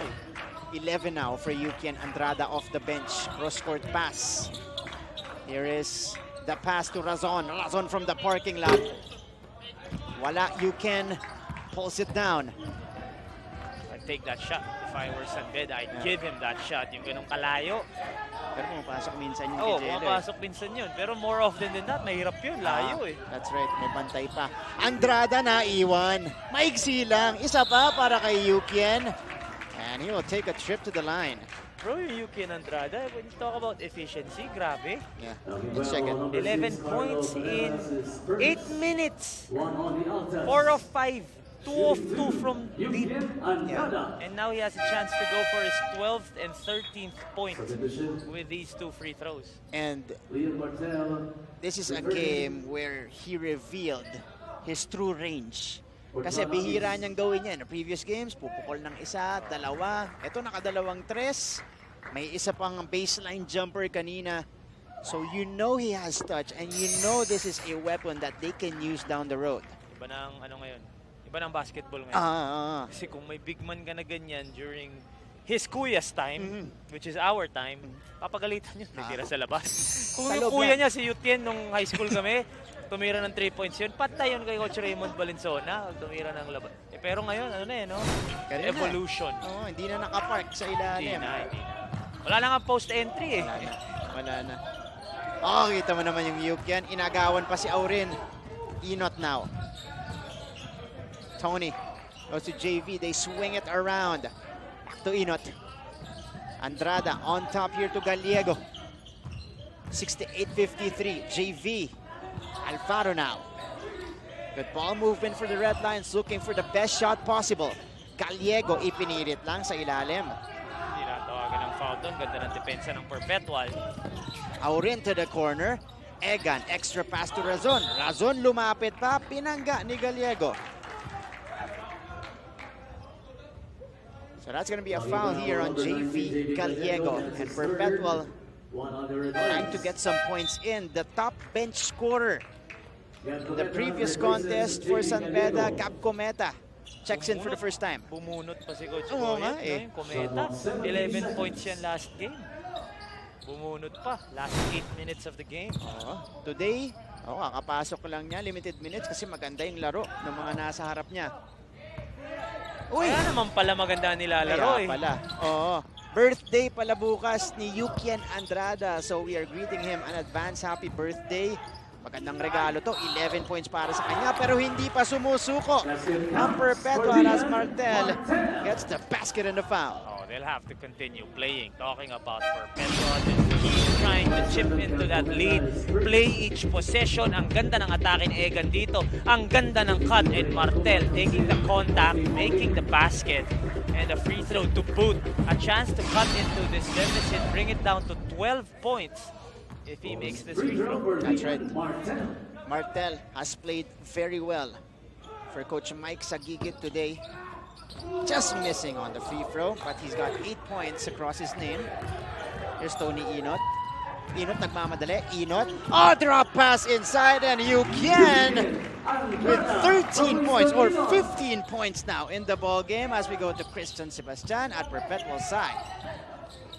11 now for Yukian Andrada off the bench. Cross-court pass. Here is the pass to Razon. Razon from the parking lot. Wala, Yukian pulls it down. I'd take that shot. If I were San Beda, I'd give him that shot. Yung ganung kalayo. Pero pumapasok minsan yung Oo, Gijelo, pumapasok minsan yun. Pero more often than not, mahirap yun. Layo eh. That's right, may bantay pa. Andrada na iwan. Maigsi lang. Isa pa para kay Yukian. And he will take a trip to the line. Bro, yung Yuki and Andrada, when you talk about efficiency, grabe. Yeah, let's check it. 11 points in 8 minutes. 4 of 5. 2 of 2 from deep. Yeah. And now he has a chance to go for his 12th and 13th point with these 2 free throws. And this is a game where he revealed his true range. Kasi bihira niyang gawin yan. Previous games, pupukol ng isa, dalawa. Ito nakadalawang tres. May isa pang baseline jumper kanina. So you know he has touch and you know this is a weapon that they can use down the road. Iba na ang ano ngayon. Iba na ang basketball ngayon. Kasi kung may big man ka na ganyan during his kuya's time, which is our time, papagalitan yun. May tira sa labas. Kung yung kuya niya si Yutien nung high school kami, tumira ng 3 points yun, patay yun kay Coach Raymond Valenzuela. Tumira ng labas. Eh, pero ngayon, ano na eh, no? Evolution. Oo, hindi na nakapark sa ilalim. Hindi na. Wala na nga post-entry eh. Wala na. Oh, kita mo naman yung Yukian. Inagawan pa si Aurin. Inot now. Tony goes to JV. They swing it around. Back to Inot. Andrada on top here to Gallego. 68-53. JV. Alfaro now. Good ball movement for the Red Lions. Looking for the best shot possible. Gallego ipinirit lang sa ilalim. Hindi na tawagan ng foul doon. Ganda ng depensa ng Perpetual. Aurin to the corner. Egan, extra pass to Razon. Razon lumapit pa. Pinangga ni Gallego. So that's going to be a foul here on JV Gallego. And Perpetual trying to get some points in. The top bench scorer. The previous contest for San Beda, Cap Cometa, checks in for the first time. Bumunot pa si Coach Oo nga Boyet, eh. Cometa. 11 points yan last game. Bumunot pa. Last 8 minutes of the game. Today, kakapasok lang niya. Limited minutes kasi maganda yung laro ng mga nasa harap niya. Uy! Kaya naman pala maganda nilalaro eh. Kaya pala. Birthday pala bukas ni Yukian Andrada. So we are greeting him an advance happy birthday. Magandang regalo to. 11 points para sa kanya. Pero hindi pa sumusuko. Ang Perpetual as Martel gets the basket and the foul. They'll have to continue playing. Talking about Perpetual, he's trying to chip into that lead. Play each possession. Ang ganda ng atake ni Egan dito. Ang ganda ng cut, and Martel taking the contact, making the basket, and a free throw to boot. A chance to cut into this deficit, bring it down to 12 points if he makes this free throw. That's right. Martel has played very well for Coach Mike Sagigit today. Just missing on the free throw, but he's got 8 points across his name. Here's Tony Inot. Inot nagmamadali. Inot. Drop pass inside, and Yukian with 13 points or 15 points now in the ball game as we go to Christian Sebastian at Perpetual side.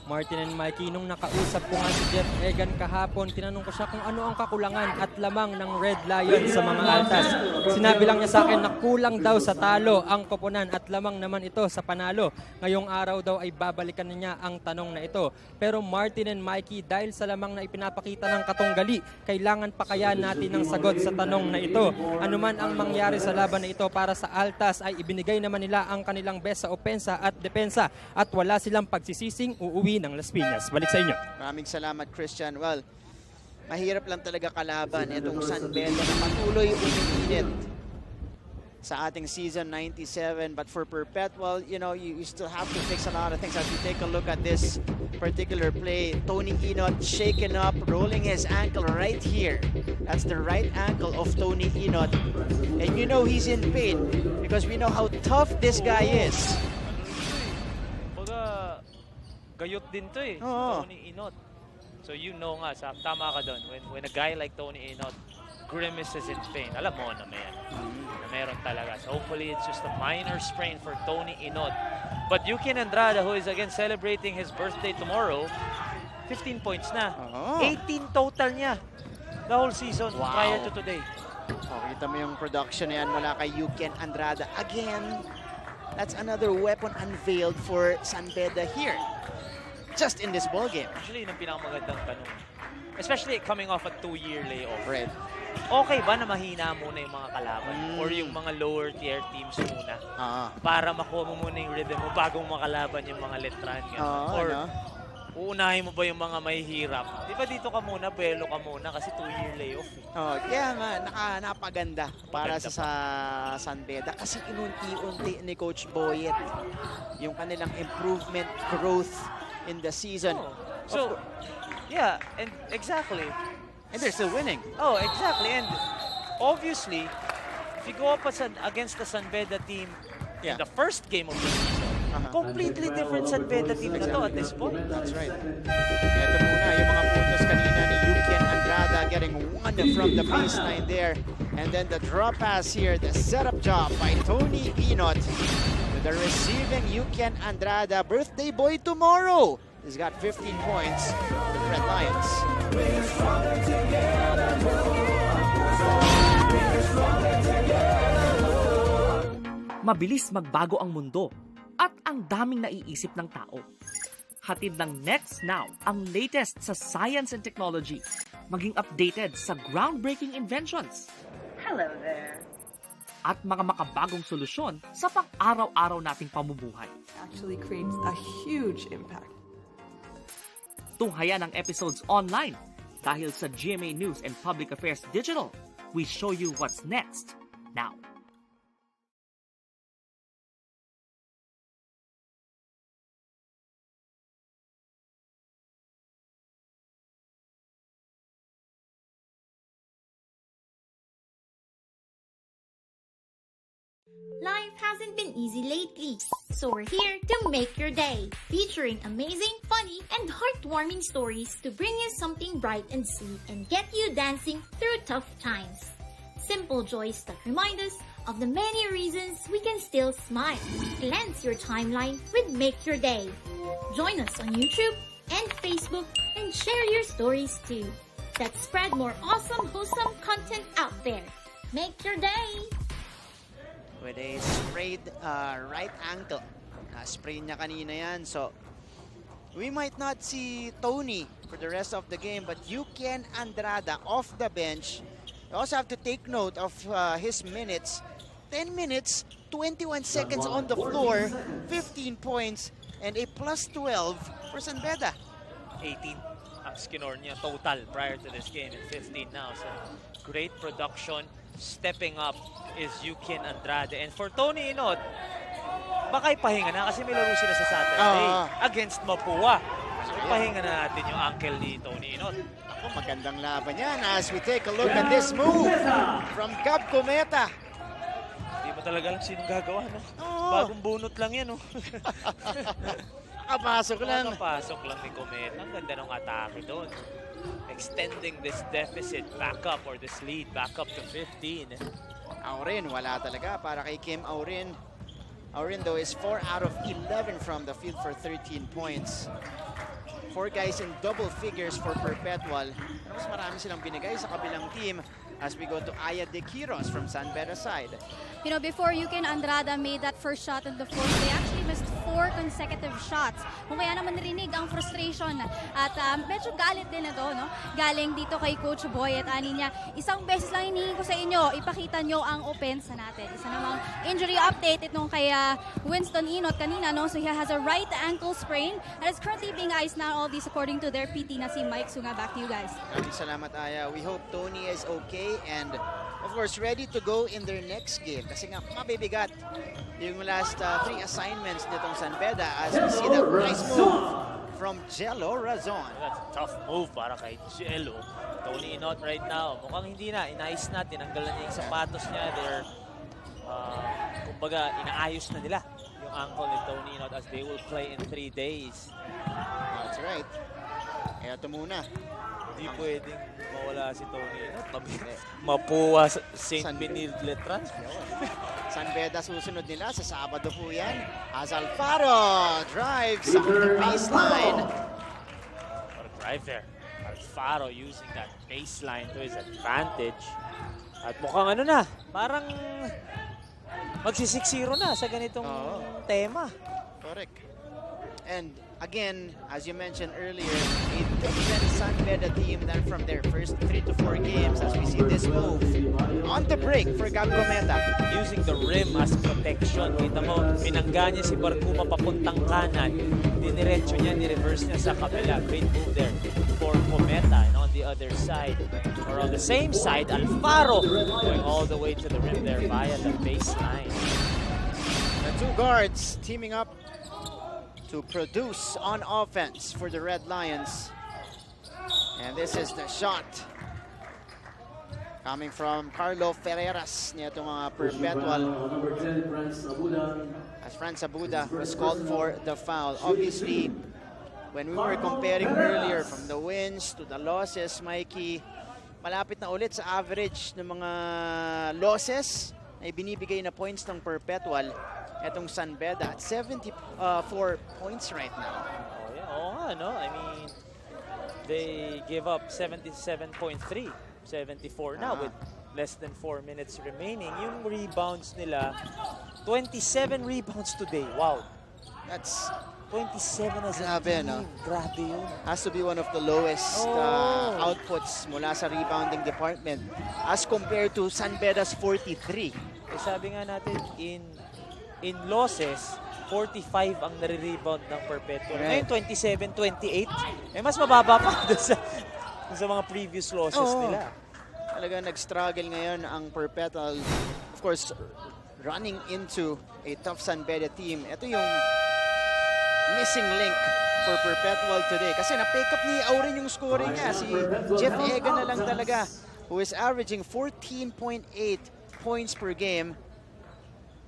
Martin and Mikey, nung nakausap ko nga si Jeff Egan kahapon, tinanong ko siya kung ano ang kakulangan at lamang ng Red Lions sa mga Altas. Sinabi lang niya sa akin na kulang daw sa talo ang koponan at lamang naman ito sa panalo. Ngayong araw daw ay babalikan niya ang tanong na ito. Pero Martin and Mikey, dahil sa lamang na ipinapakita ng katunggali, kailangan pa kaya natin ng sagot sa tanong na ito. Ano man ang mangyari sa laban na ito para sa Altas ay ibinigay naman nila ang kanilang best sa opensa at depensa at wala silang pagsisising uuwi ng Las Piñas. Balik sa inyo. Maraming salamat, Christian. Well, mahirap lang talaga kalaban itong San Beda na patuloy umiinit sa ating season 97. But for Perpetual, you know, you still have to fix a lot of things. As we take a look at this particular play, Tony Inot shaken up, rolling his ankle right here. That's the right ankle of Tony Inot. And you know he's in pain because we know how tough this guy is. Gayot din to eh, Tony Inot. So you know nga, tama ka doon. When a guy like Tony Inot grimaces in pain. Alam mo na meron talaga. So hopefully it's just a minor sprain for Tony Inod. But Yukin Andrada, who is again celebrating his birthday tomorrow, 15 points na. 18 total niya the whole season prior to today. Kita mo yung production na yan mula kay Yukin Andrada. Again, that's another weapon unveiled for San Beda here. Just in this ballgame. Actually, yun ang pinakamagandang tanong. Especially coming off a 2-year layoff. Right. Okay ba na mahina muna yung mga kalaban? Or yung mga lower tier teams muna? Para makuha mo muna yung rhythm mo bago makalaban yung mga letran. Or uunahin mo ba yung mga may hirap? Di ba dito ka muna, belo ka muna kasi 2-year layoff. Kaya nga, napaganda para sa San Beda kasi inunti-unti ni Coach Boyet yung kanilang improvement, growth in the season. So, yeah, and exactly. And they're still winning. Oh, exactly. And obviously, if you go up against the San Beda team in the first game of the season, completely different San Beda team na to at this point. That's right. Ito muna yung mga puntos kanina ni Yukin Andrada getting one from the baseline there. And then the drop pass here, the setup job by Tony Inot. To the receiving Yukin Andrada, birthday boy tomorrow. He's got 15 points for the Red Lions. Mabilis magbago ang mundo at ang daming naiisip ng tao. Hatid ng Next Now ang latest sa science and technology, maging updated sa groundbreaking inventions. Hello there. At mga makabagong solusyon sa pang-araw-araw nating pamumuhay. Actually creates a huge impact. Tunghayan ang episodes online dahil sa GMA News and Public Affairs Digital. We show you what's next now. Life hasn't been easy lately, so we're here to make your day, featuring amazing, funny, and heartwarming stories to bring you something bright and sweet and get you dancing through tough times. Simple joys that remind us of the many reasons we can still smile. Cleanse your timeline with Make Your Day. Join us on YouTube and Facebook and share your stories too. Let's spread more awesome, wholesome content out there. Make your day! With a sprayed right ankle. Sprain niya kanina yan. So, we might not see Tony for the rest of the game, but Yukin Andrada off the bench. You also have to take note of his minutes. 10 minutes, 21 seconds on the floor, 15 points, and a plus 12 for San Beda. 18 ang skinor niya total prior to this game and 15 now. So, great production. Stepping up is Yukin Andrade. And for Tony Inot, baka ipahinga na kasi may laro sila sa Saturday against Mapua. So ipahinga na natin yung ankle ni Tony Inot. Magandang laban yan as we take a look at this move from Gab Cometa. Hindi mo talaga alam sinong gagawa, no? Bagong bunot lang yan, no? Nakapasok lang. Nakapasok lang ni Cometa. Ang ganda ng atake doon. Extending this deficit back up or this lead back up to 15. Aurin, wala talaga para kay Kim Aurin. Aurin though is 4 out of 11 from the field for 13 points. 4 guys in double figures for Perpetual. Mas marami silang binigay sa kabilang team as we go to Aya De Quiros from San Beda side. You know, before Yukin Andrada made that first shot in the fourth, they actually missed 4 consecutive shots. Kung kaya naman narinig ang frustration at medyo galit din na to, no? Galing dito kay Coach Boy at ani niya, isang beses lang hinihingi ko sa inyo, ipakita nyo ang offense natin. Isa namang injury update itong kay Winston Inot kanina, no? So he has a right ankle sprain and is currently being iced now, all these according to their PT na si Mike Sunga. Back to you guys. Maraming salamat, Aya. We hope Tony is okay and of course ready to go in their next game kasi nga mabibigat yung last 3 assignments nitong San Beda as we see that nice move from Jello Razon. That's a tough move para kay Jello. Tony Inot right now, mukhang hindi na, inayos na, tinanggal na niya yung sapatos niya. They're, kumbaga, inaayos na nila yung ankle ni Tony Inot as they will play in 3 days. That's right. Eto muna. Hindi pwedeng mawala si Tony. Mapuwa sa St. Benilde Letran. San Beda susunod nila sa Sabado po yan. As Alfaro drives on the baseline. What a drive there. Alfaro using that baseline to his advantage. At mukhang ano na, parang magsi-6-0 na sa ganitong tema. Correct. And again, as you mentioned earlier, a different San Beda team than from their first 3 to 4 games as we see this move on the break for Gab Cometa. Using the rim as protection. Kita mo, pinangga niya si Barcuma papuntang kanan. Diniretso niya, ni-reverse niya sa kabila. Great move there for Cometa. And on the other side, or on the same side, Alfaro going all the way to the rim there via the baseline. The two guards teaming up to produce on offense for the Red Lions. And this is the shot coming from Carlo Ferreras niya itong mga Perpetual. As Franz Abuda was called for the foul. Obviously, when we were comparing earlier from the wins to the losses, Mikey, malapit na ulit sa average ng mga losses na ibinibigay na points ng Perpetual. Etong San Beda at 74 points right now. Oh yeah, oo nga, no? I mean, they give up 77.3, 74 now with less than 4 minutes remaining. Yung rebounds nila, 27 rebounds today. Wow. That's 27 as a grabe, team. no? Grabe yun. Has to be one of the lowest outputs mula sa rebounding department as compared to San Beda's 43. Eh, sabi nga natin, in losses, 45 ang nare-rebound ng Perpetual. Right. Ngayon, 27-28. Eh, mas mababa pa doon sa mga previous losses nila. Talaga nag-struggle ngayon ang Perpetual. Of course, running into a tough San Beda team. Ito yung missing link for Perpetual today. Kasi na-pick up ni Aurin yung scoring niya. Si Jeff Ega na lang talaga, who is averaging 14.8 points per game.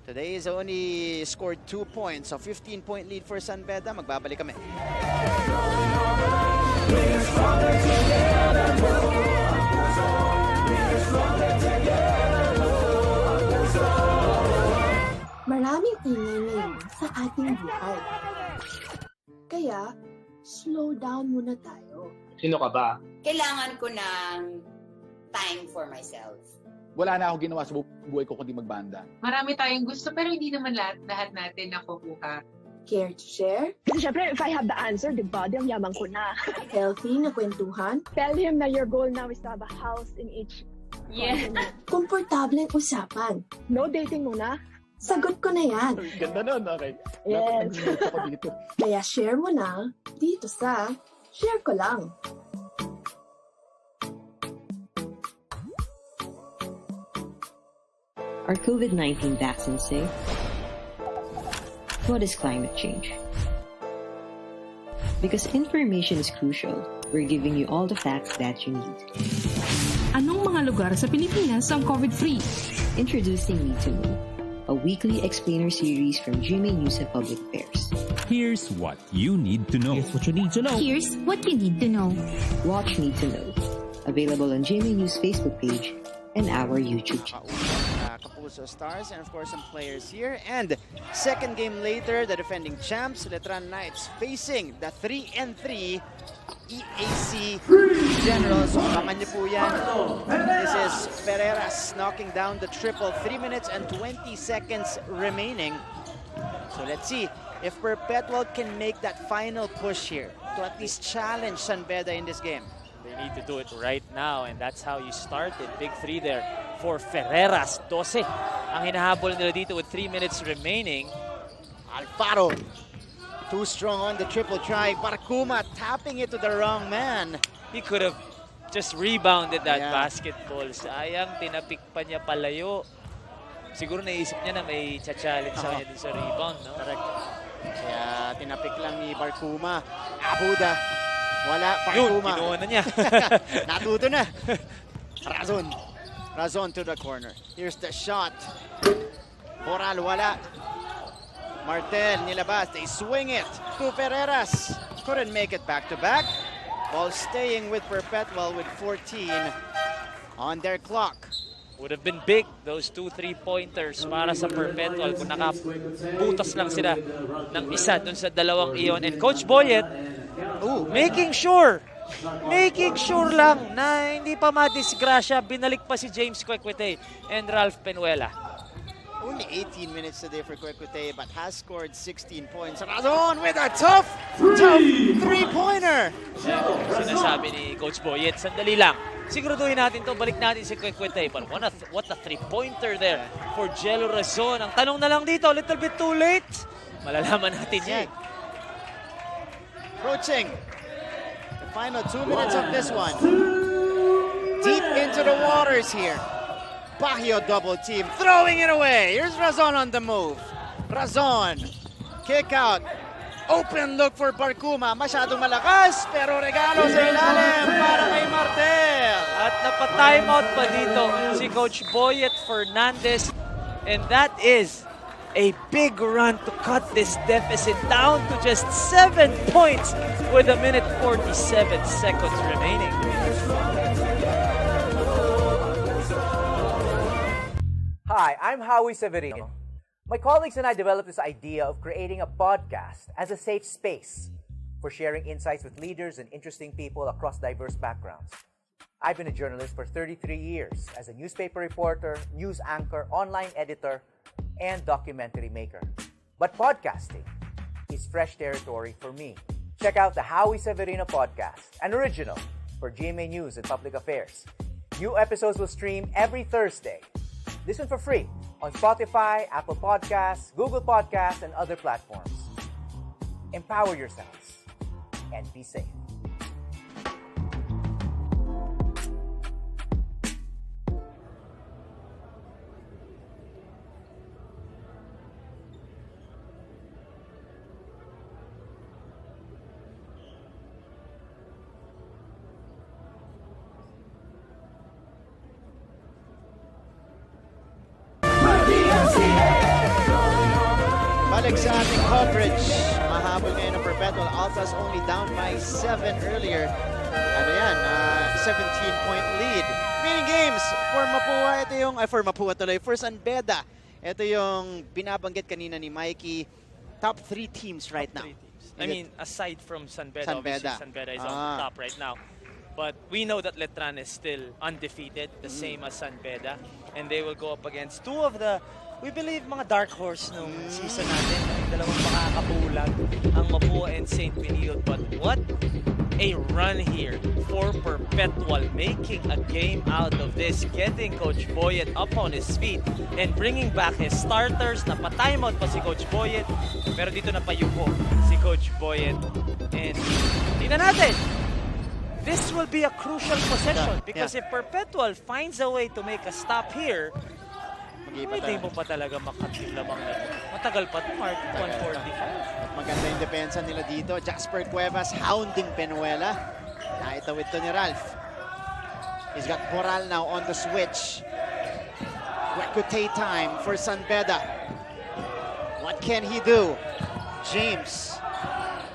Today is only scored 2 points. So 15-point lead for San Beda. Magbabalik kami. Maraming ingay ngayon sa ating buhay. Kaya, slow down muna tayo. Sino ka ba? Kailangan ko ng time for myself. Wala na ako ginawa sa buhay ko kundi magbanda. Marami tayong gusto pero hindi naman lahat natin nakukuha. Care to share? Kasi syempre, if I have the answer, di ba, ang yaman ko na. Healthy na kwentuhan? Tell him na your goal now is to have a house in each. Yeah. Komportableng usapan. No dating muna. Sagot ko na yan. Ganda nun, okay. Yes. Dapat ako dito. Kaya share mo na dito sa Share Ko Lang. Are COVID-19 vaccines safe? What is climate change? Because information is crucial, we're giving you all the facts that you need. Anong mga lugar sa Pilipinas ang COVID-free? Introducing Need to Know, a weekly explainer series from GMA News and Public Affairs. Here's what you need to know. Here's what you need to know. Here's what you need to know. Watch Need to Know. Available on GMA News Facebook page and our YouTube channel. Kapuso Stars and of course some players here. And second game later, the defending champs, Letran Knights, facing the 3-3 EAC Generals. So abangan niyo po yan. This is Ferreras knocking down the triple. 3 minutes and 20 seconds remaining. So let's see if Perpetual can make that final push here to at least challenge San Beda in this game. They need to do it right now, and that's how you start it. Big three there for Ferreras. 12 ang hinahabol nila dito with 3 minutes remaining. Alfaro, too strong on the triple try. Barcuma tapping it to the wrong man. He could have just rebounded that basketball. Sayang, tinapik pa niya palayo. Siguro naisip niya na may challenge sa kanya dun sa rebound, no? Correct. Kaya tinapik lang ni Barcuma. Abuda. Wala, Yun, Barcuma. kinuha na niya. Natuto na. Razon to the corner. Here's the shot. Moral, wala. Martel, nilabas. They swing it to Ferreras. Couldn't make it back-to-back. While staying with Perpetual with 14 on their clock. Would have been big, those 2 3-pointers para sa Perpetual kung nakabutas lang sila ng isa dun sa dalawang iyon. And Coach Boyet, making sure lang na hindi pa madisgrasya. Binalik pa si James Quequete and Ralph Penuela. Only 18 minutes today for Quequete, but has scored 16 points. Razon with a tough three-pointer. Sinasabi ni Coach Boyet, sandali lang. Siguraduhin natin to, balik natin si Quequete. But what a three-pointer there for Jello Razon. Ang tanong na lang dito, a little bit too late. Malalaman natin yan. Approaching the final 2 minutes of this one. Deep into the waters here. Baguio double team, throwing it away. Here's Razon on the move. Razon, kick out. Open look for Barcuma. Masyadong malakas, pero regalo sa ilalim para kay Martel. At napa-timeout pa dito si Coach Boyet Fernandez. And that is a big run to cut this deficit down to just 7 points with 1:47 seconds remaining. Hi, I'm Howie Severino. My colleagues and I developed this idea of creating a podcast as a safe space for sharing insights with leaders and interesting people across diverse backgrounds. I've been a journalist for 33 years as a newspaper reporter, news anchor, online editor, and documentary maker. But podcasting is fresh territory for me. Check out the Howie Severino podcast, an original for GMA News and Public Affairs. New episodes will stream every Thursday. Listen for free on Spotify, Apple Podcasts, Google Podcasts, and other platforms. Empower yourselves and be safe. Balik sa ating coverage. Mahabol ngayon ng Perpetual. Altas only down by 7 earlier. Ano yan? 17-point lead. Winning games for Mapua. Ito yung, for Mapua tuloy. For San Beda. Ito yung binabanggit kanina ni Mikey. Top 3 teams right now. I mean, aside from San Beda, obviously San Beda is on the top right now. But we know that Letran is still undefeated, the same as San Beda. And they will go up against two of the, we believe, mga dark horse nung season natin. Dalawang makakabulag, ang Mapua and St. Benilde. But what a run here for Perpetual, making a game out of this, getting Coach Boyet up on his feet and bringing back his starters. Napa-timeout pa si Coach Boyet, pero dito napayuko si Coach Boyet. And tingnan natin, this will be a crucial possession because if Perpetual finds a way to make a stop here, hindi mo pa talaga makatil lamang na. Matagal pa ito, Mark. 145. Maganda yung depensa nila dito. Jasper Cuevas hounding Penuela. Naitawid to ni Ralph. He's got Moral now on the switch. Quequete time for San Beda. What can he do? James.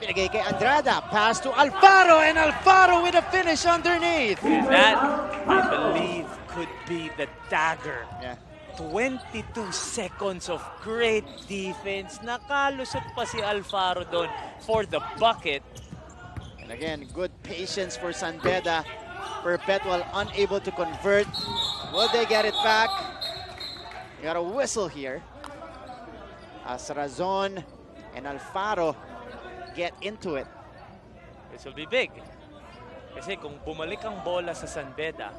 Pinagay kay Andrada. Pass to Alfaro, and Alfaro with a finish underneath. And that, I believe, could be the dagger. Yeah. 22 seconds of great defense. Nakalusot pa si Alfaro doon for the bucket. And again, good patience for San Beda. Perpetual unable to convert. Will they get it back? You got a whistle here. As Razon and Alfaro get into it. This will be big. Kasi kung bumalik ang bola sa San Beda,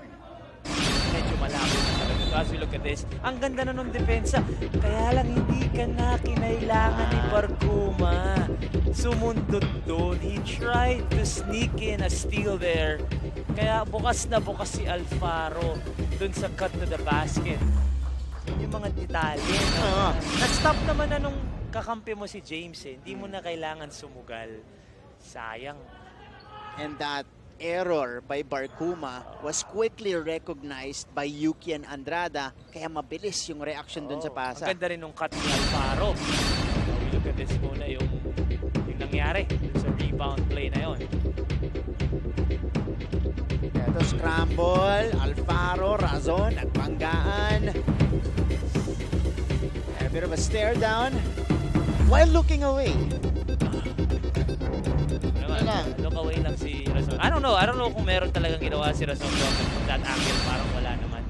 medyo malabo na talaga. As we look at this, ang ganda na nung depensa. Kaya lang hindi ka na kinailangan ni Barcuma. Sumundot doon. He tried to sneak in a steal there. Kaya bukas na bukas si Alfaro doon sa cut to the basket. Yung mga detalye. Na-stop naman na nung kakampi mo si James. Hindi mo na kailangan sumugal. Sayang. And that error by Barcuma was quickly recognized by Yuki and Andrada, kaya mabilis yung reaction dun sa pasa. Ang ganda rin nung cut ni Alfaro. We look at this muna yung nangyari sa rebound play na yon. Ito scramble. Alfaro, Razon, nagbanggaan. A bit of a stare down while looking away. Look away lang si Razon. I don't know kung meron talagang ginawa si Razon from that angle. Parang wala naman.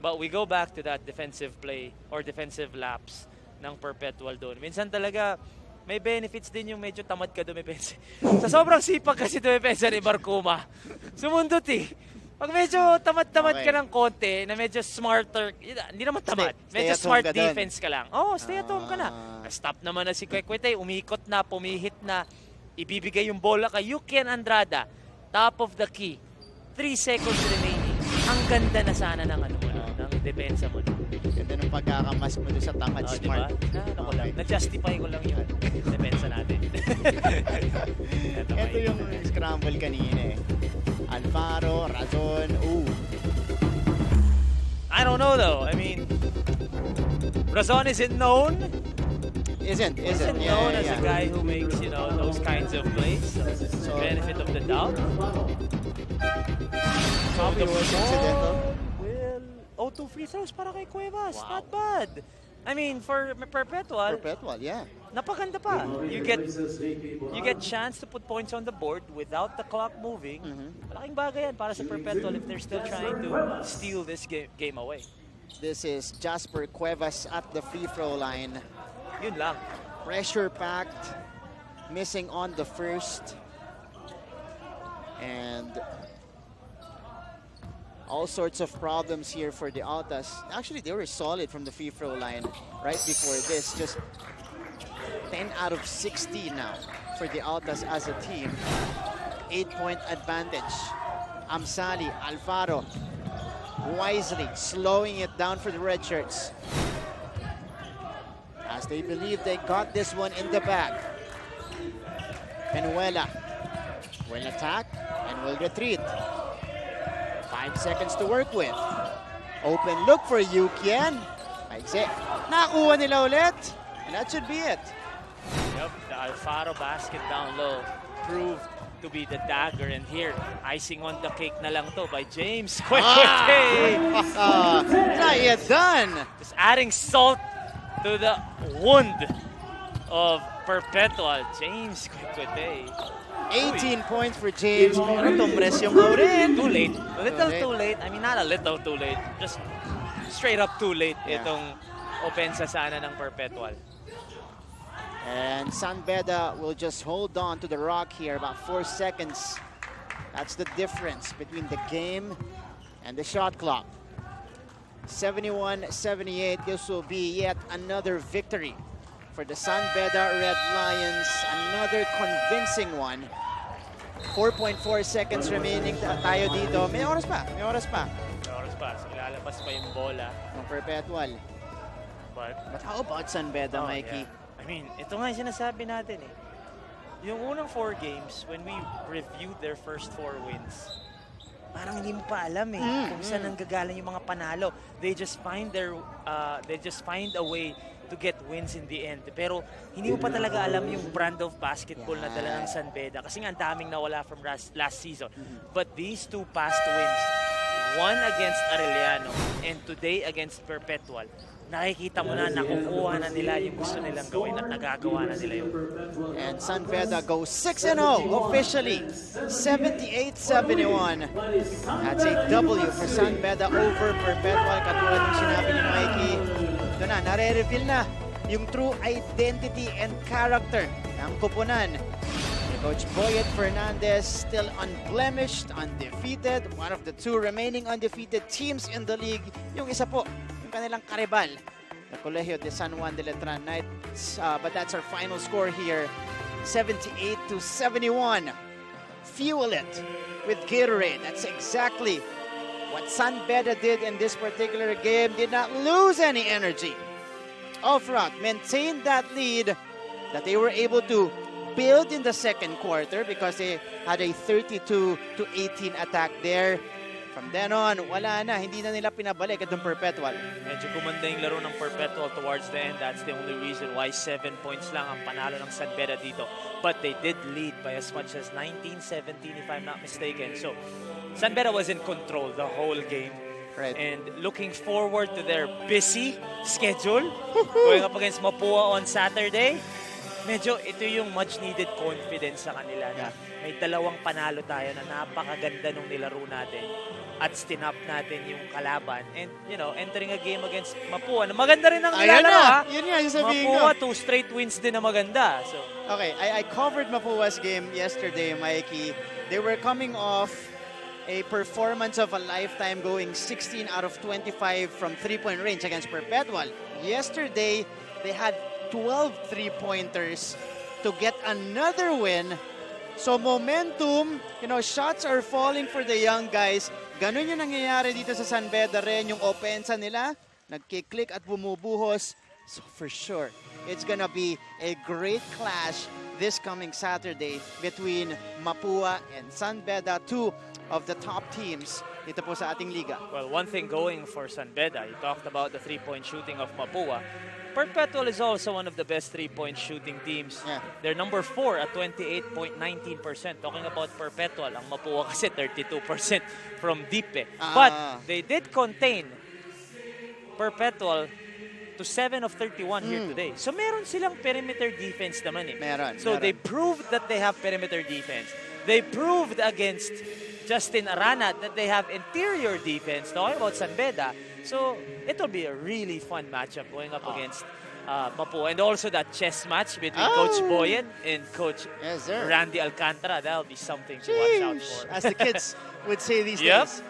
But we go back to that defensive play or defensive lapse ng Perpetual doon. Minsan talaga may benefits din yung medyo tamad ka dumepensa. Sa sobrang sipag kasi dumepensa ni Barcuma, sumundot eh. Pag medyo tamad-tamad ka ng konti, na medyo smarter, hindi naman tamad, medyo smart defense ka lang. Oh, stay at home ka na. Stop naman na si Kwek-Kwetay, umikot na, pumihit na, ibibigay yung bola kay Yukian Andrada, top of the key, 3 seconds remaining. Ang ganda na sana ng ng depensa mo. Ganda ng pagkakamas mo doon sa tamad, smart. Diba? Na-justify ko lang yung depensa natin. Ito yung scramble kanina eh. Alfaro, Razon, I don't know though. I mean, Razon isn't known. Isn't known as a guy who makes, those kinds of plays. So benefit of the doubt. So the ball will 0-2 free throws para kay Cuevas. Wow. Not bad. I mean, for Perpetual, yeah. Napaganda pa. You get chance to put points on the board without the clock moving. Malaking bagay yan para sa Perpetual if they're still trying to steal this game away. This is Jasper Cuevas at the free throw line. Yun lang. Pressure packed, missing on the first. And all sorts of problems here for the Altas. Actually, they were solid from the free throw line right before this. Just 10 out of 60 now for the Altas as a team. 8-point advantage. Amsali, Alfaro, wisely slowing it down for the red shirts, as they believe they got this one in the bag. Penuela will attack and will retreat. 5 seconds to work with. Open look for Yukian. Nakuha nila ulit. And that should be it. Yep, the Alfaro basket down low proved to be the dagger. And here, icing on the cake na lang to by James Kwek-Kwetay. Not yet done. Just adding salt to the wound of Perpetual. James Kwek-Kwetay. 18 points for James. Pero tumres yung rin. Too late. A little too late. I mean, not a little too late. Just straight up too late itong opensa sana ng Perpetual. And San Beda will just hold on to the rock here. About 4 seconds. That's the difference between the game and the shot clock. 71-78. This will be yet another victory for the San Beda Red Lions. Another convincing one. 4.4 seconds remaining tayo dito. May oras pa. So ilalabas pa yung bola ng Perpetual. But how about San Beda, Mikey? Yeah. I mean, ito nga yung sinasabi natin eh. Yung unang 4 games, when we reviewed their first 4 wins, parang hindi mo pa alam eh kung saan nanggagaling yung mga panalo. They just find a way to get wins in the end. Pero hindi mo pa talaga alam yung brand of basketball na dala ng San Beda kasi nga ang daming nawala from last season. But these 2 past wins, one against Arellano and today against Perpetual, nakikita mo na nakukuha na nila yung gusto nilang gawin at nagagawa na nila yun. And San Beda goes 6-0 officially. 78-71. That's a W for San Beda over Perpetual. Katulad ng sinabi ni Mikey, ito na, nare-reveal na yung true identity and character ng kupunan. Coach Boyet Fernandez, still unblemished, undefeated, one of the 2 remaining undefeated teams in the league. Yung isa po, yung kanilang karibal, the Colegio de San Juan de Letran Knights. But that's our final score here, 78-71. Fuel it with Gatorade. That's exactly what San Beda did in this particular game. Did not lose any energy. Offrock maintained that lead that they were able to build in the second quarter because they had a 32-18 attack there. From then on, wala na. Hindi na nila pinabalik itong Perpetual. Medyo gumanda yung laro ng Perpetual towards the end. That's the only reason why 7 points lang ang panalo ng San Beda dito. But they did lead by as much as 19-17 if I'm not mistaken. So, San Beda was in control the whole game. Right. And looking forward to their busy schedule, going up against Mapua on Saturday, medyo ito yung much needed confidence sa kanila na may dalawang panalo tayo na napakaganda nung nilaro natin at stinap natin yung kalaban. And, you know, entering a game against Mapua na maganda rin ang nilalaro, ha? Yun nga yung sabihin ko. Mapua, 2 straight wins din na maganda. So, okay, I covered Mapua's game yesterday, Mikey. They were coming off a performance of a lifetime, going 16 out of 25 from three-point range against Perpetual. Yesterday, they had 12 three-pointers to get another win. So momentum, you know, shots are falling for the young guys. Ganun yung nangyayari dito sa San Beda rin, yung opensa nila, nagkiklik at bumubuhos. So for sure, it's gonna be a great clash this coming Saturday between Mapua and San Beda, two of the top teams dito po sa ating liga. well, one thing going for San Beda, you talked about the three-point shooting of Mapua. Perpetual is also one of the best three-point shooting teams. They're number 4 at 28.19%. Talking about Perpetual, ang Mapua kasi 32% from deep. But they did contain Perpetual to 7 of 31 here today. So meron silang perimeter defense naman. So they proved that they have perimeter defense. They proved against Justin Arana that they have interior defense. Talking about San Beda. So it'll be a really fun matchup going up against Mapua. And also that chess match between Coach Boyen and Coach Randy Alcantara. That'll be something to watch out for. As the kids would say these Yep. days.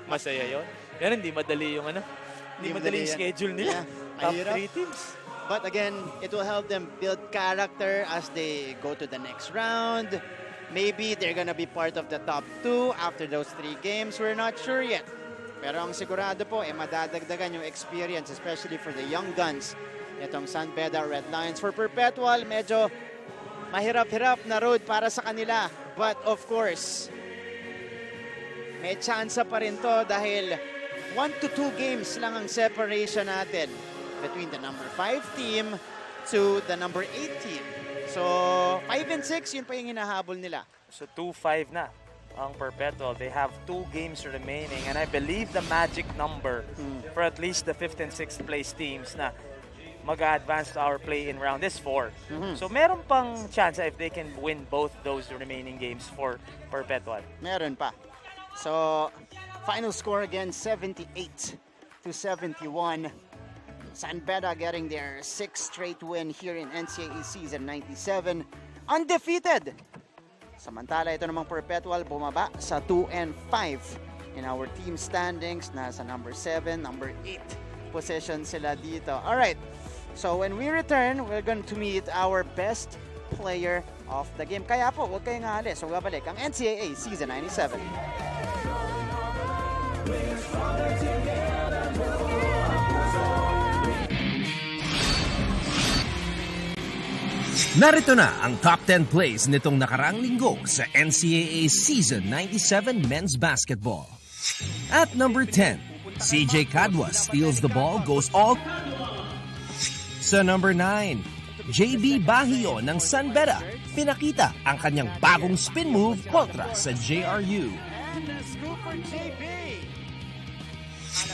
Masaya yun. Yan, hindi madali yung hindi madali yung schedule nila. Top 3 teams. But again, it will help them build character as they go to the next round. Maybe they're gonna be part of the top 2 after those 3 games. We're not sure yet. Pero ang sigurado po, madadagdagan yung experience, especially for the young guns. Itong San Beda Red Lions. For Perpetual, medyo mahirap-hirap na road para sa kanila. But of course, may chance pa rin to dahil 1 to 2 games lang ang separation natin between the number 5 team to the number 8 team. So, 5 and 6, yun pa yung hinahabol nila. So, 2-5 na ang Perpetual. They have 2 games remaining. And I believe the magic number for at least the 5th and 6th place teams na mag-advance to our play-in round is 4. So, meron pang chance if they can win both those remaining games for Perpetual. Meron pa. So, final score again, 78-71. San Beda getting their 6th straight win here in NCAA season 97. Undefeated. Samantala, ito namang Perpetual bumaba sa 2 and 5 in our team standings. Nasa number 7, number 8 position sila dito. Alright, so when we return, we're going to meet our best player of the game. Kaya po, huwag kayong aalis. So, babalik ang NCAA season 97. Narito na ang top 10 plays nitong nakaraang linggo sa NCAA Season 97 Men's Basketball. At number 10, CJ Cadwa steals the ball, goes all. Sa number 9, JB Bahio ng San Beda pinakita ang kanyang bagong spin move kontra sa JRU.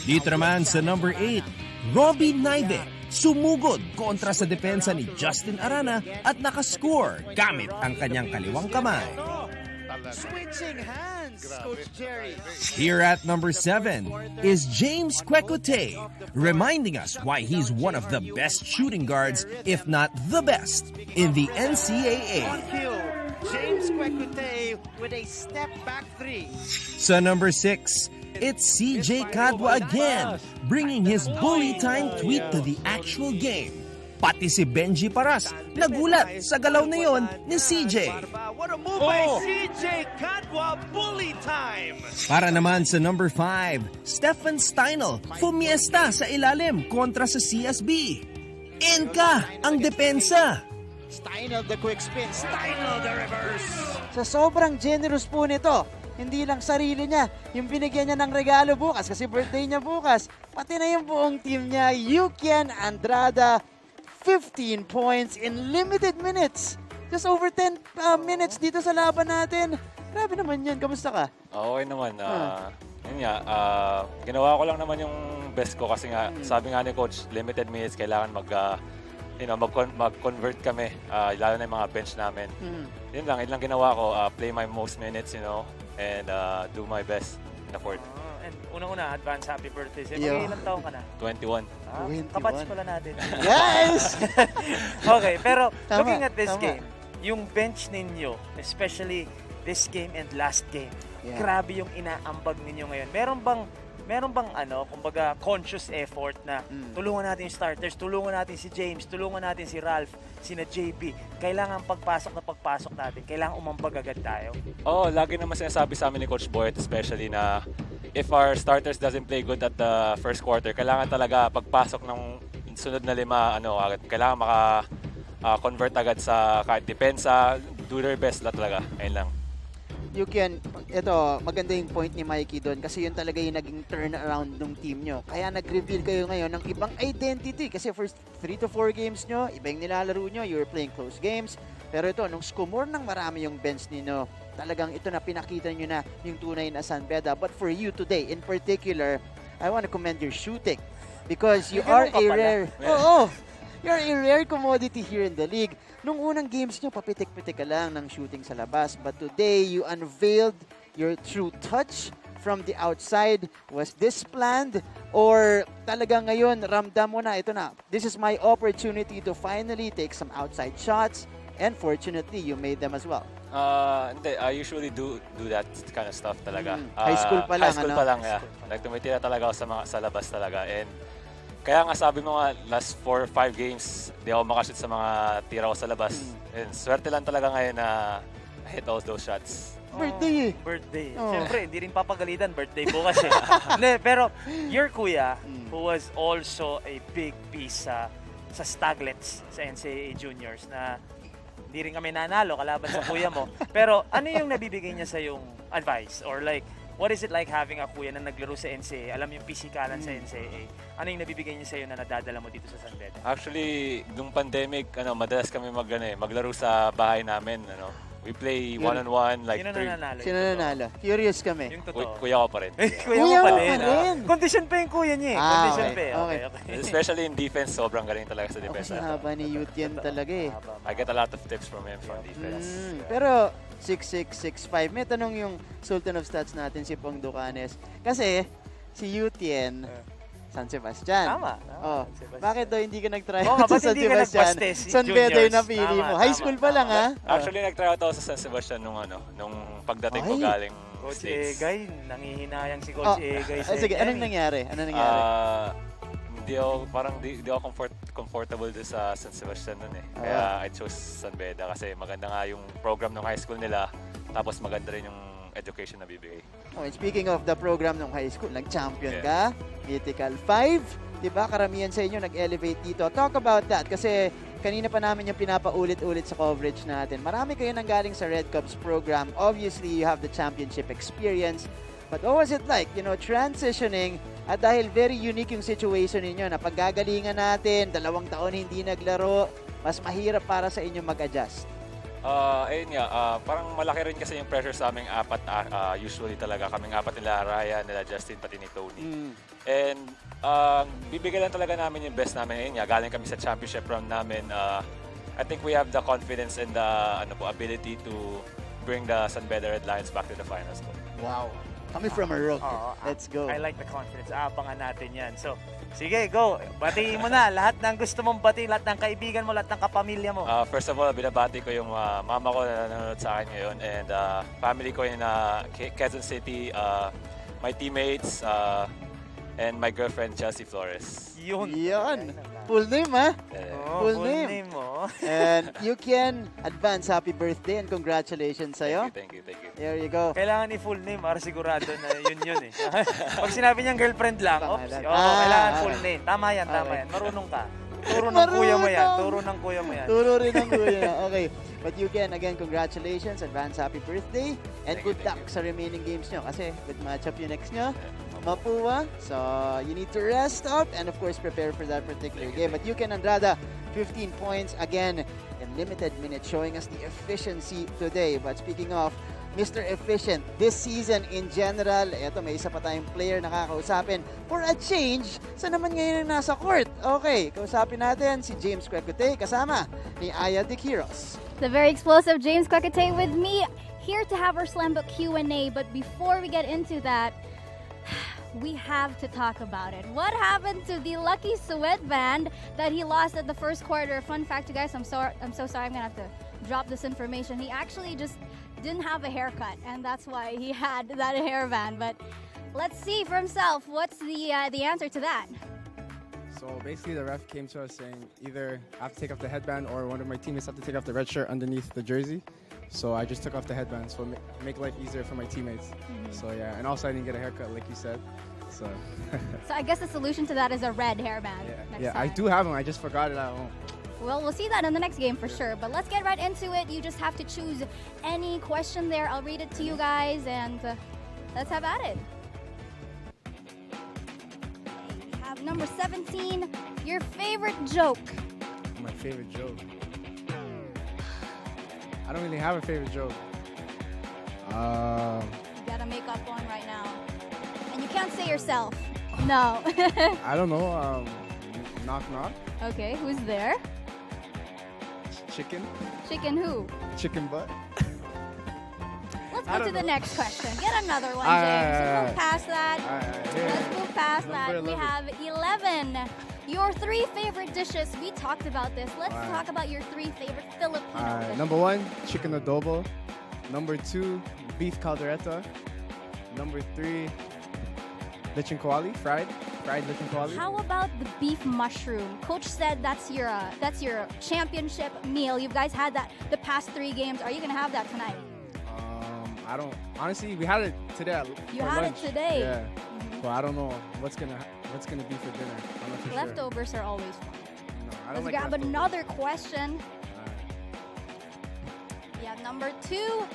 Dito naman sa number 8, Robbie Naive sumugod kontra sa depensa ni Justin Arana at nakascore gamit ang kanyang kaliwang kamay. Switching hands, Coach Jerry. Here at number 7 is James Kwekute, reminding us why he's one of the best shooting guards, if not the best, in the NCAA. One kill, James Kwekute with a step-back 3. Sa number 6, it's CJ Cadwa again, bringing his bully time tweet to the actual game. Pati si Benji Paras nagulat sa galaw na yon ni CJ. What a move by CJ Cadwa, bully time! Para naman sa number 5, Stephen Steinel fumiesta sa ilalim kontra sa CSB. Enka ang depensa. Steinel the quick spin, Steinel the reverse. Sa sobrang generous po nito, hindi lang sarili niya, yung binigyan niya ng regalo bukas kasi birthday niya bukas, pati na yung buong team niya, Yukian Andrada, 15 points in limited minutes Just over 10 minutes dito sa laban natin. Grabe naman yan. Kamusta ka? Okay naman. Yun nga, ginawa ko lang naman yung best ko kasi nga, sabi nga ni Coach, limited minutes, kailangan mag-convert kami, lalo na yung mga bench namin. Yun lang ginawa ko, play my most minutes, and do my best in the court. And unang-una, advance happy birthday. Ilang taong ka na? 21. Kabatch pala natin. Yes! Okay, pero looking at this tama. game, yung bench ninyo, especially this game and last game, grabe yung inaambag ninyo ngayon. Meron bang kumbaga conscious effort na tulungan natin yung starters, tulungan natin si James, tulungan natin si Ralph, sina JP. Kailangan pagpasok natin, kailangan umambag agad tayo. Lagi naman sinasabi sa amin ni Coach Boyet, especially na if our starters doesn't play good at the first quarter, kailangan talaga pagpasok ng sunod na 5, agad. Kailangan convert agad sa kahit depensa, do their best talaga. Ayun lang. Maganda yung point ni Mikey doon kasi yun talaga yung naging turnaround ng team nyo. Kaya nag-reveal kayo ngayon ng ibang identity kasi first 3 to 4 games nyo, iba yung nilalaro nyo, you were playing close games. Pero ito, nung skumor ng marami yung bench ninyo, talagang ito na pinakita nyo na yung tunay na San Beda. But for you today, in particular, I want to commend your shooting because you are a rare... You're a rare commodity here in the league. Nung unang games nyo, papitik-pitik ka lang ng shooting sa labas. But today, you unveiled your true touch from the outside. Was this planned? Or talagang ngayon, ramdam mo na, ito na, this is my opportunity to finally take some outside shots. And fortunately, you made them as well. Hindi, I usually do that kind of stuff talaga. High school pa lang, High school pa lang, yeah. Tumitira talaga ako sa labas talaga. And kaya nga sabi mo nga, last 4 or 5 games, di ako makashoot sa mga tira ko sa labas. And swerte lang talaga ngayon na hit all those shots. Birthday Siyempre, hindi rin papagalitan. Birthday bukas eh. Pero your kuya, who was also a big piece sa Staglets sa NCAA Juniors na hindi rin kami nanalo kalaban sa kuya mo. Pero ano yung nabibigay niya sa yung advice? Or like, what is it like having a kuya na naglaro sa NCAA? Alam yung pisikalan sa NCAA. Ano yung nabibigay niya sa'yo na nadadala mo dito sa San Beda? Actually, nung pandemic, madalas kami maglaro sa bahay namin. We play one-on-one, like Sino nanalo? Curious kami. Yung totoo. Kuya ko pa rin. Kuya mo pa rin. Condition pa yung kuya niya eh. Condition pa eh. Okay. Especially in defense, sobrang galing talaga sa defense. Haba ni Youth yan talaga eh. I get a lot of tips from him from defense. Pero 6'6", 6'5". May tanong yung Sultan of Stats natin, si Pong Ducanes. Kasi si Yutien, San Sebastian. Tama. Bakit daw hindi ka nag-try sa San Sebastian? San Beda yung napili mo. High school pa lang, ha? Actually, nag-try ako sa San Sebastian nung pagdating ko galing Coach States. Egay, nangihinayang si Coach Egay sa sige, anong nangyari? Hindi ako comfortable doon sa San Sebastian nun eh. Kaya I chose San Beda kasi maganda nga yung program ng high school nila, tapos maganda rin yung education na bibigay. Speaking of the program ng high school, nag-champion ka, Mythical 5, diba? Karamihan sa inyo nag-elevate dito. Talk about that kasi kanina pa namin yung pinapaulit-ulit sa coverage natin. Marami kayo nanggaling sa Red Cubs program. Obviously, you have the championship experience. But what was it like, transitioning at dahil very unique yung situation ninyo na paggagalingan natin, 2 taon hindi naglaro, mas mahirap para sa inyo mag-adjust? Ayun nga, parang malaki rin kasi yung pressure sa aming 4, usually talaga kaming 4 nila Ryan, nila Justin, pati ni Tony. And bibigyan lang talaga namin yung best namin. Ayun nga, galing kami sa championship round namin. I think we have the confidence and the ability to bring the San Beda Red Lions back to the finals. Wow. Kami from a rook. Let's go. I like the confidence. Abangan natin yan. So, sige, go. Batiin mo na. Lahat ng gusto mong batiin, lahat ng kaibigan mo, lahat ng kapamilya mo. First of all, binabati ko yung mama ko na nanonood sa akin ngayon and family ko in Quezon City, my teammates, and my girlfriend, Chelsea Flores. Yan. Full name, ha? Full name. And you can advance happy birthday and congratulations sa'yo. Thank you. There you go. Kailangan ni full name para sigurado na yun eh. Pag sinabi niyang girlfriend lang, kailangan full name. Tama yan. Marunong ka. Turo ng kuya mo yan. Turo rin ng kuya. Okay. But you can, again, congratulations, advance happy birthday, and good luck sa remaining games nyo. Kasi good matchup yung next nyo. Mapua. So, you need to rest up and, of course, prepare for that particular game. But you can, Andrada, 15 points again in limited minutes, showing us the efficiency today. But speaking of Mr. Efficient, this season in general, eto may isa pa tayong player na kakausapin. For a change, saan naman ngayon ang nasa court? Okay, kausapin natin si James Kwekute kasama ni Aya Diquiros. The very explosive James Kwekute with me, here to have our Slambook Q&A. But before we get into that, we have to talk about it. What happened to the lucky sweatband that he lost at the first quarter? Fun fact, you guys, I'm so sorry, I'm gonna have to drop this information. He actually just didn't have a haircut, and that's why he had that hairband. But let's see for himself. What's the answer to that? So basically, the ref came to us saying either I have to take off the headband or one of my teammates have to take off the red shirt underneath the jersey. So I just took off the headband, so make life easier for my teammates. So yeah, and also I didn't get a haircut like you said. So. So I guess the solution to that is a red hairband. Yeah, I do have them. I just forgot it at home. Well, we'll see that in the next game for sure. But let's get right into it. You just have to choose any question there. I'll read it to you guys, and let's have at it. We have number 17, your favorite joke. My favorite joke? I don't really have a favorite joke. You gotta make up one right now. And you can't say yourself. No. I don't know. Knock knock. Okay, who's there? Chicken. Chicken who? Chicken butt. Let's go to the next question. Get another one, James. Move past that. Let's move past that. We have 11. Your 3 favorite dishes. We talked about this. Let's talk about your 3 favorite Filipino dishes. Number 1, chicken adobo. Number 2, beef caldereta. Number 3, lechon kawali, fried lechon kawali. How about the beef mushroom? Coach said that's your championship meal. You guys had that the past 3 games. Are you gonna have that tonight? I don't. Honestly, we had it today. You had lunch. it today. Yeah. But I don't know what's gonna be for dinner. I'm not for Leftovers sure. are always fun. No, I don't Let's like grab leftovers. another question. We have number 2,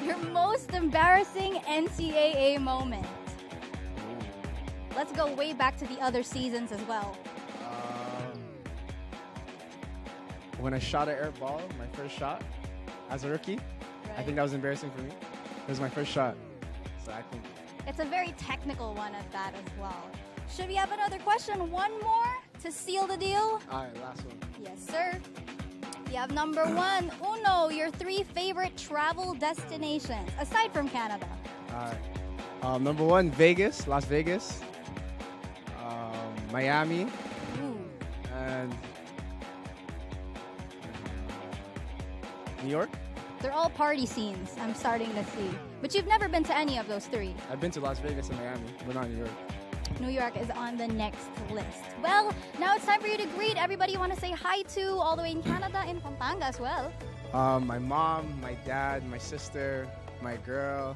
your most embarrassing NCAA moment. Let's go way back to the other seasons as well. When I shot an air ball, my first shot as a rookie, I think that was embarrassing for me. It was my first shot, so I think. It's a very technical one at that as well. Should we have another question? One more to seal the deal? All right, last one. Yes, sir. We have number 1, Uno, your 3 favorite travel destinations, aside from Canada. All right. Number 1, Vegas, Las Vegas. Miami. And New York. They're all party scenes, I'm starting to see. But you've never been to any of those 3. I've been to Las Vegas and Miami, but not New York. New York is on the next list. Well, now it's time for you to greet everybody you want to say hi to all the way in Canada, in Pampanga as well. My mom, my dad, my sister, my girl,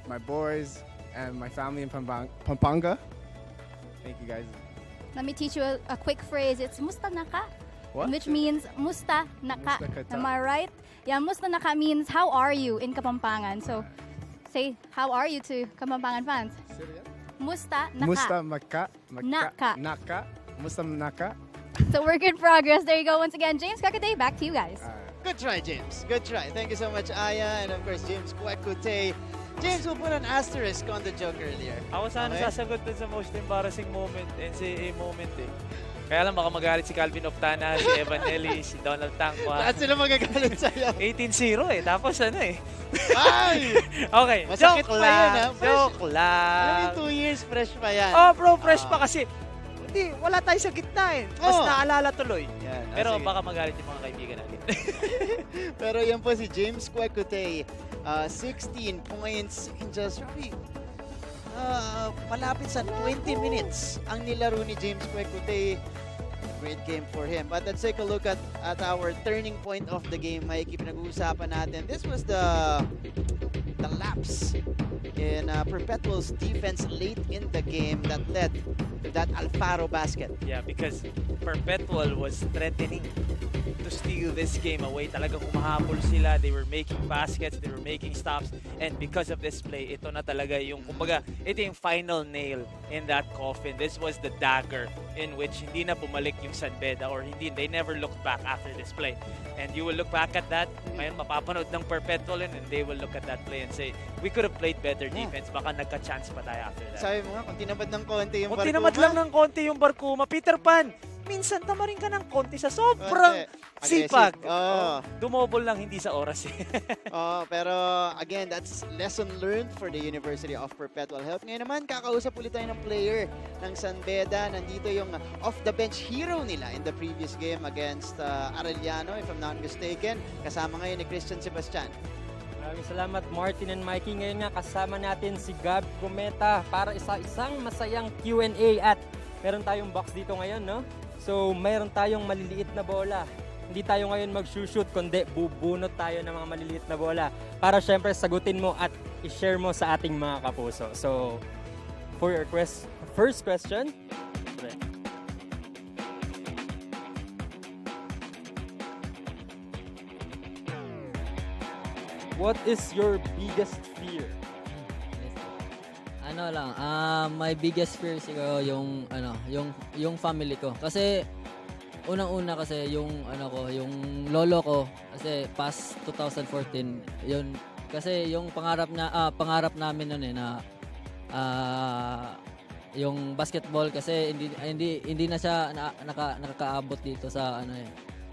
my boys, and my family in Pampanga. Thank you guys. Let me teach you a quick phrase. It's musta naka, What? which means musta naka. Musta kata. Am I right? Yeah, musta naka means how are you in Kapampangan. So say how are you to Kapampangan fans. Musta naka. Musta maka. Naka. Naka. Musta naka. So work in progress. There you go. Once again, James Kwekute, back to you guys. Good try, James. Good try. Thank you so much, Aya, and of course, James Kwekute. James will put an asterisk on the joke earlier. Ako sana sasagot dun sa most embarrassing moment, NCAA moment eh. Kaya lang baka magalit si Calvin Oftana, si Evan Nelly, si Donald Tangwa. Lahat sila magagalit sa'yo. 18-0 eh. Tapos ano eh. Ay! Okay, Masakit joke pa lang. yun, ha? Joke lang. Alam mo, 2 years fresh pa yan. Oh bro, fresh pa kasi. Hindi, wala tayo sa gitna eh. Mas naalala tuloy. Yan, Pero sige. baka magalit yung mga kaibigan natin. Pero yan po si James Kwekute. 16 points in just really malapit sa 20 minutes ang nilaro ni James Kwekute. Great game for him. But let's take a look at our turning point of the game. May pinag-uusapan natin. This was the laps in Perpetual's defense late in the game that led to that Alfaro basket. Yeah, because Perpetual was threatening to steal this game away. Talagang humahabol sila. They were making baskets, they were making stops, and because of this play, ito na talaga yung, kumbaga, ito yung final nail in that coffin. This was the dagger in which hindi na bumalik yung San Beda, or hindi, they never looked back after this play. And you will look back at that, ngayon mapapanood ng Perpetual and they will look at that play and say, we could have played better defense, baka nagka-chance pa tayo after that. Sabi mo nga, kung tinamad ng konti yung Kung Barkuma. tinamad lang ng konti yung Barkuma, Peter Pan, minsan tamarin ka ng konti sa sobrang sipag. Dumobol lang, hindi sa oras. Pero again, that's lesson learned for the University of Perpetual Health. Ngayon naman, kakausap ulit tayo ng player ng San Beda. Nandito yung off-the-bench hero nila in the previous game against Arellano, if I'm not mistaken. Kasama ngayon ni Christian Sebastian. Maraming salamat, Martin and Mikey. Ngayon nga kasama natin si Gab Cometa para isang masayang Q&A at meron tayong box dito ngayon, no? So, mayroon tayong maliliit na bola. Hindi tayo ngayon mag-shoot, kundi bubunot tayo ng mga maliliit na bola para syempre sagutin mo at i-share mo sa ating mga kapuso. So, for your first question, what is your biggest fear? Ano lang, my biggest fear siguro yung family ko. Kasi unang-una kasi yung yung lolo ko kasi past 2014, yun kasi yung pangarap namin noon na yung basketball kasi hindi na siya nakakaabot dito sa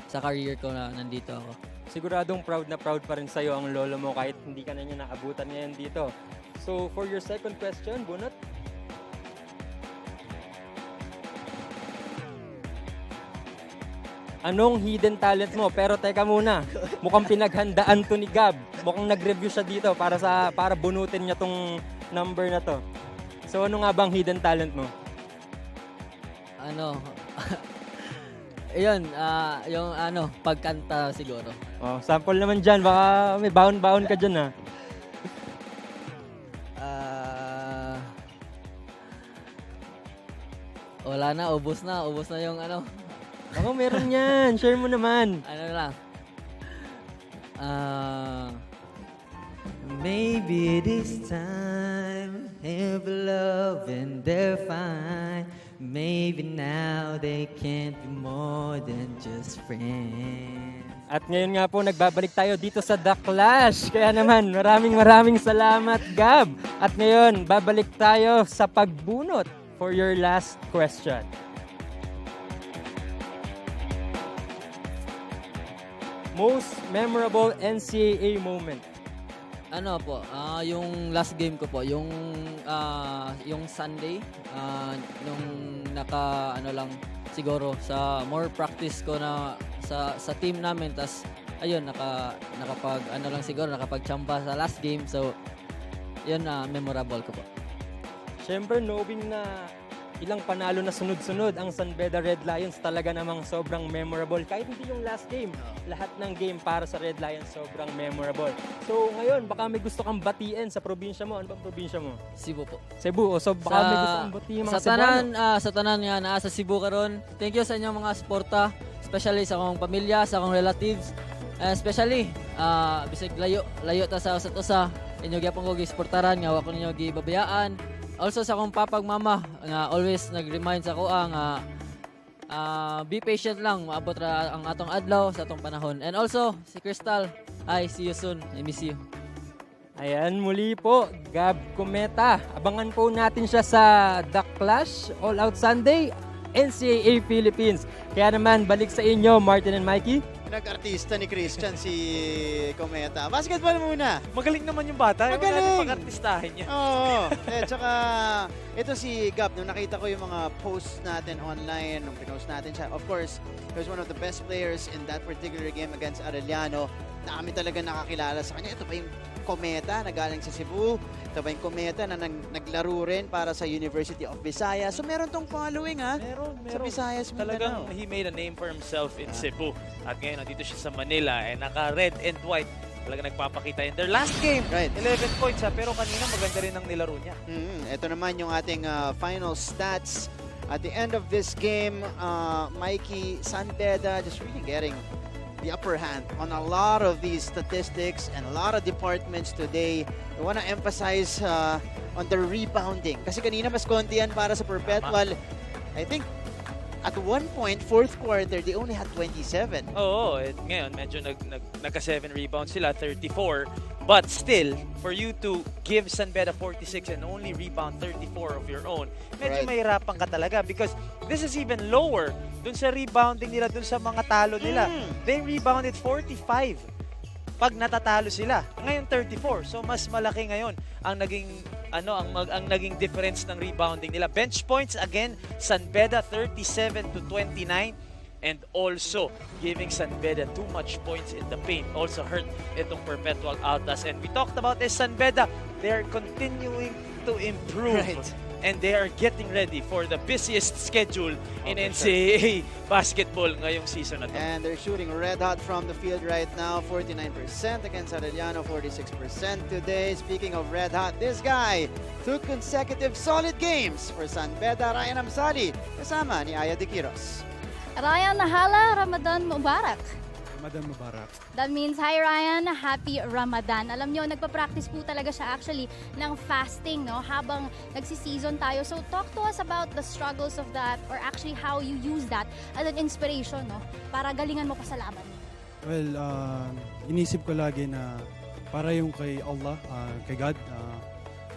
sa career ko na nandito ako. Siguradong proud na proud pa rin sa'yo ang lolo mo kahit hindi ka na niya naabutan ngayon dito. So, for your second question, Bunot. Anong hidden talent mo? Pero teka muna, mukhang pinaghandaan to ni Gab. Mukhang nag-review siya dito para bunutin niya tong number na to. So, ano nga bang hidden talent mo? Ayun, yung pagkanta siguro. Oh, sample naman dyan. Baka may baon-baon ka dyan, ha? Wala na, ubos na yung Baka meron yan. Share mo naman. Maybe this time they'll be love and they're fine. Maybe now they can't be more than just friends. At ngayon nga po, nagbabalik tayo dito sa The Clash. Kaya naman, maraming salamat, Gab. At ngayon, babalik tayo sa pagbunot for your last question. Most memorable NCAA moment? Yung last game ko po, yung Sunday, nung siguro sa more practice ko na sa team namin, tas ayun nakapagchamba sa last game, so yun memorable ko po. Siyempre, knowing na ilang panalo na sunod-sunod ang San Beda Red Lions, talaga namang sobrang memorable. Kahit hindi yung last game, lahat ng game para sa Red Lions sobrang memorable. So ngayon, baka may gusto kang batiin sa probinsya mo. Ano bang probinsya mo? Cebu po. Cebu. So baka may gusto kang batiin mga Cebuano. Sa tanan nga naa sa Cebu karon. Thank you sa inyong mga suporta, especially sa akong pamilya, sa akong relatives, especially bisig layo ta sa usa inyo gyapon ko gisportaran nga wa ko ninyo gibabayaan. Also sa akong papag mama nga always nag-remind sa ako nga be patient lang, maabot ra ang atong adlaw sa atong panahon. And also si Crystal, I see you soon. I miss you. Ayan, muli po, Gab Cometa. Abangan po natin siya sa The Clash All Out Sunday, NCAA Philippines. Kaya naman, balik sa inyo, Martin and Mikey. Nag-artista ni Christian si Cometa. Basketball muna. Magaling naman yung bata. Magaling. Pag-artistahin niya. Oo. Tsaka, ito si Gab, nung nakita ko yung mga posts natin online, nung pinost natin siya, of course, he was one of the best players in that particular game against Arellano. Dami talaga nakakilala sa kanya. Ito pa yung Cometa na galing sa Cebu. Ito pa yung Cometa na naglaro rin para sa University of Visayas. So meron tong following Meron. sa Visayas. Talagang he made a name for himself in Cebu. At ngayon, nandito siya sa Manila. Naka-red and white talaga nagpapakita in their last game. Right. 11 points pero kanina maganda rin ang nilaro niya. Ito naman yung ating final stats at the end of this game. Mikey, San Beda just really getting the upper hand on a lot of these statistics and a lot of departments today. I want to emphasize on the rebounding. Kasi kanina mas konti yan para sa Perpetual. I think at one point, fourth quarter, they only had 27. Oo, ngayon medyo nagka-7 rebounds sila, 34. But still, for you to give San Beda 46 and only rebound 34 of your own, medyo mahirapan ka talaga because this is even lower dun sa rebounding nila, dun sa mga talo nila. They rebounded 45 pag natatalo sila. Ngayon 34. So mas malaki ngayon ang naging ang naging difference ng rebounding nila. Bench points again, San Beda 37 to 29 and also giving San Beda too much points in the paint also hurt itong Perpetual Altas. And we talked about this, San Beda, they are continuing to improve. And they are getting ready for the busiest schedule in NCAA basketball ngayong season na to. And they're shooting red hot from the field right now, 49% against Arellano, 46% today. Speaking of red hot, this guy, 2 consecutive solid games for San Beda. Ryan Amsali, kasama ni Aya de Quiros. Ryan, hala, Ramadan Mubarak. Ramadan Mubarak. That means, hi Ryan, happy Ramadan. Alam nyo, nagpa-practice po talaga siya actually ng fasting, no? Habang nagsi-season tayo. So talk to us about the struggles of that or actually how you use that as an inspiration, no? Para galingan mo pa sa laban. Well, inisip ko lagi na para yung kay Allah, kay God.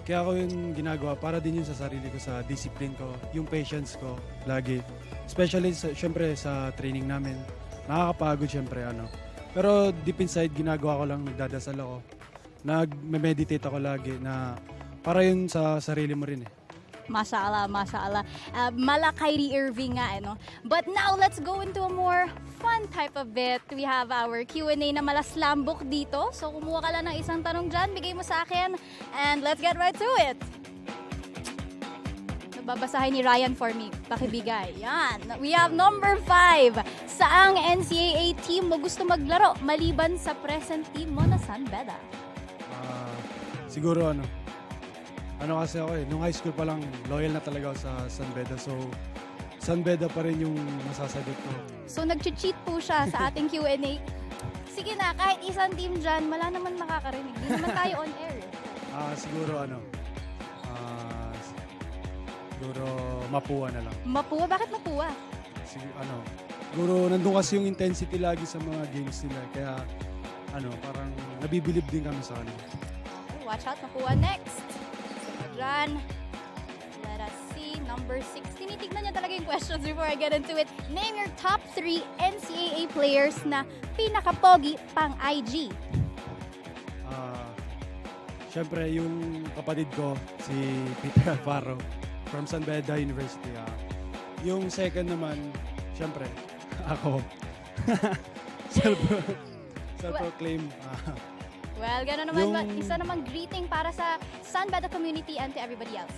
Kaya ako yung ginagawa para din yun sa sarili ko, sa discipline ko, yung patience ko lagi. Especially, syempre, sa training namin. Nakakapagod syempre, Pero deep inside, ginagawa ko lang, nagdadasal ako. Nag-meditate ako lagi na para yun sa sarili mo rin eh. Mashallah, mashallah. Mala Kyrie Irving nga, no? But now, let's go into a more fun type of bit. We have our Q&A na mala slam book dito. So, kumuha ka lang ng isang tanong dyan, bigay mo sa akin, and let's get right to it. Babasahin ni Ryan for me. Pakibigay. Yan. We have number 5. Saang NCAA team mo gusto maglaro maliban sa present team mo na San Beda? Siguro kasi ako nung high school pa lang, loyal na talaga ako sa San Beda. So, San Beda pa rin yung masasagot ko. So, nag-cheat po siya sa ating Q&A. Sige na, kahit isang team dyan, wala naman makakarinig. Di naman tayo on air. Siguro siguro Mapua na lang. Mapua? Bakit Mapua? Siguro nandun kasi yung intensity lagi sa mga games nila. Kaya parang nabibilib din kami sa Watch out, Mapua next. So, dyan. Let us see. Number 6. Tinitignan niya talaga yung questions before I get into it. Name your top 3 NCAA players na pinaka-pogi pang IG. Siyempre, yung kapatid ko, si Peter Alfaro from San Beda University. Yung second naman, siyempre, ako. Self-proclaim. Well, gano'n naman. Isa namang greeting para sa San Beda community and to everybody else.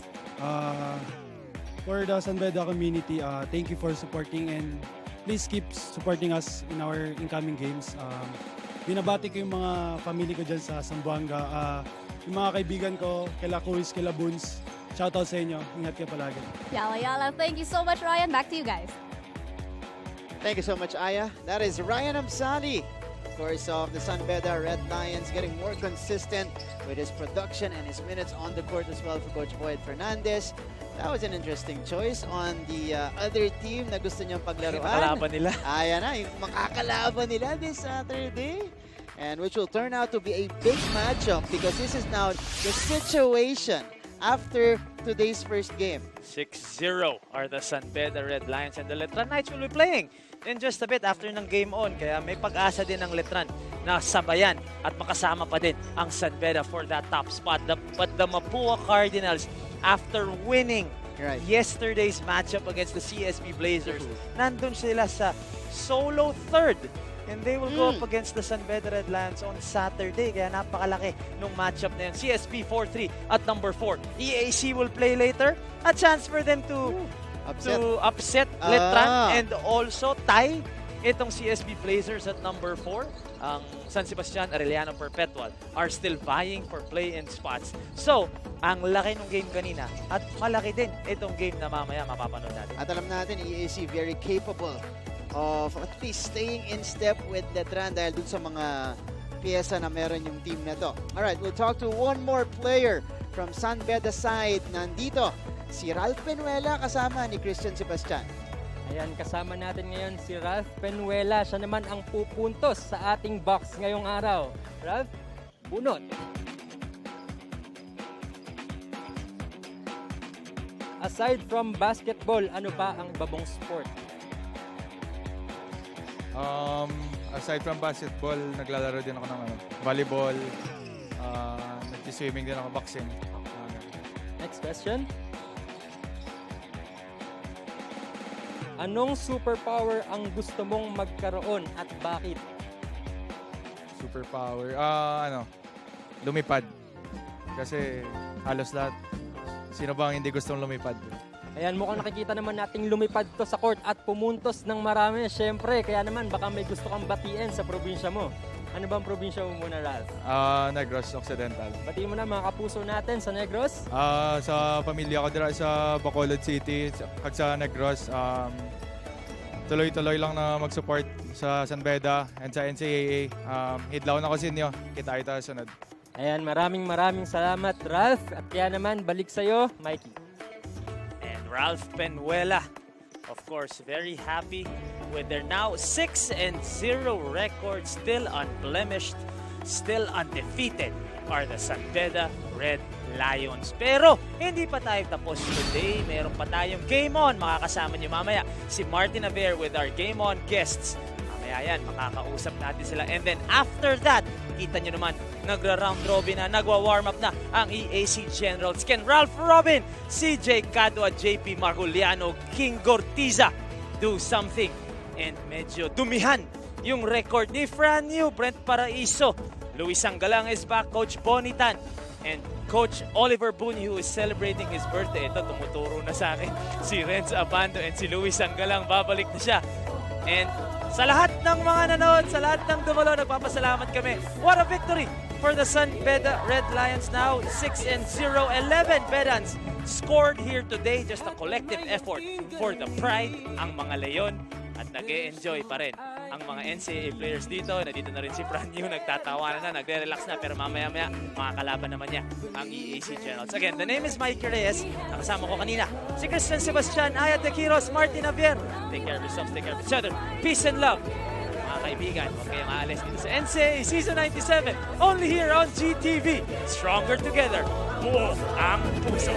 For the San Beda community, thank you for supporting and please keep supporting us in our incoming games. Binabati ko yung mga family ko dyan sa Zamboanga. Yung mga kaibigan ko, kila Kuis, kila Boons. Shoutout sa inyo. Ingat kayo palagi. Yala, yala. Thank you so much, Ryan. Back to you guys. Thank you so much, Aya. That is Ryan Amsali, of course, of the San Beda Red Lions, getting more consistent with his production and his minutes on the court as well for Coach Boyd Fernandez. That was an interesting choice on the other team na gusto niyang paglaruan. Makakalaban nila. Ayan na, yung makakalaban nila this Saturday. And which will turn out to be a big matchup because this is now the situation after today's first game. 6-0 are the San Beda Red Lions and the Letran Knights will be playing in just a bit after ng game on. Kaya may pag-asa din ng Letran na sabayan at makasama pa din ang San Beda for that top spot. But the Mapua Cardinals, after winning yesterday's matchup against the CSB Blazers, nandun sila sa solo third. And they will go up against the San Beda Red Lions on Saturday. Kaya napakalaki nung matchup na yun. CSB 4-3 at number 4. EAC will play later. A chance for them to upset Letran and also tie itong CSB Blazers at number 4, ang San Sebastian, Arellano, Perpetual, are still vying for play-in spots. So, ang laki ng game kanina at malaki din itong game na mamaya mapapanood natin. At alam natin, EAC very capable of at least staying in step with Letran dahil dun sa mga piyesa na meron yung team na to. Alright, we'll talk to one more player from San Beda side. Nandito, si Ralph Penuela kasama ni Christian Sebastian. Ayan, kasama natin ngayon si Ralph Penuela. Siya naman ang pupuntos sa ating box ngayong araw. Ralph, bunot. Aside from basketball, ano ba ang babong sport? Aside from basketball, naglalaro din ako ng volleyball, nag-swimming din ako, boxing. Next question. Anong superpower ang gusto mong magkaroon at bakit? Superpower? Lumipad. Kasi halos lahat. Sino ba ang hindi gustong lumipad? Ayan, mukhang nakikita naman nating lumipad to sa court at pumuntos ng marami. Siyempre, kaya naman baka may gusto kang batiin sa probinsya mo. Ano bang probinsya mo muna, Ralph? Negros Occidental. Batiin mo na mga kapuso natin sa Negros. Sa pamilya ko dira sa Bacolod City, at sa Negros, tuloy-tuloy lang na mag-support sa San Beda and sa NCAA. Hidlaw na ko sinyo. Kita tayo sunod. Ayan, maraming salamat, Ralph. At kaya naman, balik sa'yo, Mikey. Ralph Penuela, of course, very happy with their now 6-0 record, still unblemished, still undefeated are the San Beda Red Lions. Pero hindi pa tayo tapos today. Meron pa tayong Game On. Makakasama nyo mamaya si Martin Aver with our Game On guests. Mamaya yan, makakausap natin sila. And then after that, kita nyo naman, nagra-round robin na, nagwa-warm up na ang EAC Generals. Can Ralph Robin, CJ Cadua, JP Marjuliano, King Gortiza do something? And medyo dumihan yung record ni Fran Yu, Brent Paraiso, Luis Anggalang is back, Coach Bonitan, and Coach Oliver Bunyi, who is celebrating his birthday. Ito, tumuturo na sa akin. Si Renz Abando and si Luis Anggalang, babalik na siya. And sa lahat ng mga nanood, sa lahat ng dumalo, nagpapasalamat kami. What a victory for the San Beda Red Lions now. 6-0, 11 Bedans scored here today. Just a collective effort for the pride, ang mga Leon. At nag-e-enjoy pa rin ang mga NCAA players dito. Nandito na rin si Fran Yu, nagtatawanan na, nagre-relax na. Pero mamaya-maya, makakalaban naman niya ang EAC Generals. Again, the name is Mikey Reyes. Nakasama ko kanina si Christian Sebastian, Ayat de Quiros, Martin Javier. Take care of yourselves, take care of each other. Peace and love. Mga kaibigan, huwag kayong aalis dito sa NCAA Season 97. Only here on GTV. Stronger together. Buo ang puso.